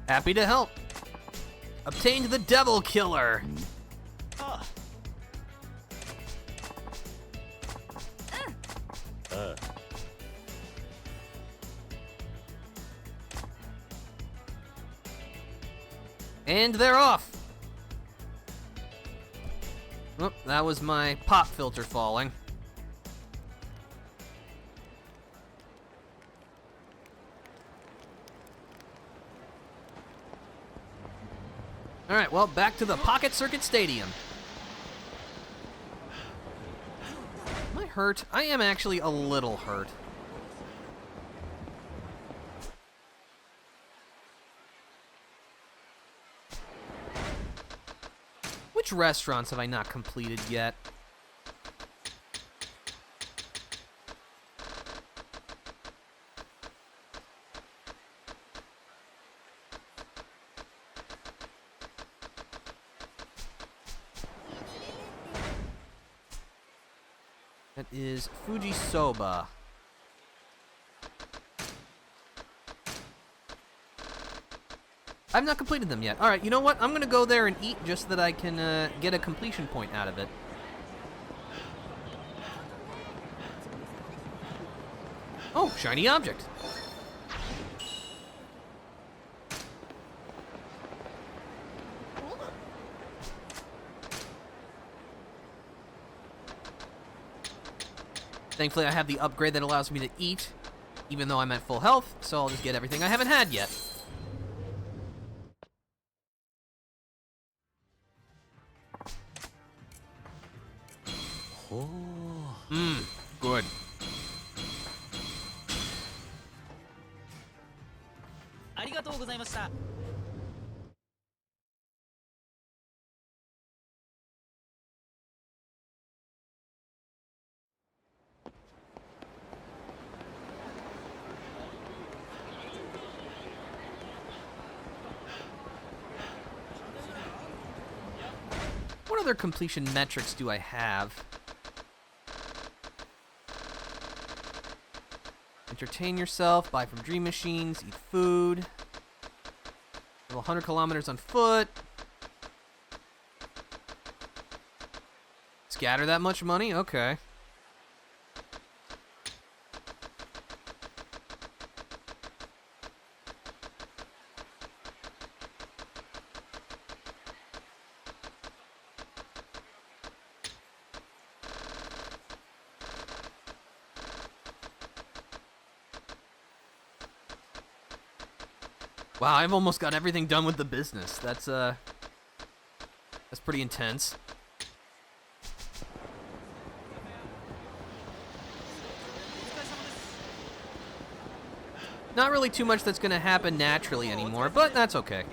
Happy to help. Obtained the Devil Killer. And they're off. Oh, that was my pop filter falling. Alright, well, back to the Pocket Circuit Stadium. Am I hurt? I am actually a little hurt. Which restaurants have I not completed yet? That is Fuji Soba. I've not completed them yet. Alright, you know what? I'm gonna go there and eat just so that I can get a completion point out of it. Oh, shiny object. Thankfully, I have the upgrade that allows me to eat, even though I'm at full health, so I'll just get everything I haven't had yet. Good. What other completion metrics do I have? Entertain yourself, buy from dream machines, eat food. Travel 100 kilometers on foot. Scatter that much money? Okay. Wow, I've almost got everything done with the business. That's pretty intense. Not really too much that's gonna happen naturally anymore, but that's okay.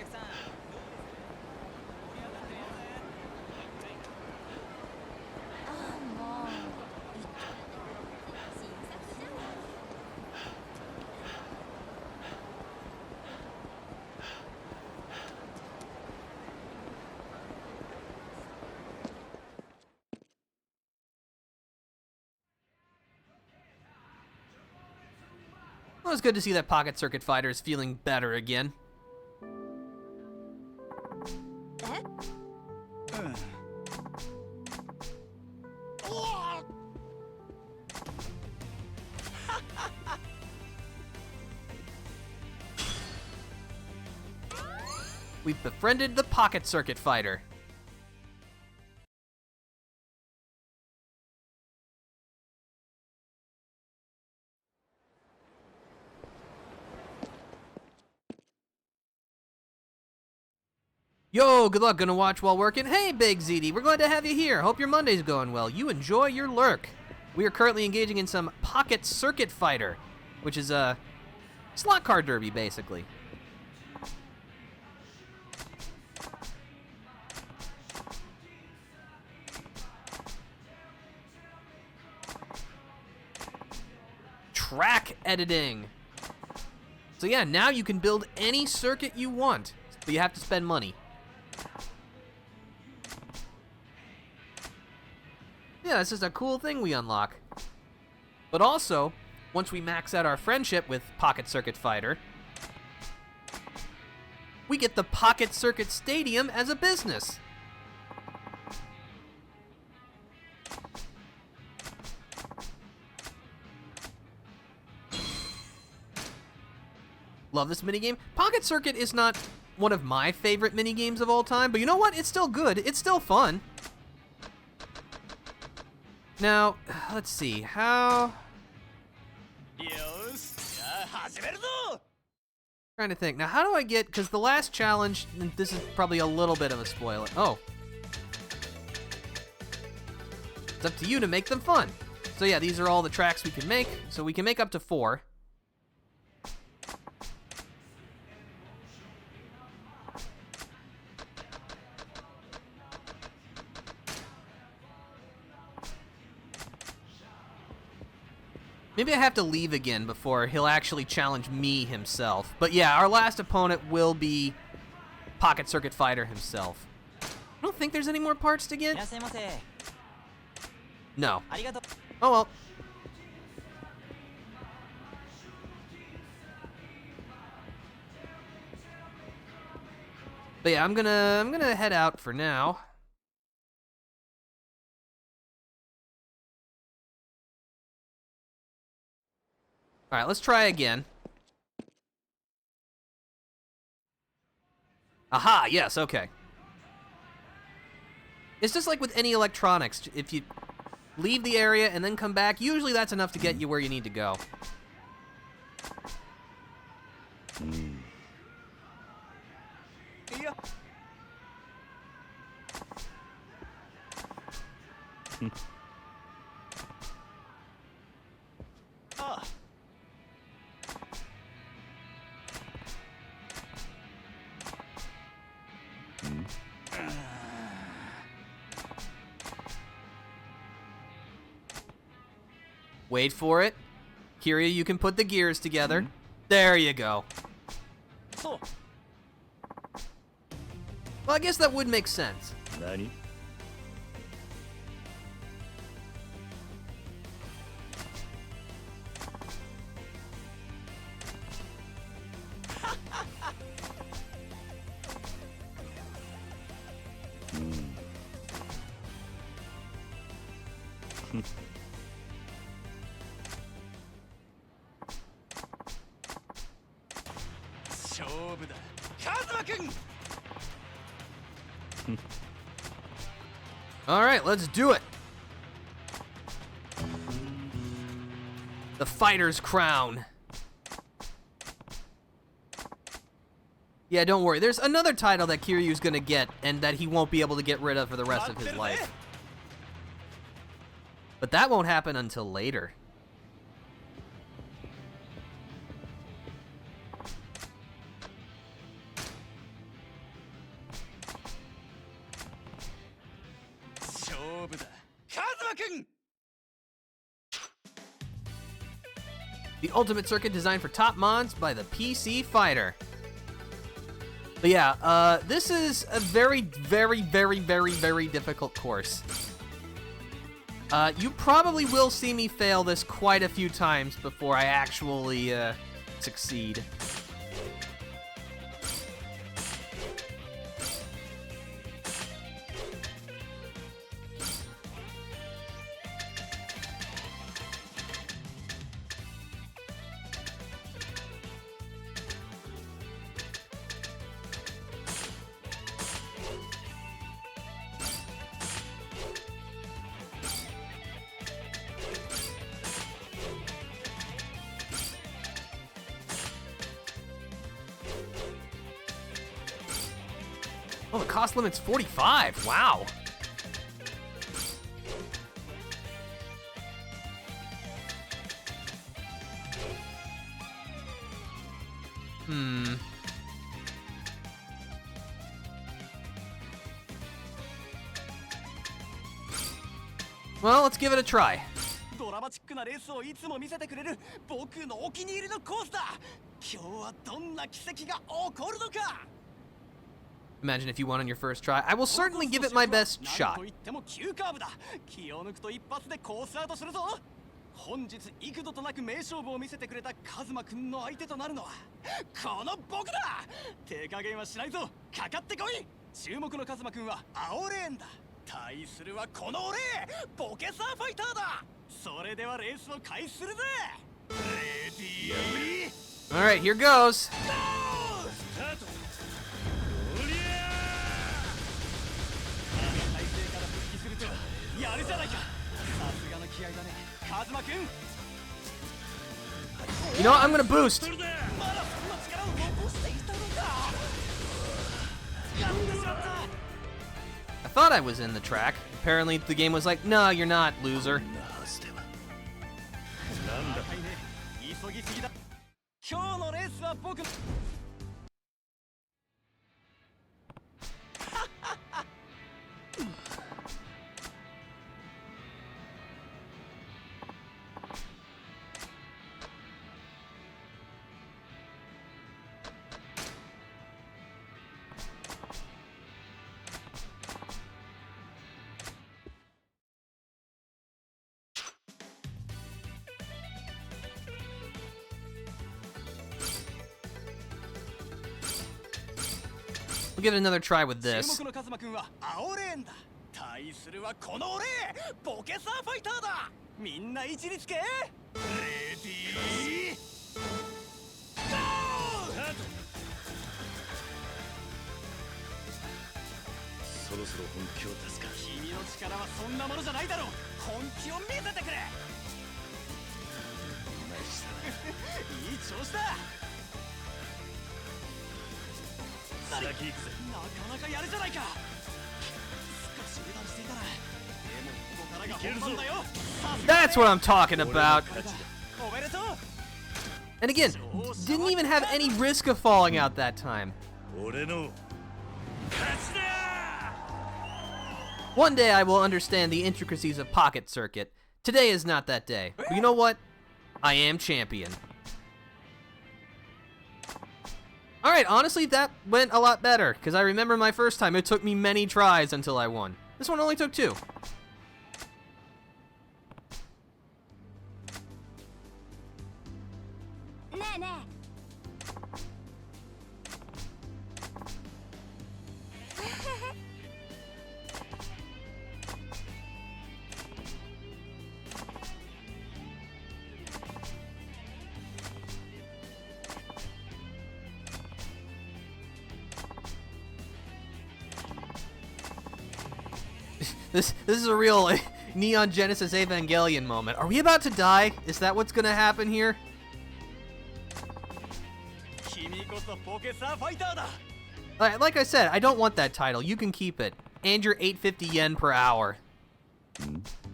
Well, it's good to see that Pocket Circuit Fighter is feeling better again. We've befriended the Pocket Circuit Fighter. Yo, good luck, gonna watch while working? Hey, Big ZD, we're glad to have you here. Hope your Monday's going well. You enjoy your lurk. We are currently engaging in some Pocket Circuit Fighter, which is a slot car derby, basically. Track editing. So yeah, now you can build any circuit you want, but you have to spend money. Yeah, that's just a cool thing we unlock. But also, once we max out our friendship with Pocket Circuit Fighter, we get the Pocket Circuit Stadium as a business. Love this minigame. Pocket Circuit is not one of my favorite minigames of all time, but you know what? It's still good. It's still fun. Now, let's see, how... Trying to think. Now, how do I get... Because the last challenge, and this is probably a little bit of a spoiler. Oh. It's up to you to make them fun. So yeah, these are all the tracks we can make. So we can make up to 4. Maybe I have to leave again before he'll actually challenge me himself. But yeah, our last opponent will be Pocket Circuit Fighter himself. I don't think there's any more parts to get. No. Oh well. But yeah, I'm gonna head out for now. All right, let's try again. Aha, yes, okay. It's just like with any electronics. If you leave the area and then come back, usually that's enough to get you where you need to go. Yeah. Ah. Wait for it. Kiryu, you can put the gears together. There you go. So. Well, I guess that would make sense. Nani? All right, let's do it. The fighter's crown. Yeah, don't worry. There's another title that Kiryu's gonna get and that he won't be able to get rid of for the rest of his life. But that won't happen until later. The ultimate circuit designed for top mods by the PC Fighter. But yeah, this is a very, very, very, very, very difficult course. You probably will see me fail this quite a few times before I actually succeed. Oh, the cost limit's 45. Wow. Well, let's give it a try. ドラマチックなレースをいつも見せてくれる僕のお気に入りのコースだ。今日はどんな奇跡が起こるのか。 Imagine if you won on your first try. I will certainly give it my best shot. 気を抜くと一発でコースアウトするぞ。本日幾度となく名勝負を見せてくれたカズマくんの相手となるのはこの僕だ。手加減はしないぞ。かかってこい。注目のカズマくんは青レーンだ。対するはこの俺、ボケサーファイターだ。それではレースを開始するぜ。レディー。 All right, here goes. やるじゃないか。さすがの気合だね、カズマくん。 You know what? I'm gonna boost. まだそんな力を残していたのか。やってしまった。 I thought I was in the track. Apparently the game was like, no, you're not, loser. 急ぎすぎだ。今日のレースは僕。give it another try with 注 this. 目のカズマくんは青レーンだ。対するはこの俺、ボケサーファイターだ。みんな位置につけ。レディーゴー。そろそろ本気を出すか。君の力はそんなものじゃないだろう。本気を見せてくれ。ナイスだ。いい調子だ。先行くぜ。なかなかやるじゃないか。少し油断していたら。でもここからが本番だよ。 That's what I'm talking about. おめでとう。 And again, didn't even have any risk of falling out that time. 俺の勝ちだ。 One day I will understand the intricacies of Pocket Circuit. Today is not that day. But you know what? I am champion. Alright, honestly, that went a lot better, because I remember my first time, it took me many tries until I won. This one only took 2. This is a real Neon Genesis Evangelion moment. Are we about to die? Is that what's gonna happen here? 君こそボケサーファイターだ。 Like I said, I don't want that title. You can keep it. And your 850 yen per hour.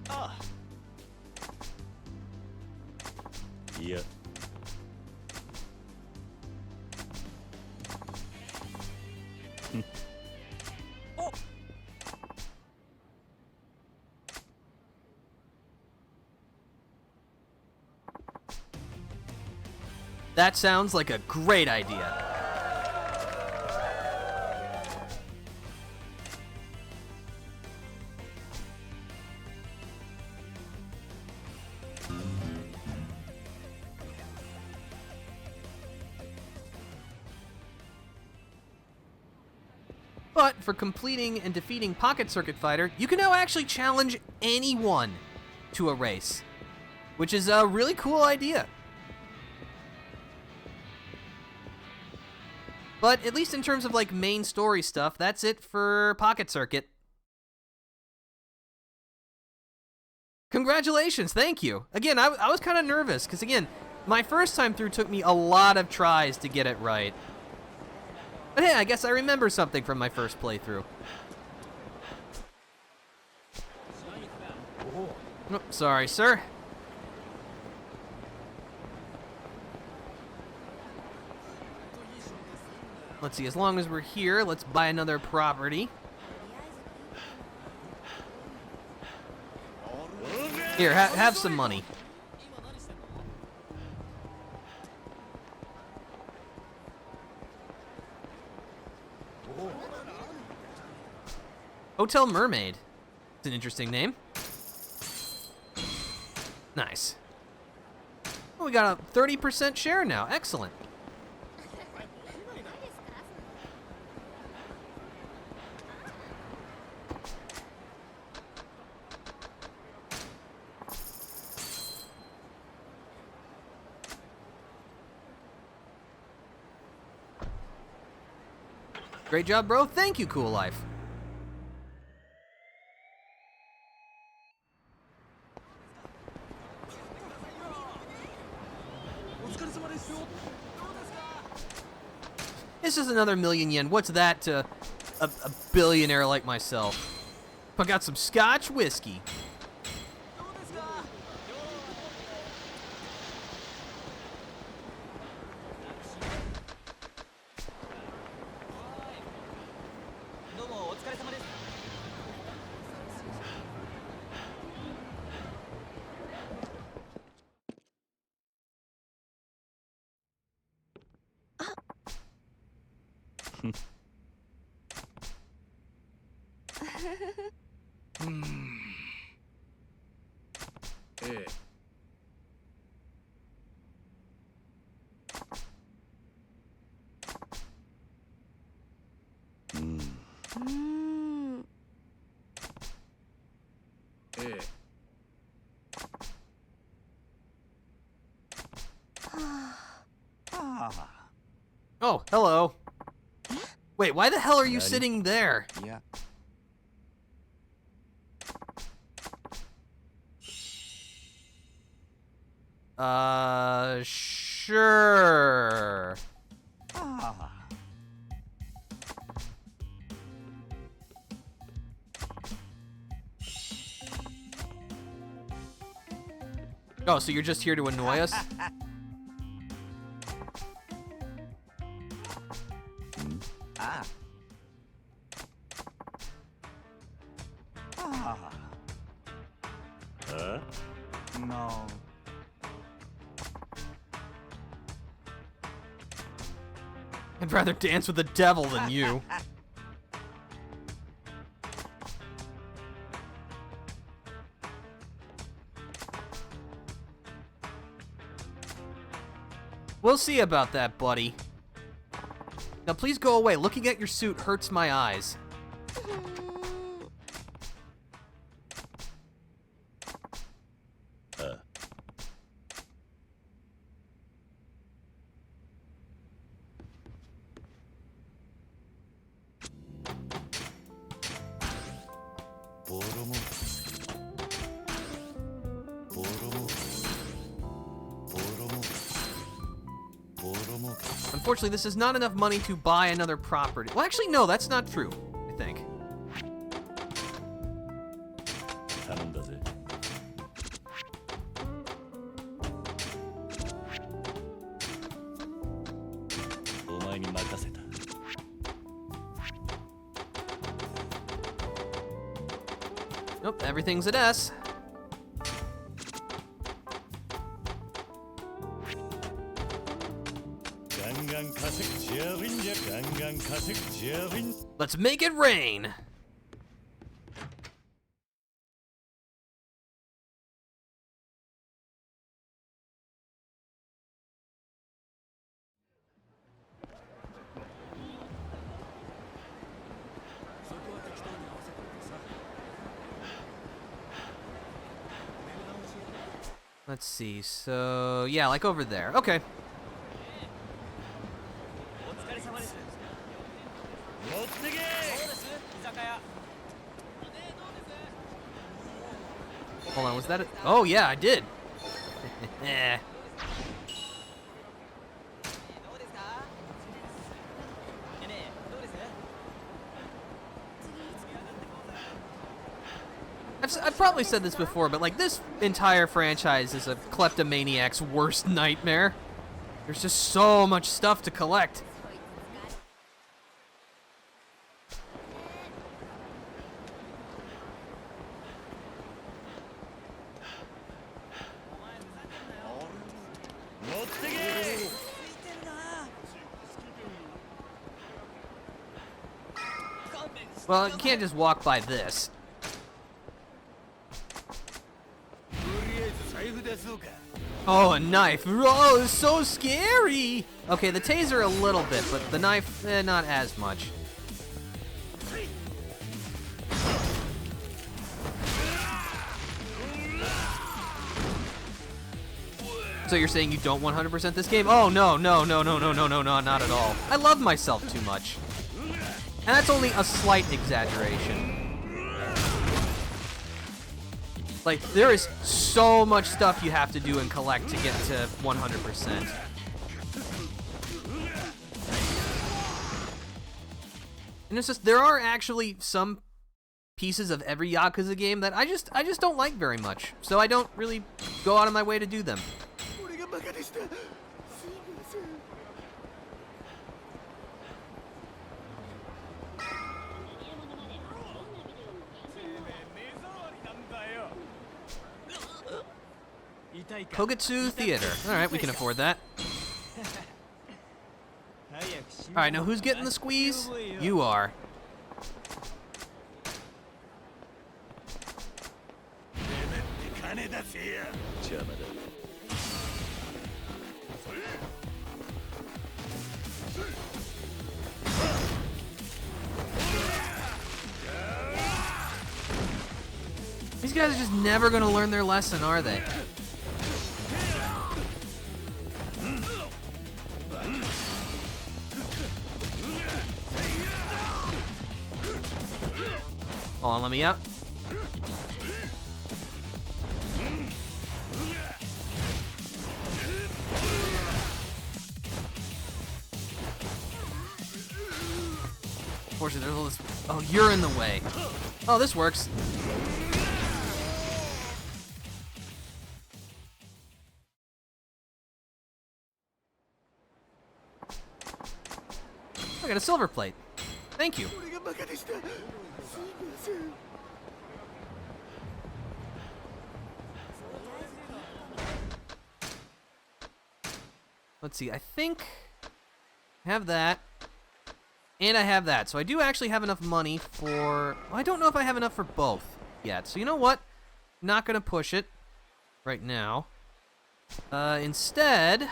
あいや。お That sounds like a great idea. But for completing and defeating Pocket Circuit Fighter, you can now actually challenge anyone to a race, which is a really cool idea. But at least in terms of like main story stuff, that's it for Pocket Circuit. Congratulations, thank you. Again, I was kind of nervous, because again, my first time through took me a lot of tries to get it right. But hey, I guess I remember something from my first playthrough. Oh, sorry, sir. Let's see, as long as we're here, let's buy another property. Here, have some money. Hotel Mermaid. It's an interesting name. Nice. Oh, we got a 30% share now. Excellent. Great job, bro. Thank you, Cool Life. It's just another million yen. What's that to a billionaire like myself? I got some Scotch whiskey. Oh, hello. Wait, why the hell are you sitting there? Yeah. Sure. Oh, so you're just here to annoy us? No. I'd rather dance with the devil than you. We'll see about that, buddy. Now please go away. Looking at your suit hurts my eyes. Unfortunately, this is not enough money to buy another property. Well, actually, no, that's not true, I think. Nope, everything's at S. Let's make it rain. Let's see, so, yeah, like over there. Okay. Hold on, was that it? Oh, yeah, I did. I've probably said this before, but like this entire franchise is a kleptomaniac's worst nightmare. There's just so much stuff to collect. Well, you can't just walk by this. Oh, a knife. Oh, it's so scary. Okay, the taser a little bit, but the knife, not as much. So you're saying you don't 100% this game? Oh, no, not at all. I love myself too much. And that's only a slight exaggeration. Like, there is so much stuff you have to do and collect to get to 100%. And it's just, there are actually some pieces of every Yakuza game that I just don't like very much. So I don't really go out of my way to do them. Kogetsu Theater. Alright, we can afford that. Alright, now who's getting the squeeze? You are. These guys are just never gonna learn their lesson, are they? Hold on, let me out. Unfortunately, there's all this. Oh, you're in the way. Oh, this works. I got a silver plate. Thank you. Let's see, I think I have that. And I have that. So I do actually have enough money for... Well, I don't know if I have enough for both yet. So you know what? Not going to push it right now. Instead...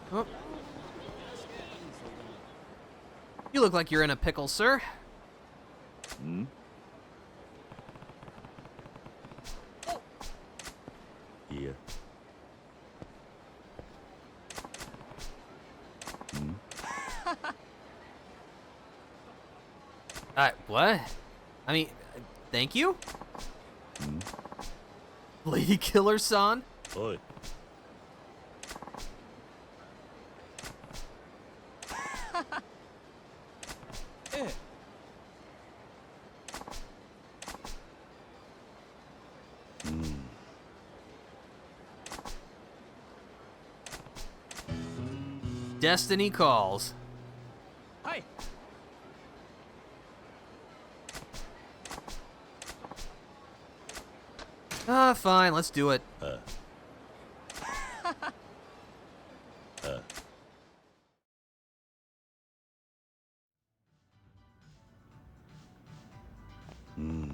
Oh. You look like you're in a pickle, sir. Hmm? Yeah. Hmm? What? I mean, thank you? Hmm? Lady Killer-san? Oi. Destiny calls. Hi. Fine, let's do it. Hmm. Hmm?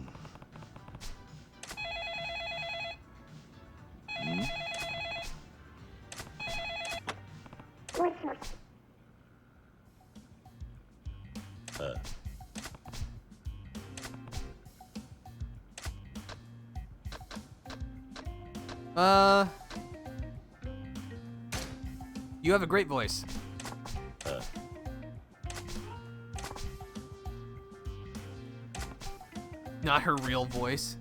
You have a great voice. Not her real voice.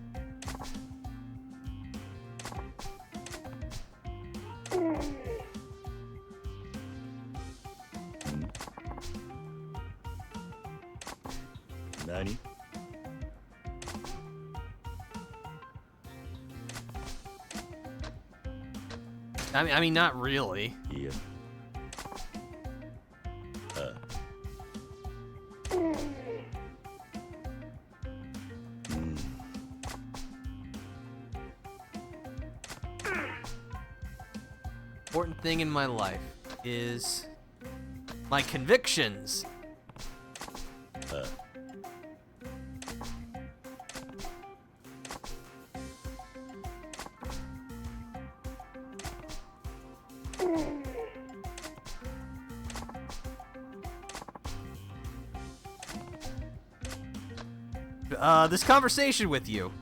Nani? I mean, not really. Yeah. Important thing in my life is my convictions. This conversation with you.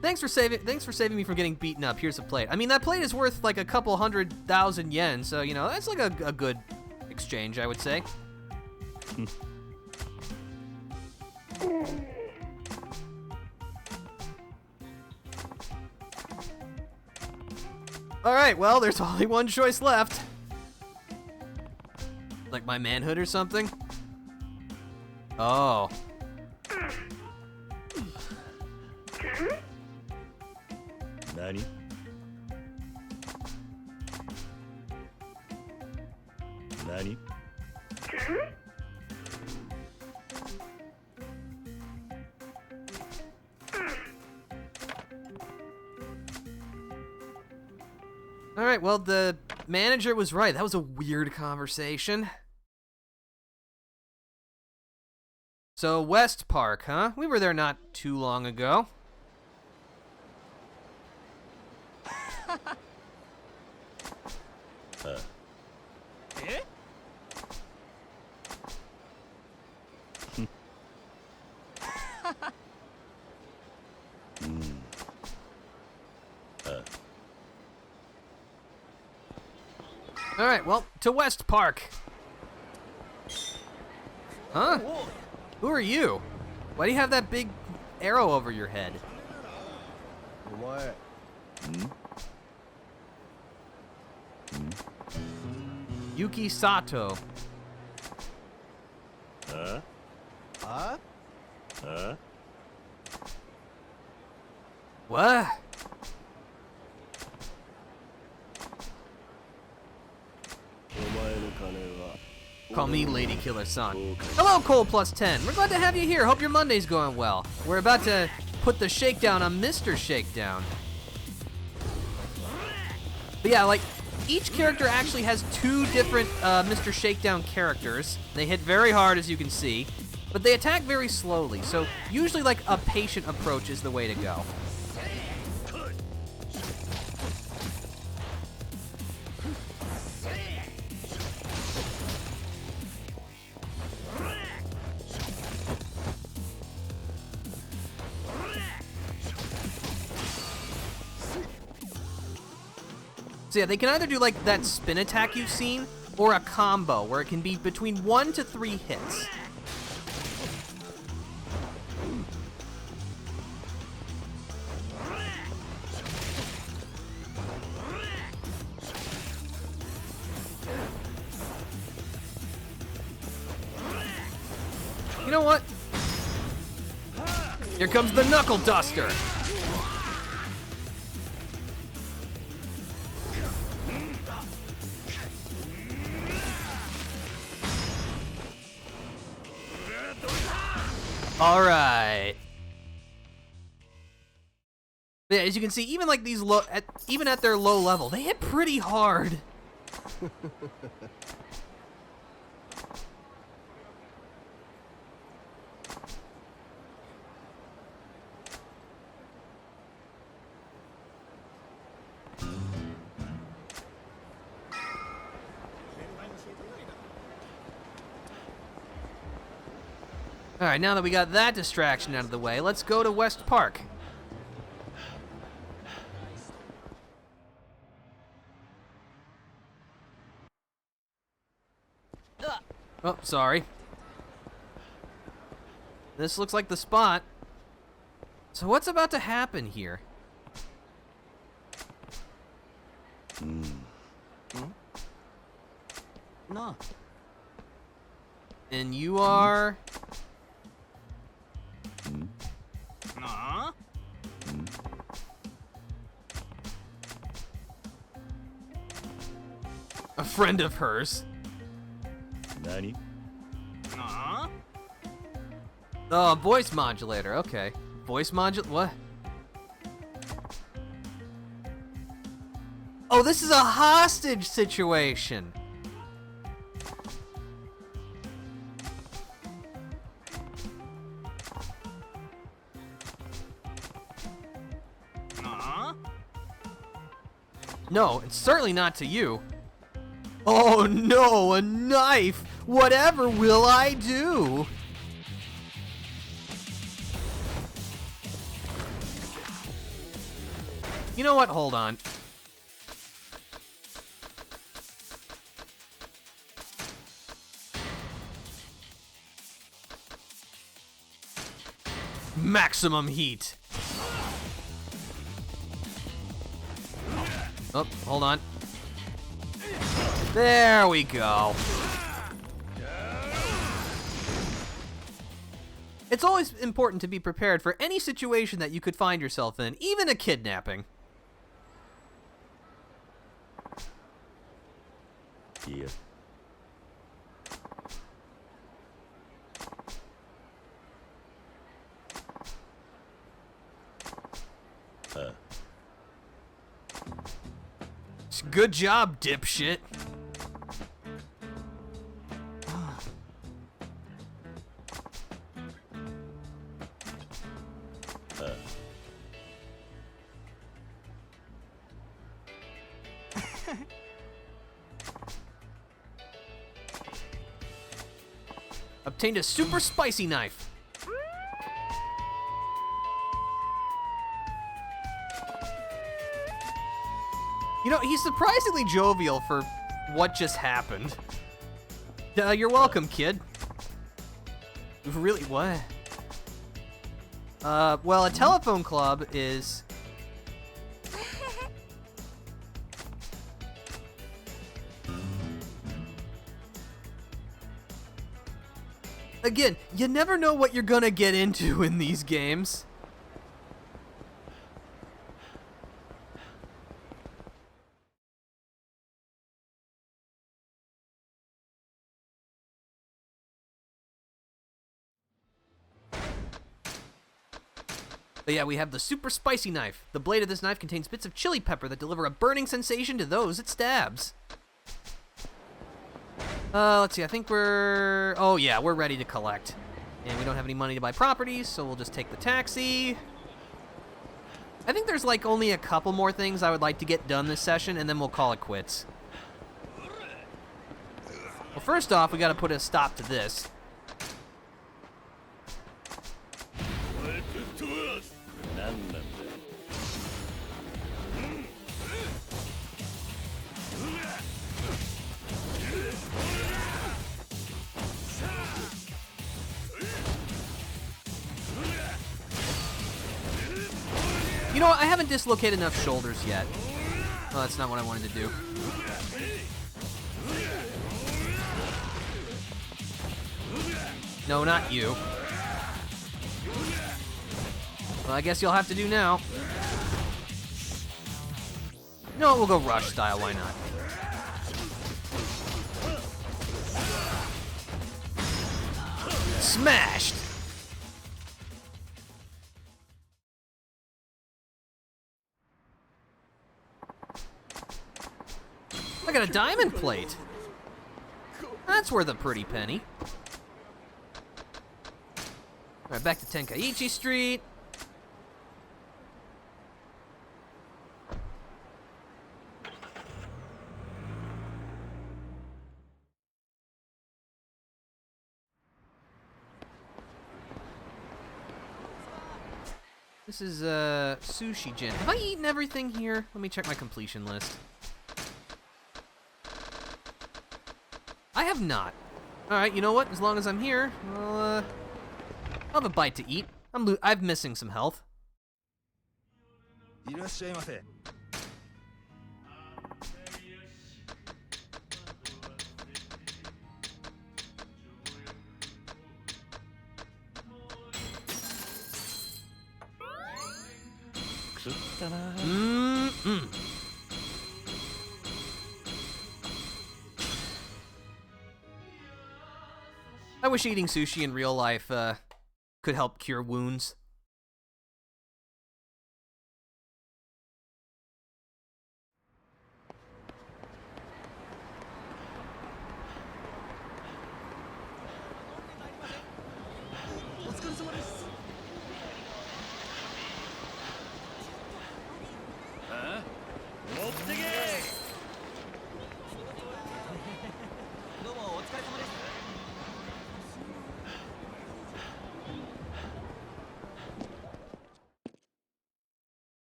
Thanks for saving me from getting beaten up. Here's a plate. I mean, that plate is worth like a couple 100,000 yen, so you know that's like a good exchange, I would say. All right, well, there's only one choice left. Like my manhood or something? Oh. Nani? Nani? All right, well, the manager was right. That was a weird conversation. So, West Park, huh? We were there not too long ago. え Alright, well, to West Park. Huh? Who are you? Why do you have that big arrow over your head? Yuki Sato. What? Call me Lady Killer-san. Hello, Cole plus 10. We're glad to have you here. Hope your Monday's going well. We're about to put the shakedown on Mr. Shakedown. But yeah, like, each character actually has two different Mr. Shakedown characters. They hit very hard, as you can see, but they attack very slowly, so usually, like, a patient approach is the way to go. So yeah, they can either do like that spin attack you've seen, or a combo, where it can be between 1 to 3 hits. You know what? Here comes the Knuckle Duster! All right. Yeah, as you can see, even like these even at their low level, they hit pretty hard. All right, now that we got that distraction out of the way, let's go to West Park. Oh, sorry. This looks like the spot. So what's about to happen here? No. And you are... Nah. a friend of hers. Nani? Nah. Oh, voice modulator, okay. Voice what? Oh, this is a hostage situation. Nah. No, it's certainly not to you. Oh no, a knife! Whatever will I do? You know what? Hold on. Maximum heat. Oh, hold on. There we go. It's always important to be prepared for any situation that you could find yourself in, even a kidnapping. Yeah. Good job, dipshit. Obtained a super spicy knife. You know, he's surprisingly jovial for what just happened. You're welcome, kid. Really, what? Well, a telephone club is... Again, you never know what you're gonna get into in these games. But yeah, we have the super spicy knife. The blade of this knife contains bits of chili pepper that deliver a burning sensation to those it stabs. Let's see, I think we're... Oh yeah, we're ready to collect. And we don't have any money to buy properties, so we'll just take the taxi. I think there's like only a couple more things I would like to get done this session, and then we'll call it quits. Well, first off, we gotta put a stop to this. You know what? I haven't dislocated enough shoulders yet. Oh, that's not what I wanted to do. No, not you. Well, I guess you'll have to do now. No, we'll go rush style, why not? Smashed! I got a diamond plate. That's worth a pretty penny. Alright, back to Tenkaichi Street. This is Sushi Jin. Have I eaten everything here? Let me check my completion list. I have not. Alright, you know what? As long as I'm here, I'll have a bite to eat. I'm missing some health. I wish eating sushi in real life could help cure wounds.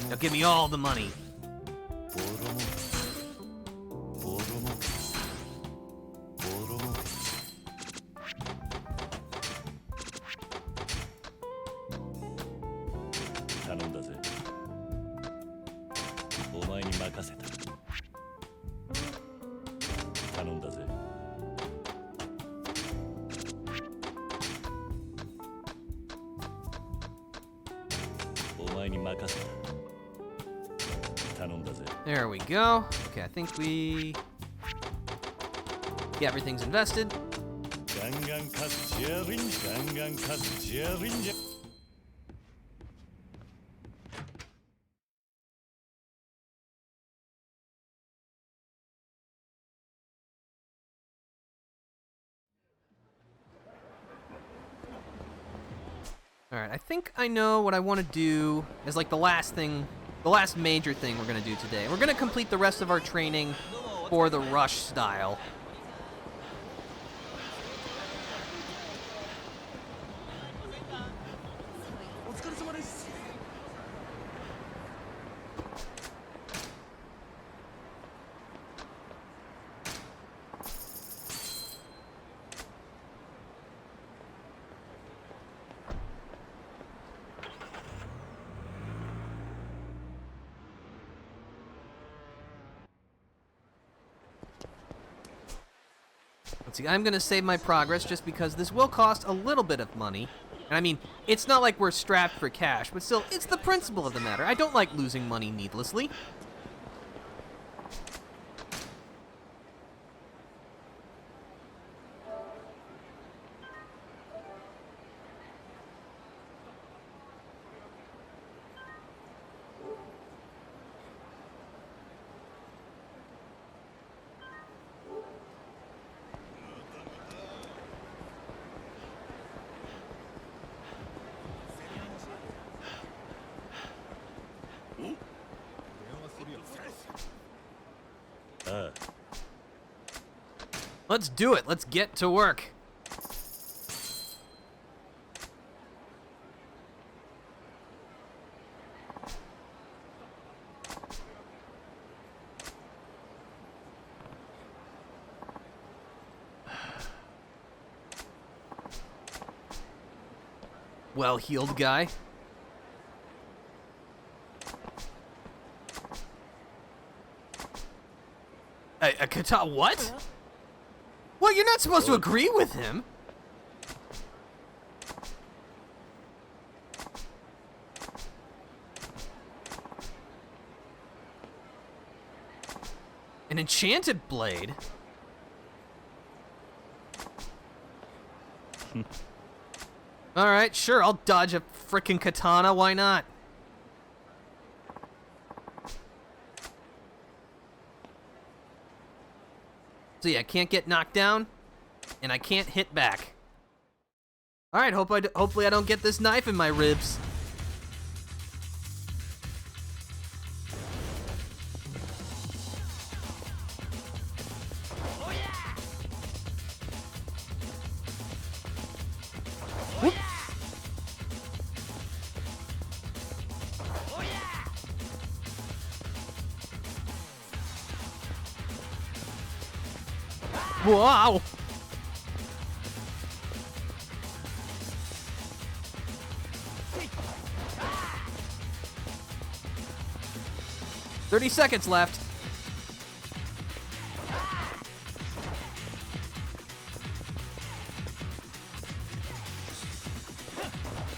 Now give me all the money. There we go. Okay, I think we... Yeah, everything's invested. Alright, I think I know what I want to do as like the last thing the last major thing we're going to do today. We're going to complete the rest of our training for the rush style. Let's see, I'm gonna save my progress just because this will cost a little bit of money. And I mean, it's not like we're strapped for cash, but still, it's the principle of the matter. I don't like losing money needlessly. Let's do it. Let's get to work. Well-heeled guy. A kata what? Well, you're not supposed to agree with him. An enchanted blade? Alright, sure, I'll dodge a frickin' katana, why not? So yeah, I can't get knocked down, and I can't hit back. Alright, hopefully I don't get this knife in my ribs. Whoop. Wow! "30 seconds left."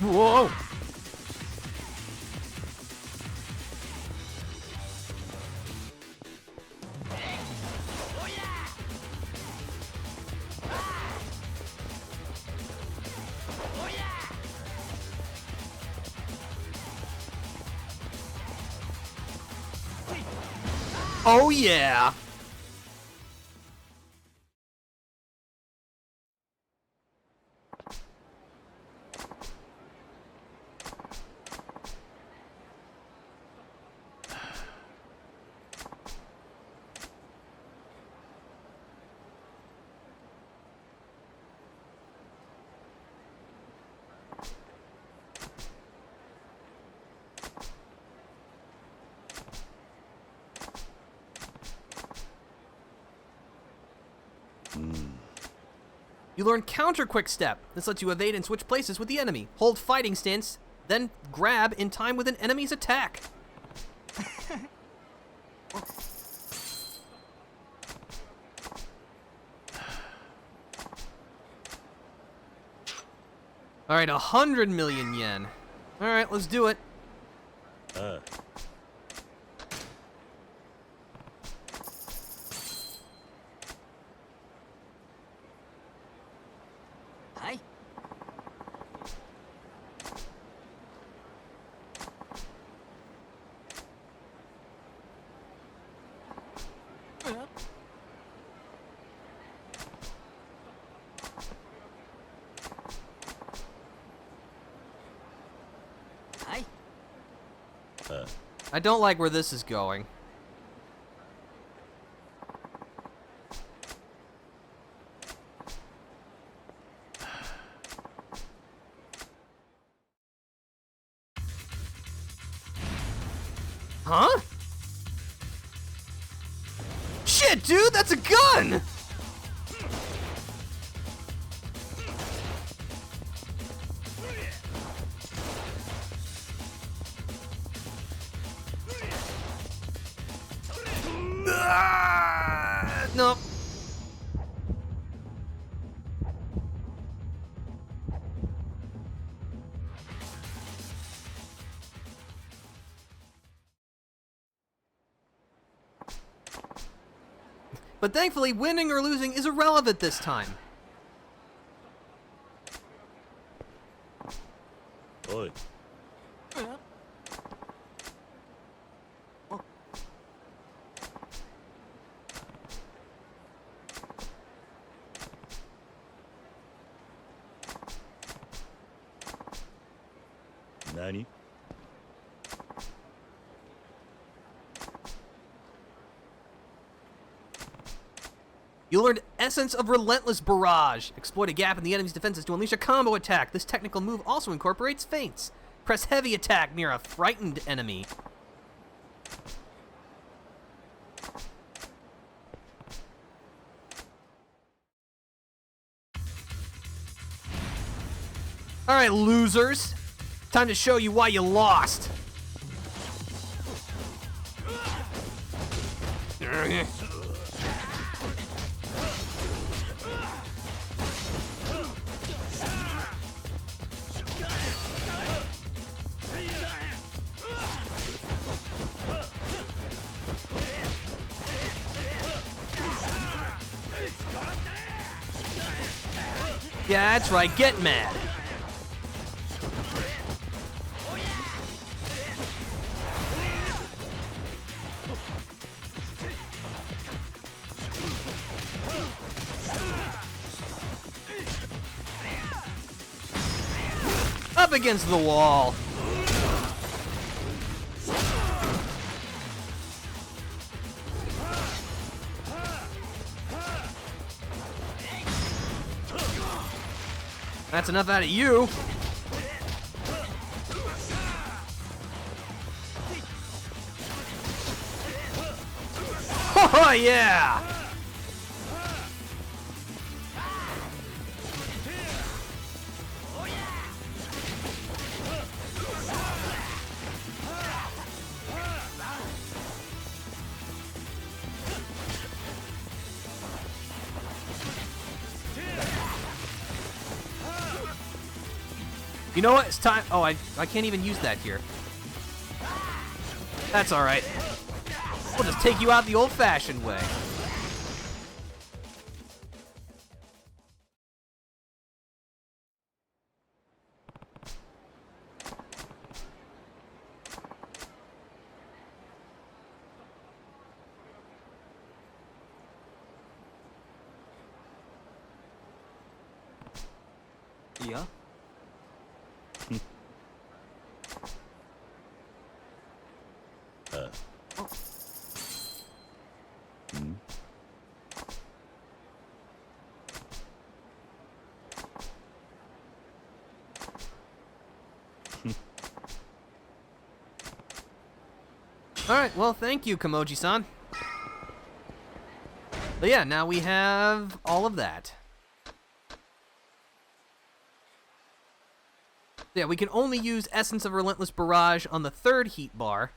Whoa! Oh yeah! You learn counter quick step. This lets you evade and switch places with the enemy. Hold fighting stance, then grab in time with an enemy's attack. Alright, 100 million yen. Alright, let's do it. I don't like where this is going. Huh? Shit, dude, that's a gun! Nope. But thankfully, winning or losing is irrelevant this time. Oi. Nani? You learned Essence of Relentless Barrage. Exploit a gap in the enemy's defenses to unleash a combo attack. This technical move also incorporates feints. Press heavy attack near a frightened enemy. Alright, losers. Time to show you why you lost. Yeah, that's right, get mad. Up against the wall. That's enough out of you. Oh yeah! You know what? It's time. Oh, I can't even use that here. That's all right. We'll just take you out the old-fashioned way. Yeah. Alright, well, thank you, Kamoji-san. But yeah, now we have all of that. Yeah, we can only use Essence of Relentless Barrage on the third heat bar.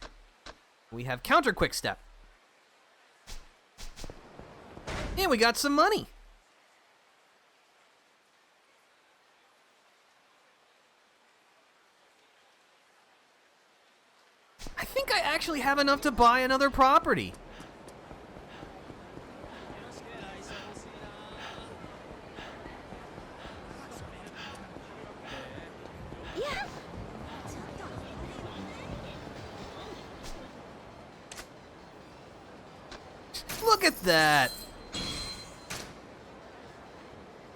We have Counter Quick Step. And we got some money. I think I actually have enough to buy another property. Yeah. Look at that.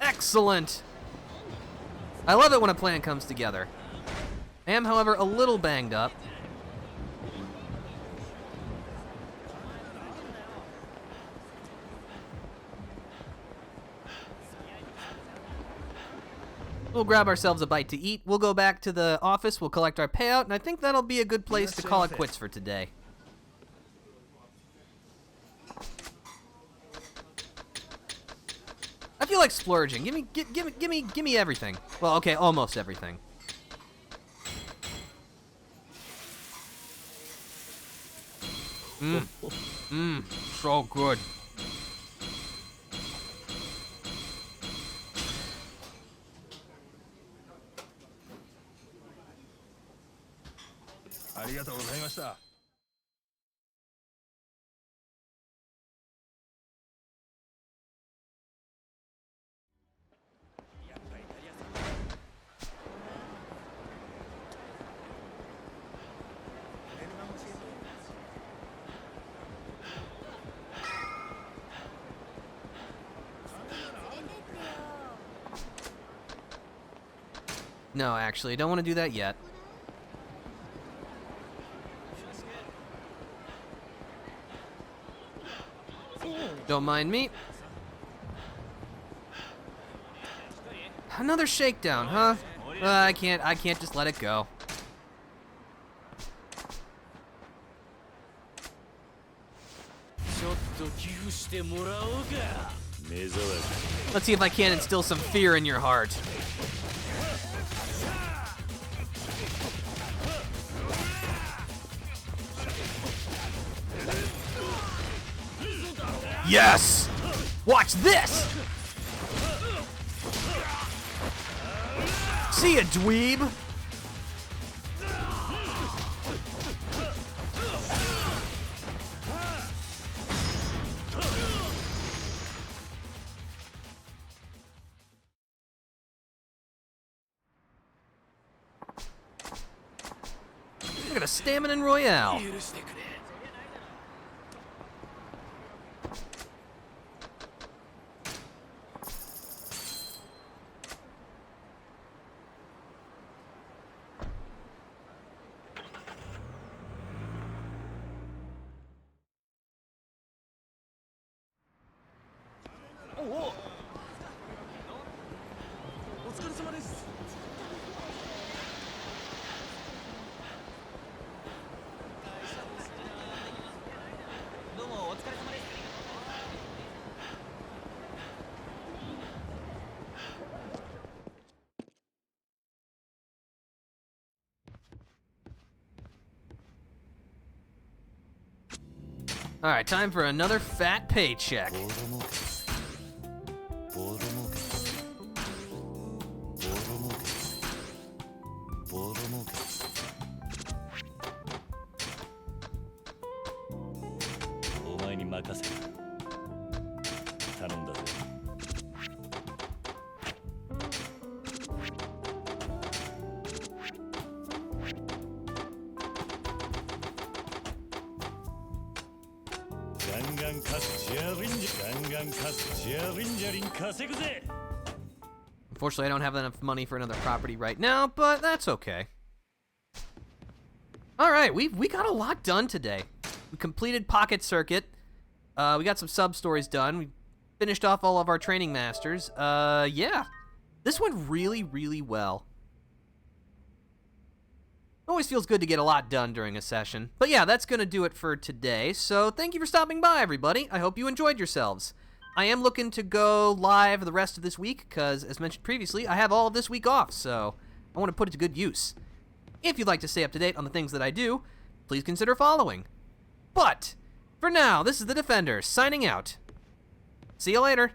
Excellent. I love it when a plan comes together. I am, however, a little banged up. We'll grab ourselves a bite to eat, we'll go back to the office, we'll collect our payout, and I think that'll be a good place to call it quits for today. I feel like splurging. Give me everything. Well, okay, almost everything. So good. No, actually, I don't want to do that yet. Don't mind me. Another shakedown, huh? I can't just let it go. Let's see if I can instill some fear in your heart. Yes! Watch this! See ya, dweeb! Look at a stamina royale. All right, time for another fat paycheck. Unfortunately, I don't have enough money for another property right now, but that's okay. All right, we got a lot done today. We completed Pocket Circuit. We got some sub-stories done. We finished off all of our training masters. Yeah. This went really, really well. Always feels good to get a lot done during a session. But yeah, that's going to do it for today. So thank you for stopping by, everybody. I hope you enjoyed yourselves. I am looking to go live the rest of this week because, as mentioned previously, I have all of this week off, so I want to put it to good use. If you'd like to stay up to date on the things that I do, please consider following. But for now, this is the Defender signing out. See you later.